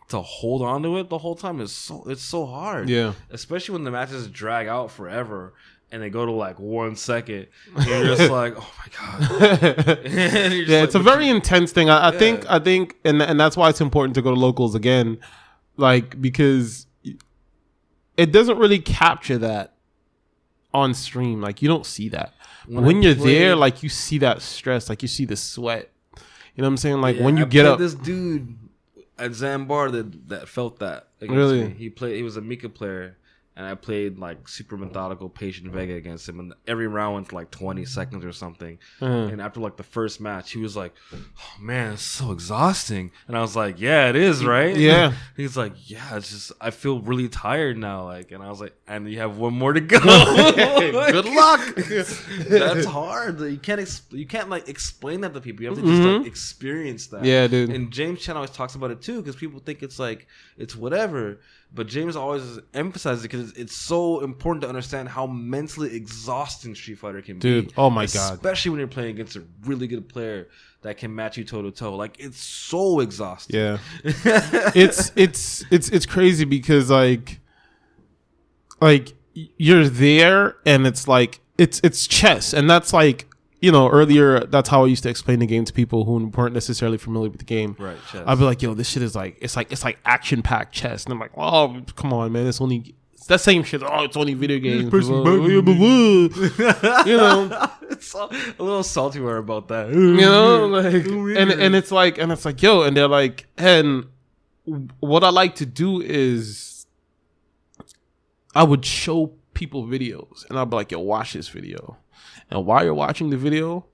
to hold on to it the whole time. It's so hard. Yeah, especially when the matches drag out forever. And they go to like 1 second. And you're just like, oh my god. It's a very intense thing. I think, and that's why it's important to go to locals again, like because it doesn't really capture that on stream. Like you don't see that when you're there. Like you see that stress. Like you see the sweat. You know what I'm saying? Like when you get up. This dude at Zambar that felt that. Really? Me. He was a Mika player. And I played like super methodical, patient Vega against him, and every round went to like 20 seconds or something. And after like the first match, he was like, "Oh man, it's so exhausting." And I was like, "Yeah, it is, right?" Yeah. He's like, "Yeah, it's just I feel really tired now." Like, and I was like, "And you have one more to go." Good luck. That's hard. You can't like explain that to people. You have to just like experience that. Yeah, dude. And James Chen always talks about it too because people think it's like it's whatever. But James always emphasizes it because it's so important to understand how mentally exhausting Street Fighter can be. Dude, oh my god. Especially when you're playing against a really good player that can match you toe to toe. Like it's so exhausting. Yeah. it's crazy because like you're there and it's like it's chess, and that's like, you know, earlier, that's how I used to explain the game to people who weren't necessarily familiar with the game. Right, chess. I'd be like, yo, this shit is like, it's like action-packed chess. And I'm like, oh, come on, man. It's that same shit. Oh, it's only video games. You know? It's a little saltier about that. You know? Like, and it's like, yo, and they're like, and what I like to do is I would show people videos, and I'd be like, yo, watch this video. And while you're watching the video,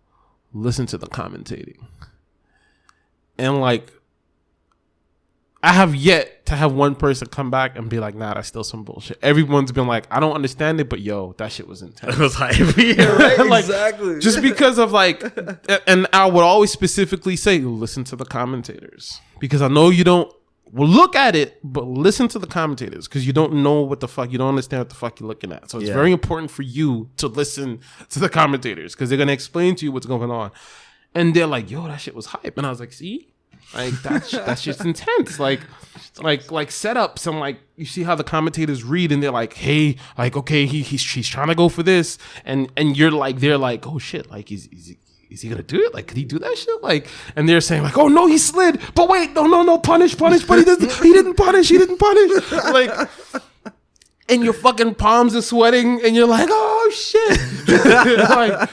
listen to the commentating. And like, I have yet to have one person come back and be like, nah, that's still some bullshit. Everyone's been like, I don't understand it, but yo, that shit was intense. It was hype. Yeah, right? Like, exactly. Just because of like, and I would always specifically say, listen to the commentators. Because I know you don't, well, look at it, but listen to the commentators, because you don't know what the fuck, you don't understand what the fuck you're looking at. So it's very important for you to listen to the commentators, because they're going to explain to you what's going on. And they're like, yo, that shit was hype. And I was like, see? Like, that shit's intense. Like setups, and like, you see how the commentators read, and they're like, hey, like, okay, he's trying to go for this. And you're like, they're like, oh shit, like, is he gonna do it? Like, could he do that shit? Like, and they're saying like, oh no, he slid, but wait, no, punish, but he didn't punish. Like, and your fucking palms are sweating, and you're like, oh shit. Like,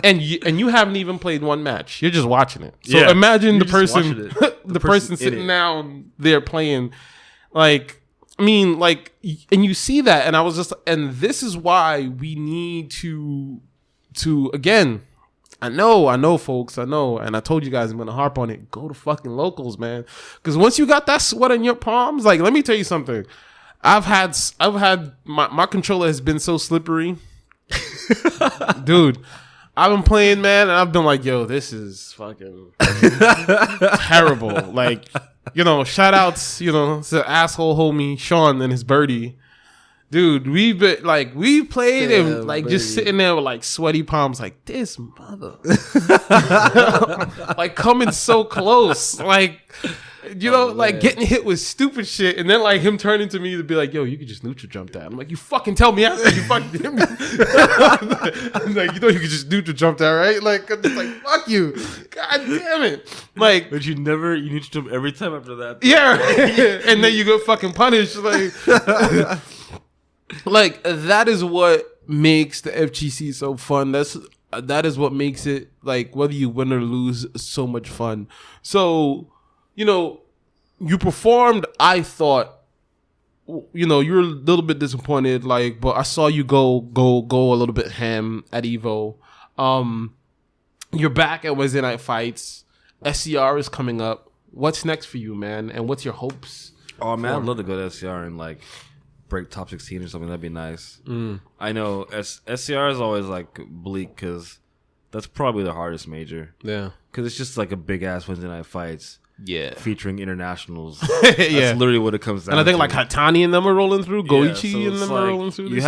and you haven't even played one match. You're just watching it. So imagine the person sitting down there playing. Like, I mean, like, and you see that, and I was just, and this is why we need to again. I know, folks. I know, and I told you guys I'm gonna harp on it. Go to fucking locals, man. Because once you got that sweat on your palms, like, let me tell you something. I've had my controller has been so slippery, dude. I've been playing, man, and I've been like, yo, this is fucking terrible. Like, you know, shout outs, you know, to asshole homie Sean and his birdie. Dude, we've played and like birdie. Just sitting there with like sweaty palms, like this mother, like coming so close, like you know, like getting hit with stupid shit, and then like him turning to me to be like, "Yo, you could just neutral jump that." I'm like, "You fucking tell me after you fucking hit me." I'm like, "You know, you could just neutral jump that, right?" Like, I'm just like, "Fuck you, god damn it!" Like, but you need to jump every time after that. Yeah, and then you get fucking punished. Like, like that is what makes the FGC so fun. That is what makes it, like, whether you win or lose, so much fun. So, you know, you performed. I thought, you know, you were a little bit disappointed, like, but I saw you go a little bit ham at Evo. You're back at Wednesday Night Fights. SCR is coming up. What's next for you, man? And what's your hopes? Oh man, I'd love to go to SCR and like break top 16 or something. That'd be nice. I know SCR is always like bleak because that's probably the hardest major. Yeah, because it's just like a big ass Wednesday Night Fights. Yeah, featuring internationals. Yeah, that's literally what it comes down. And I think to. like Hatani and them are rolling through. Goichi so and them are rolling through. You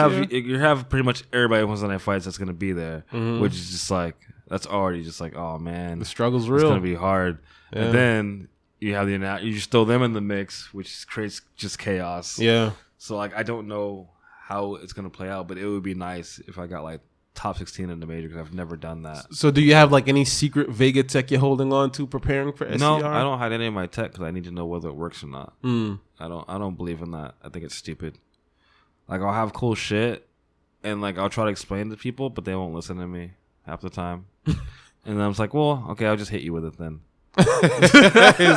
have pretty much everybody Wednesday Night Fights that's gonna be there, which is just like that's already just like, oh man, the struggle's real. It's gonna be hard. Yeah. And then you have you just throw them in the mix, which creates just chaos. Yeah. So like I don't know how it's gonna play out, but it would be nice if I got like top 16 in the major because I've never done that. So do you have like any secret Vega tech you're holding on to preparing for SCR? No, I don't hide any of my tech because I need to know whether it works or not. I don't believe in that. I think it's stupid. Like I'll have cool shit and like I'll try to explain to people, but they won't listen to me half the time. And then I was like, well, okay, I'll just hit you with it then. He's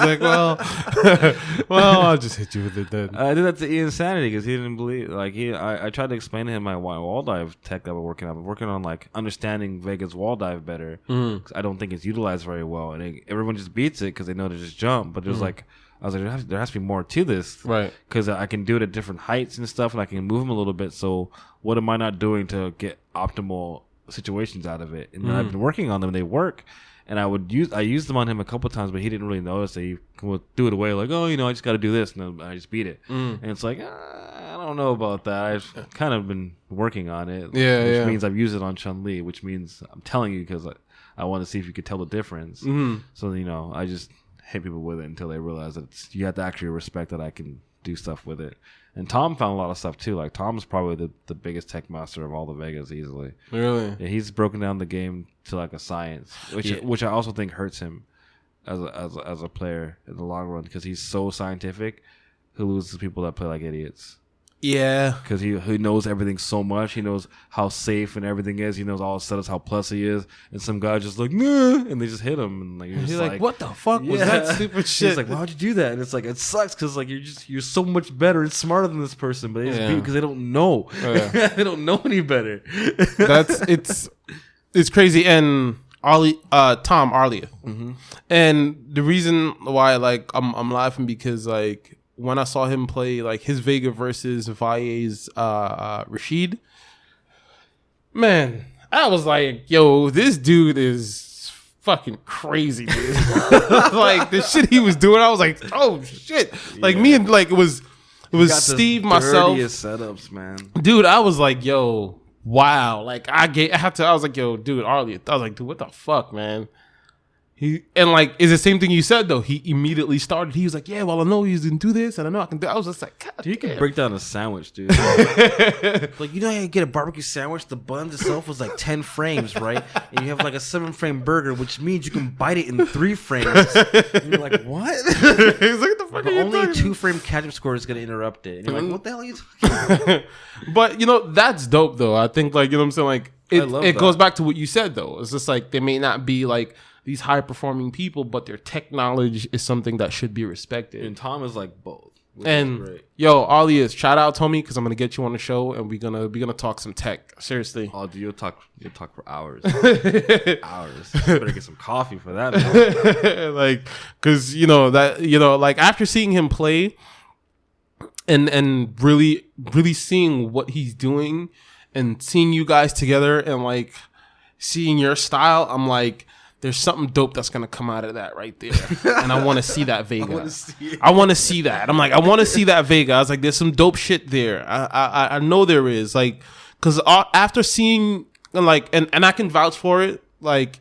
like, well, I'll just hit you with it then. I did that to Ian Sanity because he didn't believe. Like I tried to explain to him my wall dive tech that we're working on. We're working on like understanding Vega's wall dive better. Cause I don't think it's utilized very well, and everyone just beats it because they know to just jump. But there's like, I was like, there has to be more to this, right? Because I can do it at different heights and stuff, and I can move them a little bit. So what am I not doing to get optimal situations out of it? And I've been working on them. They work. And I used them on him a couple times, but he didn't really notice. He would do it away like, oh, you know, I just got to do this, and then I just beat it. And it's like, I don't know about that. I've kind of been working on it, which means I've used it on Chun-Li, which means I'm telling you because I want to see if you could tell the difference. So you know, I just hit people with it until they realize that you have to actually respect that I can do stuff with it. And Tom found a lot of stuff too. Like Tom's probably the biggest tech master of all the Vegas easily. Really? Yeah, he's broken down the game to like a science, which I also think hurts him as a player in the long run because he's so scientific. He loses to people that play like idiots. Yeah, because he knows everything so much. He knows how safe and everything is. He knows all the setups, how plus he is. And some guy just like, nah, and they just hit him. And like he's like, what the fuck was that stupid shit? He's like, why'd you do that? And it's like, it sucks because like you're so much better and smarter than this person, but they just beat because they don't know. They don't know any better. It's crazy. And Tom Arlia, and the reason why like I'm laughing because like. When I saw him play like his Vega versus Valle's Rashid, man, I was like, yo, this dude is fucking crazy, dude. Like the shit he was doing, I was like, oh shit. Like me and like it was Steve, myself. Setups, man. Dude, I was like, yo, wow. Like I was like, yo, dude, Arlie. I was like, dude, what the fuck, man? And like it's the same thing you said though. He immediately started. He was like, "Yeah, well, I know he's gonna do this, and I know I can do." I was just like, "God, dude, you can break down a sandwich, dude." Like you know how you get a barbecue sandwich? The bun itself was like 10 frames, right? And you have like a 7-frame burger, which means you can bite it in 3 frames. And you're like, "What?" He's like, "The fuck?" But only a 2-frame catch-up score is gonna interrupt it. And you're like, "What the hell are you talking about?" But you know that's dope though. I think like you know what I'm saying. Like it goes back to what you said though. It's just like they may not be like these high performing people, but their tech knowledge is something that should be respected. And Tom is like both. And yo, Alias, shout out Tommy because I'm gonna get you on the show and we're gonna talk some tech. Seriously. Oh, dude, you'll talk for hours. Hours. Better get some coffee for that. Man. Like, cause you know that like after seeing him play, and really seeing what he's doing, and seeing you guys together, and like seeing your style, I'm like. There's something dope that's gonna come out of that right there, and I want to see that Vega. I want to see that. I'm like, I want to see that Vega. I was like, there's some dope shit there. I know there is, like, because after seeing like, and I can vouch for it. Like,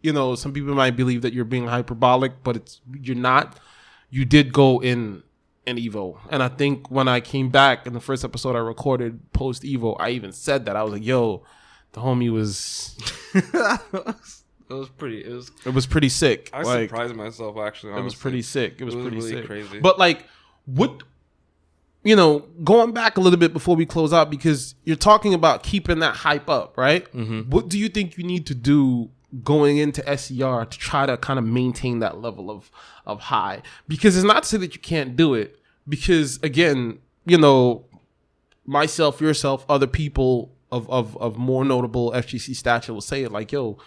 you know, some people might believe that you're being hyperbolic, but you're not. you did go in an Evo. And I think when I came back in the first episode I recorded post Evo, I even said that. I was like, yo, the homie was It was pretty. It was pretty sick. I surprised myself actually. Honestly. It was pretty sick. It was pretty really sick. crazy. But like, what? Going back a little bit before we close out, because you're talking about keeping that hype up, right? Mm-hmm. What do you think you need to do going into SCR to try to kind of maintain that level of high? Because it's not to say that you can't do it. Because again, myself, yourself, other people of more notable FGC stature will say it like, yo,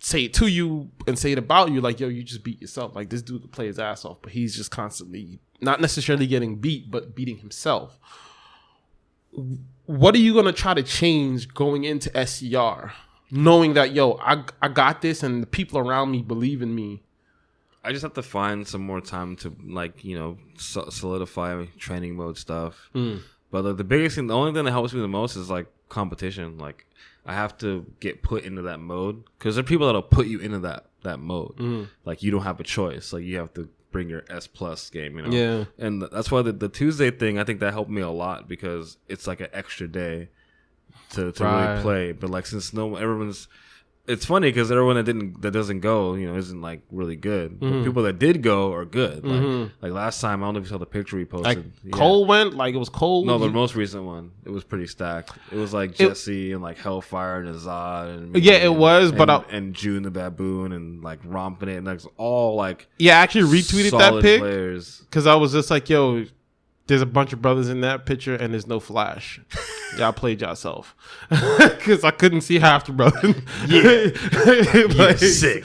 say it to you and say it about you like, yo, you just beat yourself. Like, this dude could play his ass off, but he's just constantly not necessarily getting beat, but beating himself. What are you going to try to change going into SCR, knowing that, yo, I got this and the people around me believe in me? I just have to find some more time to, like, solidify training mode stuff. But the biggest thing, the only thing that helps me the most is, like, competition. Like, I have to get put into that mode, because there are people that'll put you into that mode. Like, you don't have a choice. Like, you have to bring your S+ game, Yeah. And that's why the Tuesday thing, I think that helped me a lot, because it's like an extra day to really play. But like, since everyone's, it's funny because everyone that doesn't go, isn't like really good. But people that did go are good. Like last time, I don't know if you saw the picture we posted. Like Cole went, like it was Cole. No, the most recent one, it was pretty stacked. It was like Jesse and like Hellfire and Azad and it was, but and June the Baboon and like Romping It, and like all like I actually retweeted that pic because I was just like, yo, there's a bunch of brothers in that picture and there's no Flash. Y'all played yourself because I couldn't see half the brothers. Like, sick.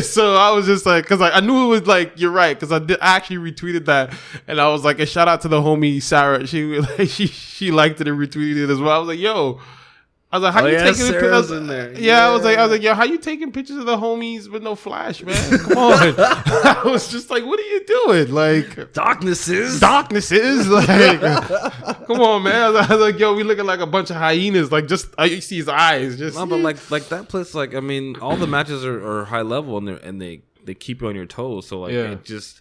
So I was just like, because I knew it was like, you're right, because I actually retweeted that, and I was like, a shout out to the homie Sarah. She liked it and retweeted it as well. I was like, yo. I was like, how you taking pictures in there? Yeah, I was like, yo, how you taking pictures of the homies with no Flash, man? Come on. I was just like, what are you doing? Like, Darknesses. Like, come on, man. I was like, yo, we looking like a bunch of hyenas. Like, just you see his eyes. Just no, but like that place. Like, I mean, all the matches are high level and they keep you on your toes. So like, it just.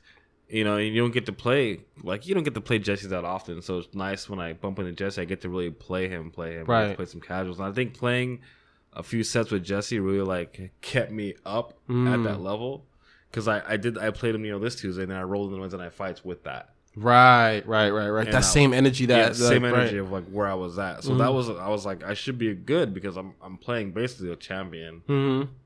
You don't get to play, like, you don't get to play Jesse that often. So it's nice when I bump into Jesse, I get to really play him, right. Play some casuals. And I think playing a few sets with Jesse really, like, kept me up at that level. Because I played him, this Tuesday, and then I rolled in the Wednesday night fights with that. Right. That same energy of like where I was at. So I was like, I should be good because I'm playing basically a champion,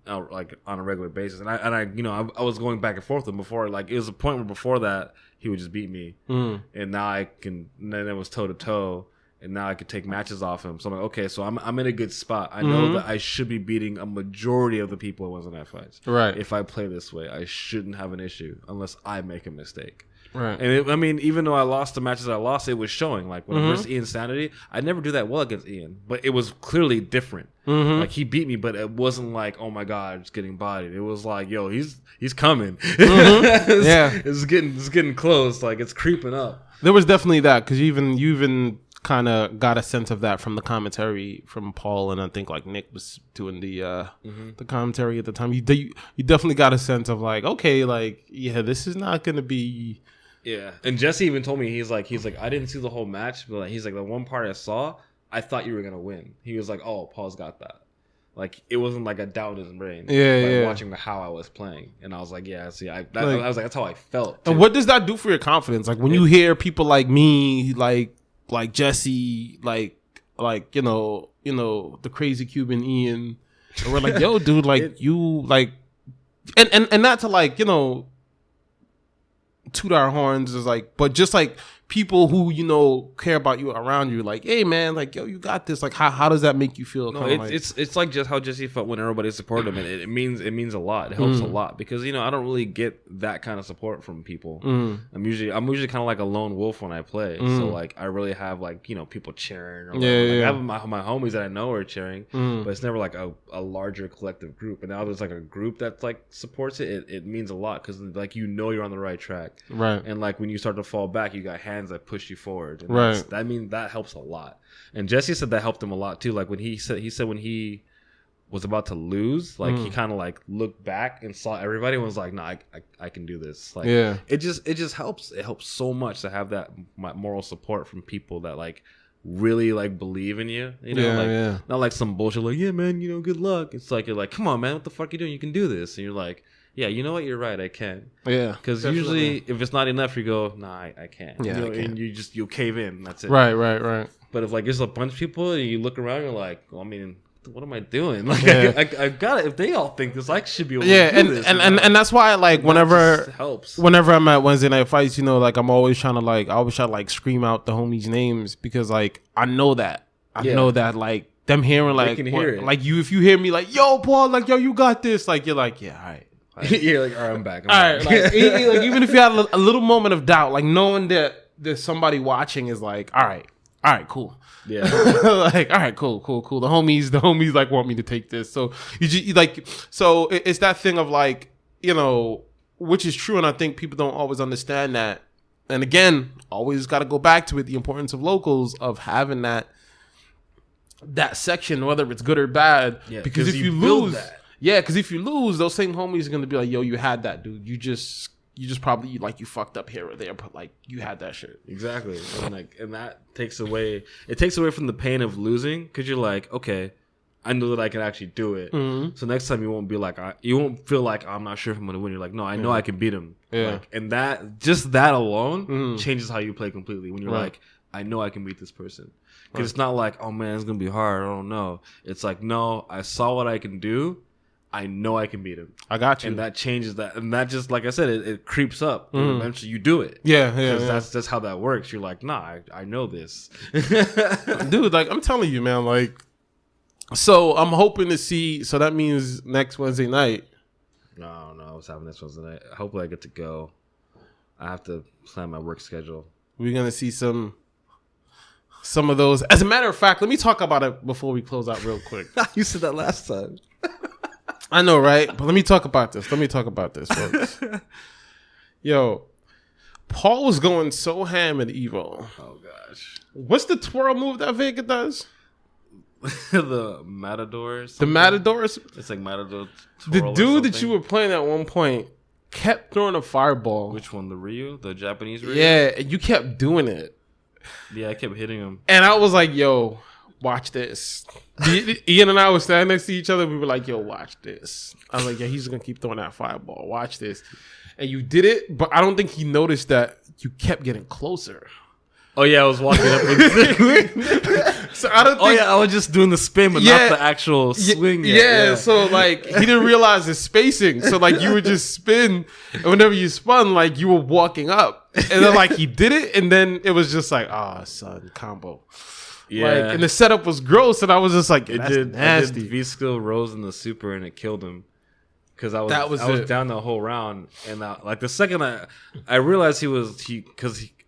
like on a regular basis. And I was going back and forth with him before. Like, it was a point where before that he would just beat me, and now and then it was toe to toe, and now I could take matches off him. So I'm like, okay, so I'm in a good spot. I know that I should be beating a majority of the people in Wednesday night fights. Right. If I play this way, I shouldn't have an issue unless I make a mistake. Right. And even though I lost the matches I lost, it was showing. Like, when versus Ian Sanity, I never do that well against Ian, but it was clearly different. Like, he beat me, but it wasn't like, oh my god, it's getting bodied. It was like, yo, he's coming. It's getting close. Like, it's creeping up. There was definitely that, because you even kind of got a sense of that from the commentary from Paul, and I think like Nick was doing the commentary at the time. You definitely got a sense of like, okay, like, yeah, this is not gonna be. Yeah, and Jesse even told me, he's like, I didn't see the whole match, but he's like, the one part I saw, I thought you were gonna win. He was like, oh, Paul's got that. Like, it wasn't like a doubt in his brain. Watching how I was playing, and I was like, yeah, see, I was like, that's how I felt. Too. And what does that do for your confidence? Like, when you hear people like me, like Jesse, like the crazy Cuban Ian, and we're like, yo, dude, like you like, and not to like toot our horns is like, but just like people who care about you around you, like, hey man, like, yo, you got this. Like, how does that make you feel? No, it's like just how Jesse felt when everybody supported him, and it means a lot. It helps a lot, because I don't really get that kind of support from people. I'm usually kind of like a lone wolf when I play. So like, I really have like people cheering. Or I have my homies that I know are cheering, but it's never like a larger collective group. And now there's like a group that like supports it. It means a lot, because like you're on the right track, right? And like when you start to fall back, you got hands that push you forward, and that helps a lot. And Jesse said that helped him a lot too. Like, when he said when he was about to lose, like he kind of like looked back and saw everybody and was like, "No, I can do this." Like, it just helps. It helps so much to have that moral support from people that like really like believe in you. You know, not like some bullshit like, "Yeah, man, you know, good luck." It's like you're like, "Come on, man, what the fuck are you doing? You can do this." And you're like, "Yeah, you know what? You're right. I can." Yeah, because usually if it's not enough, you go, "Nah, I can't." Yeah, you know, I can't. and you cave in. That's it. Right. But if like there's a bunch of people and you look around, you're like, well, I mean, what am I doing? Like, I got it. If they all think this, I should be able to do this. And that's why, like, whenever helps. Whenever I'm at Wednesday night fights, you know, like I'm always trying to like scream out the homies' names because like I know that like them hearing like hear it. like if you hear me like, yo, Paul, like, yo, you got this, like you're like, yeah, all right. You're like, all right, I'm back. All right, like, even if you had a little moment of doubt, like knowing that there's somebody watching is like, all right, cool. Yeah. Like, all right, cool. The homies like want me to take this. So you like, so it's that thing of like, you know, which is true. And I think people don't always understand that. And again, always got to go back to it. The importance of locals, of having that section, whether it's good or bad, because if you lose, because if you lose, those same homies are going to be like, yo, you had that, dude. You just probably like you fucked up here or there, but like you had that shit. Exactly. And that takes away from the pain of losing, because you're like, okay, I know that I can actually do it. Mm-hmm. So next time you won't be like, you won't feel like I'm not sure if I'm gonna win. You're like, no, I know I can beat him. Yeah. Like, and that alone changes how you play completely. When you're like, I know I can beat this person. Because it's not like, oh man, it's gonna be hard. I don't know. It's like, no, I saw what I can do. I know I can beat him. I got you. And that changes that. And that just, like I said, it creeps up. And eventually you do it. Yeah. That's how that works. You're like, nah, I know this. Dude, like, I'm telling you, man, like, so I'm hoping to see, so that means next Wednesday night. No, what's happening next Wednesday night? Hopefully I get to go. I have to plan my work schedule. We're going to see some of those. As a matter of fact, let me talk about it before we close out real quick. You said that last time. I know, right? But let me talk about this, folks. Yo, Paul was going so ham at Evo. Oh, gosh. What's the twirl move that Vega does? The Matadors. The Matadors? It's like Matador twirl. The dude that you were playing at one point kept throwing a fireball. Which one? The Ryu? The Japanese Ryu? Yeah, and you kept doing it. Yeah, I kept hitting him. And I was like, yo, watch this. Ian and I were standing next to each other. We were like, yo, watch this. I was like, yeah, he's going to keep throwing that fireball. Watch this. And you did it, but I don't think he noticed that you kept getting closer. Oh, yeah, I was walking up. So I don't think... Oh, yeah, I was just doing the spin, but not the actual swing yet. Yeah, so, like, he didn't realize his spacing. So, like, you would just spin. And whenever you spun, like, you were walking up. And then, like, he did it. And then it was just like, son, combo. Yeah. Like, and the setup was gross. And I was just like, that's nasty. I did V-Skill Rose in the super, and it killed him. Because I was down the whole round. And, like, the second I realized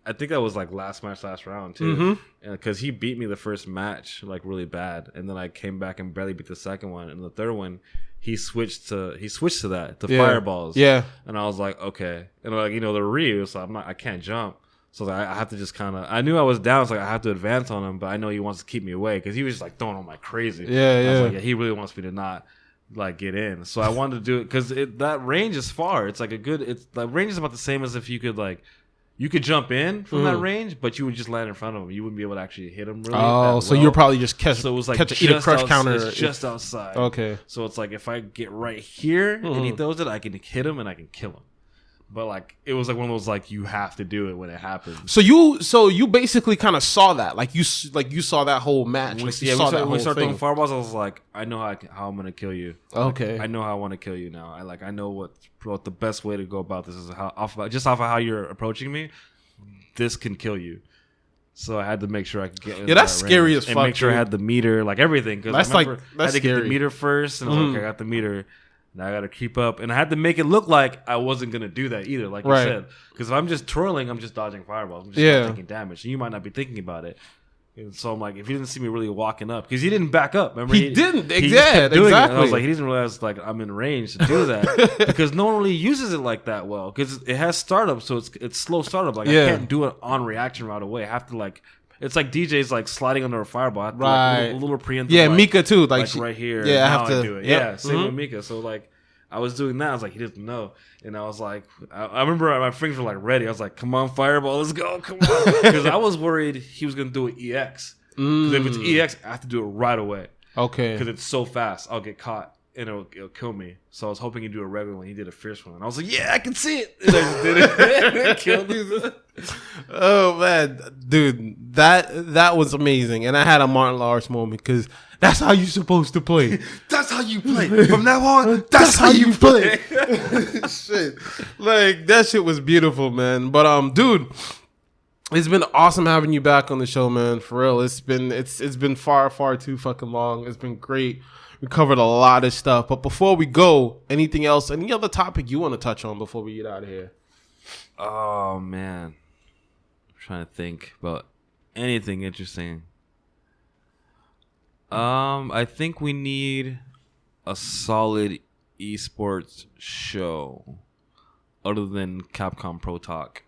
I think that was like last round too, because he beat me the first match like really bad, and then I came back and barely beat the second one, and the third one he switched to that fireballs, and I was like, okay, and like, you know, the Ryu, so I can't jump, so like, I have to just kind of, I knew I was down, so like, I have to advance on him, but I know he wants to keep me away because he was just like throwing him like crazy. I was like, he really wants me to not like get in, so I wanted to do it because that range is far. It's like the range is about the same as if you could like. You could jump in from that range, but you would just land in front of him. You wouldn't be able to actually hit him really. Oh, so you're probably just so it was like eat a crush counter. It's just outside. Okay. So it's like if I get right here and he throws it, I can hit him and I can kill him. But like it was like one of those like you have to do it when it happens. So you basically kind of saw that, like you saw that whole match. We started throwing fireballs. I was like, I know how I'm gonna kill you. Okay. Like, I know how I want to kill you now. I know what the best way to go about this is off of how you're approaching me. This can kill you. So I had to make sure I could get in that's scary as fuck. And make sure I had the meter, like everything. Because I had to get the scary. meter first. And I was like, okay, I got the meter. Now I got to keep up. And I had to make it look like I wasn't going to do that either, like you said. Because if I'm just twirling, I'm just dodging fireballs. I'm just not taking damage. And you might not be thinking about it. And so I'm like, if he didn't see me really walking up, because he didn't back up. Remember, he didn't. He exactly. And I was like, he doesn't realize like I'm in range to do that because no one really uses it like that well because it has startup, so it's slow startup. Like I can't do it on reaction right away. I have to like It's like DJ's like sliding under a fireball. I have to, Right. Like, a little preemptive. Yeah, like, Mika too. Like, like right here. Yeah, I now have to do it. yep. Yeah, same with Mika. So like, I was doing that. I was like, he doesn't know, and I was like, I remember my fingers were like ready. I was like, come on, fireball, let's go, come on, because I was worried he was gonna do an EX. Because if it's EX, I have to do it right away. Okay. Because it's so fast, I'll get caught and it'll kill me. So I was hoping he'd do a regular one. He did a fierce one, and I was like, yeah, I can see it. And I just did it. It killed me. Oh man, dude, that was amazing, and I had a Martin Lawrence moment because that's how you supposed to play. That's how you play. From now on, That's how you play. Shit, like that shit was beautiful, man. But dude, it's been awesome having you back on the show, man. For real, it's been far too fucking long. It's been great. We covered a lot of stuff, but before we go, anything else? Any other topic you want to touch on before we get out of here? Oh man, I'm trying to think about anything interesting. I think we need a solid esports show other than Capcom Pro Talk.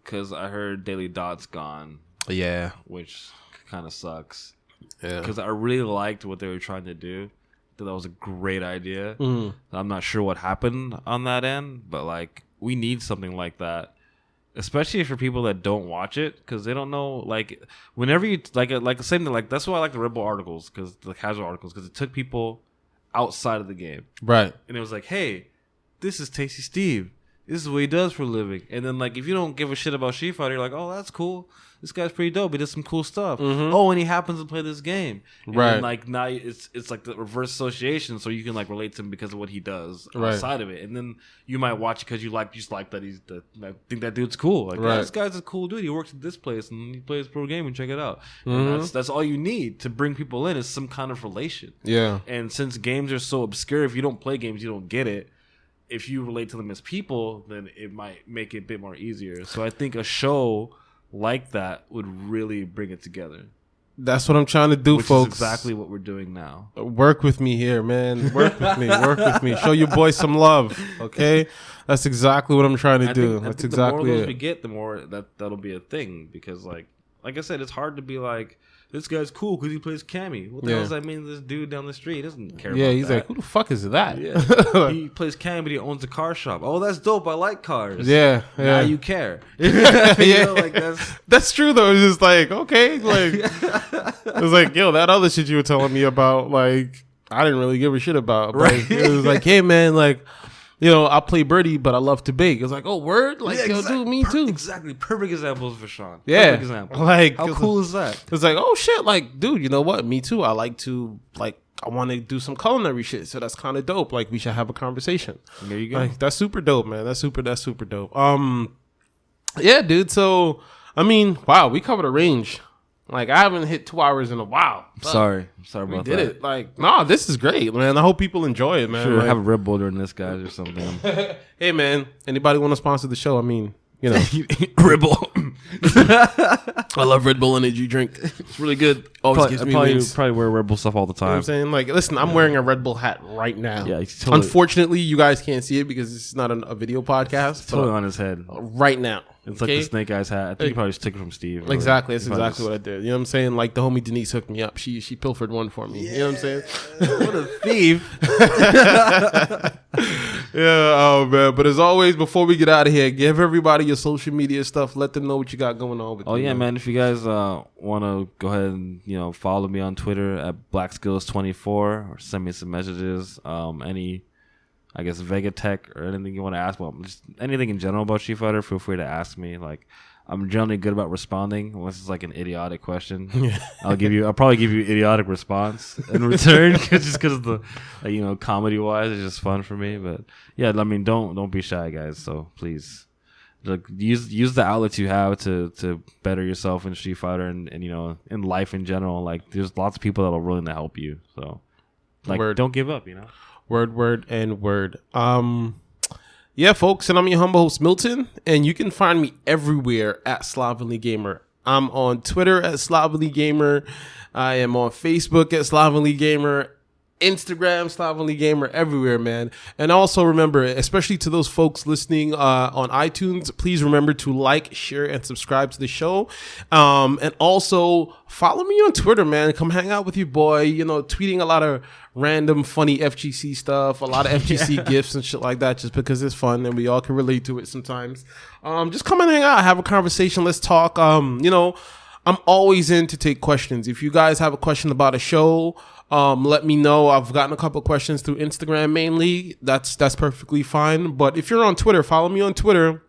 Because I heard Daily Dot's gone. Yeah, which kind of sucks. yeah. Because I really liked what they were trying to do. That was a great idea. I'm not sure what happened on that end, but like we need something like that, especially for people that don't watch it because they don't know. Like whenever you like the same thing. Like that's why I like the Red Bull articles because the casual articles because it took people outside of the game, Right. and it was like, hey, this is Tasty Steve. This is what he does for a living. And then like if you don't give a shit about Street Fighter, you're like, oh, that's cool. This guy's pretty dope. He does some cool stuff. Oh, and he happens to play this game. And Right. then, like now it's like the reverse association, so you can like relate to him because of what he does Right. outside of it. And then you might watch it because you just like that he's I think that dude's cool. Like Right. this guy's a cool dude. He works at this place and he plays pro game and check it out. And that's all you need to bring people in is some kind of relation. Yeah. And since games are so obscure, if you don't play games, you don't get it. If you relate to them as people, then it might make it a bit more easier. So I think a show like that would really bring it together. That's what I'm trying to do, Which folks. is exactly what we're doing now. Work with me here, man. Work with me. Work with me. Show your boy some love, okay? That's exactly what I'm trying to do. I That's think exactly the more of those it. we get, the more that'll be a thing. Because like I said, it's hard to be like, this guy's cool because he plays Cammy. What the Yeah. hell does that mean? This dude down the street doesn't care Yeah, about he's that. like, who the fuck is that? Yeah. He plays Cammy, but he owns a car shop. Oh, that's dope. I like cars. Yeah, Now yeah. you care. Yeah. You know, like That's true though. It's just like, okay, like it's like, yo, that other shit you were telling me about, like, I didn't really give a shit about. But Right. it was like, hey man, like, you know, I play birdie, but I love to bake. It's like, oh, word? Like, Yeah, yo, dude, me too. Exactly. Perfect examples for Sean. Yeah. Perfect example. Like, How cool is that? It's like, oh shit, like, dude, you know what? Me too. I like to, like, I want to do some culinary shit. So that's kind of dope. Like, we should have a conversation. There you go. Like, that's super dope, man. That's super dope. Yeah, dude. So, I mean, wow, we covered a range. Like, I haven't hit 2 hours in a while. Sorry about We that. did it. Like, nah, this is great, man. I hope people enjoy it, man. Should Like, have a Red Bull during this, guys, or something. hey, man, anybody want to sponsor the show? I mean, you know, Red Bull. I love Red Bull energy drink. It's really good. Always gives me wings. probably wear Red Bull stuff all the You know what time. I'm saying? Like, listen, I'm wearing a Red Bull hat right now. Yeah, he's totally- Unfortunately, you guys can't see it because this is not a video podcast. Totally But on his head. right now. It's like the Snake Eyes hat. I think you probably just took it from Steve. Exactly. That's exactly what I did. You know what I'm saying? Like, the homie Denise hooked me up. She pilfered one for me. You know what I'm saying? What a thief. Yeah, oh man. But as always, before we get out of here, give everybody your social media stuff. Let them know what you got going on with Oh you, yeah, man! If you guys want to go ahead and follow me on Twitter at BlaqSkillz24 or send me some messages, any I guess Vega tech or anything you want to ask, well, just anything in general about Street Fighter, feel free to ask me. Like, I'm generally good about responding unless it's like an idiotic question. I'll probably give you an idiotic response in return, just because of the comedy wise, it's just fun for me. But yeah, I mean, don't be shy, guys. So please. Like, use the outlets you have to better yourself in Street Fighter and in life in general. Like, there's lots of people that are willing to help you. So, like, don't give up. Word. Yeah, folks, and I'm your humble host Milton, and you can find me everywhere at Slovenly Gamer. I'm on Twitter at Slovenly Gamer. I am on Facebook at Slovenly Gamer. Instagram, Slovenly Gamer, everywhere, man. And also remember, especially to those folks listening on iTunes, please remember to like, share, and subscribe to the show. And also follow me on Twitter, man. Come hang out with your boy. You know, tweeting a lot of random funny FGC stuff, a lot of FGC gifs and shit like that, just because it's fun and we all can relate to it sometimes. Just come and hang out, have a conversation. Let's talk. You know, I'm always in to take questions. If you guys have a question about a show, let me know. I've gotten a couple questions through Instagram mainly. That's perfectly fine. But if you're on Twitter, follow me on Twitter.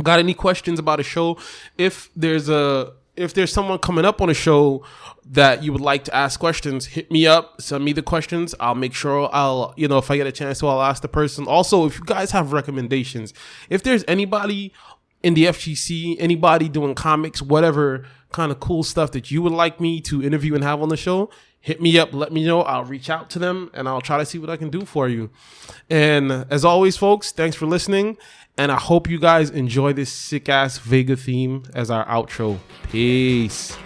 Got any questions about a show? If there's someone coming up on a show that you would like to ask questions, hit me up, send me the questions. I'll make sure if I get a chance to, I'll ask the person. Also, if you guys have recommendations, if there's anybody in the FGC, anybody doing comics, whatever kind of cool stuff that you would like me to interview and have on the show, hit me up, let me know. I'll reach out to them and I'll try to see what I can do for you. And as always, folks, thanks for listening. And I hope you guys enjoy this sick ass Vega theme as our outro. Peace.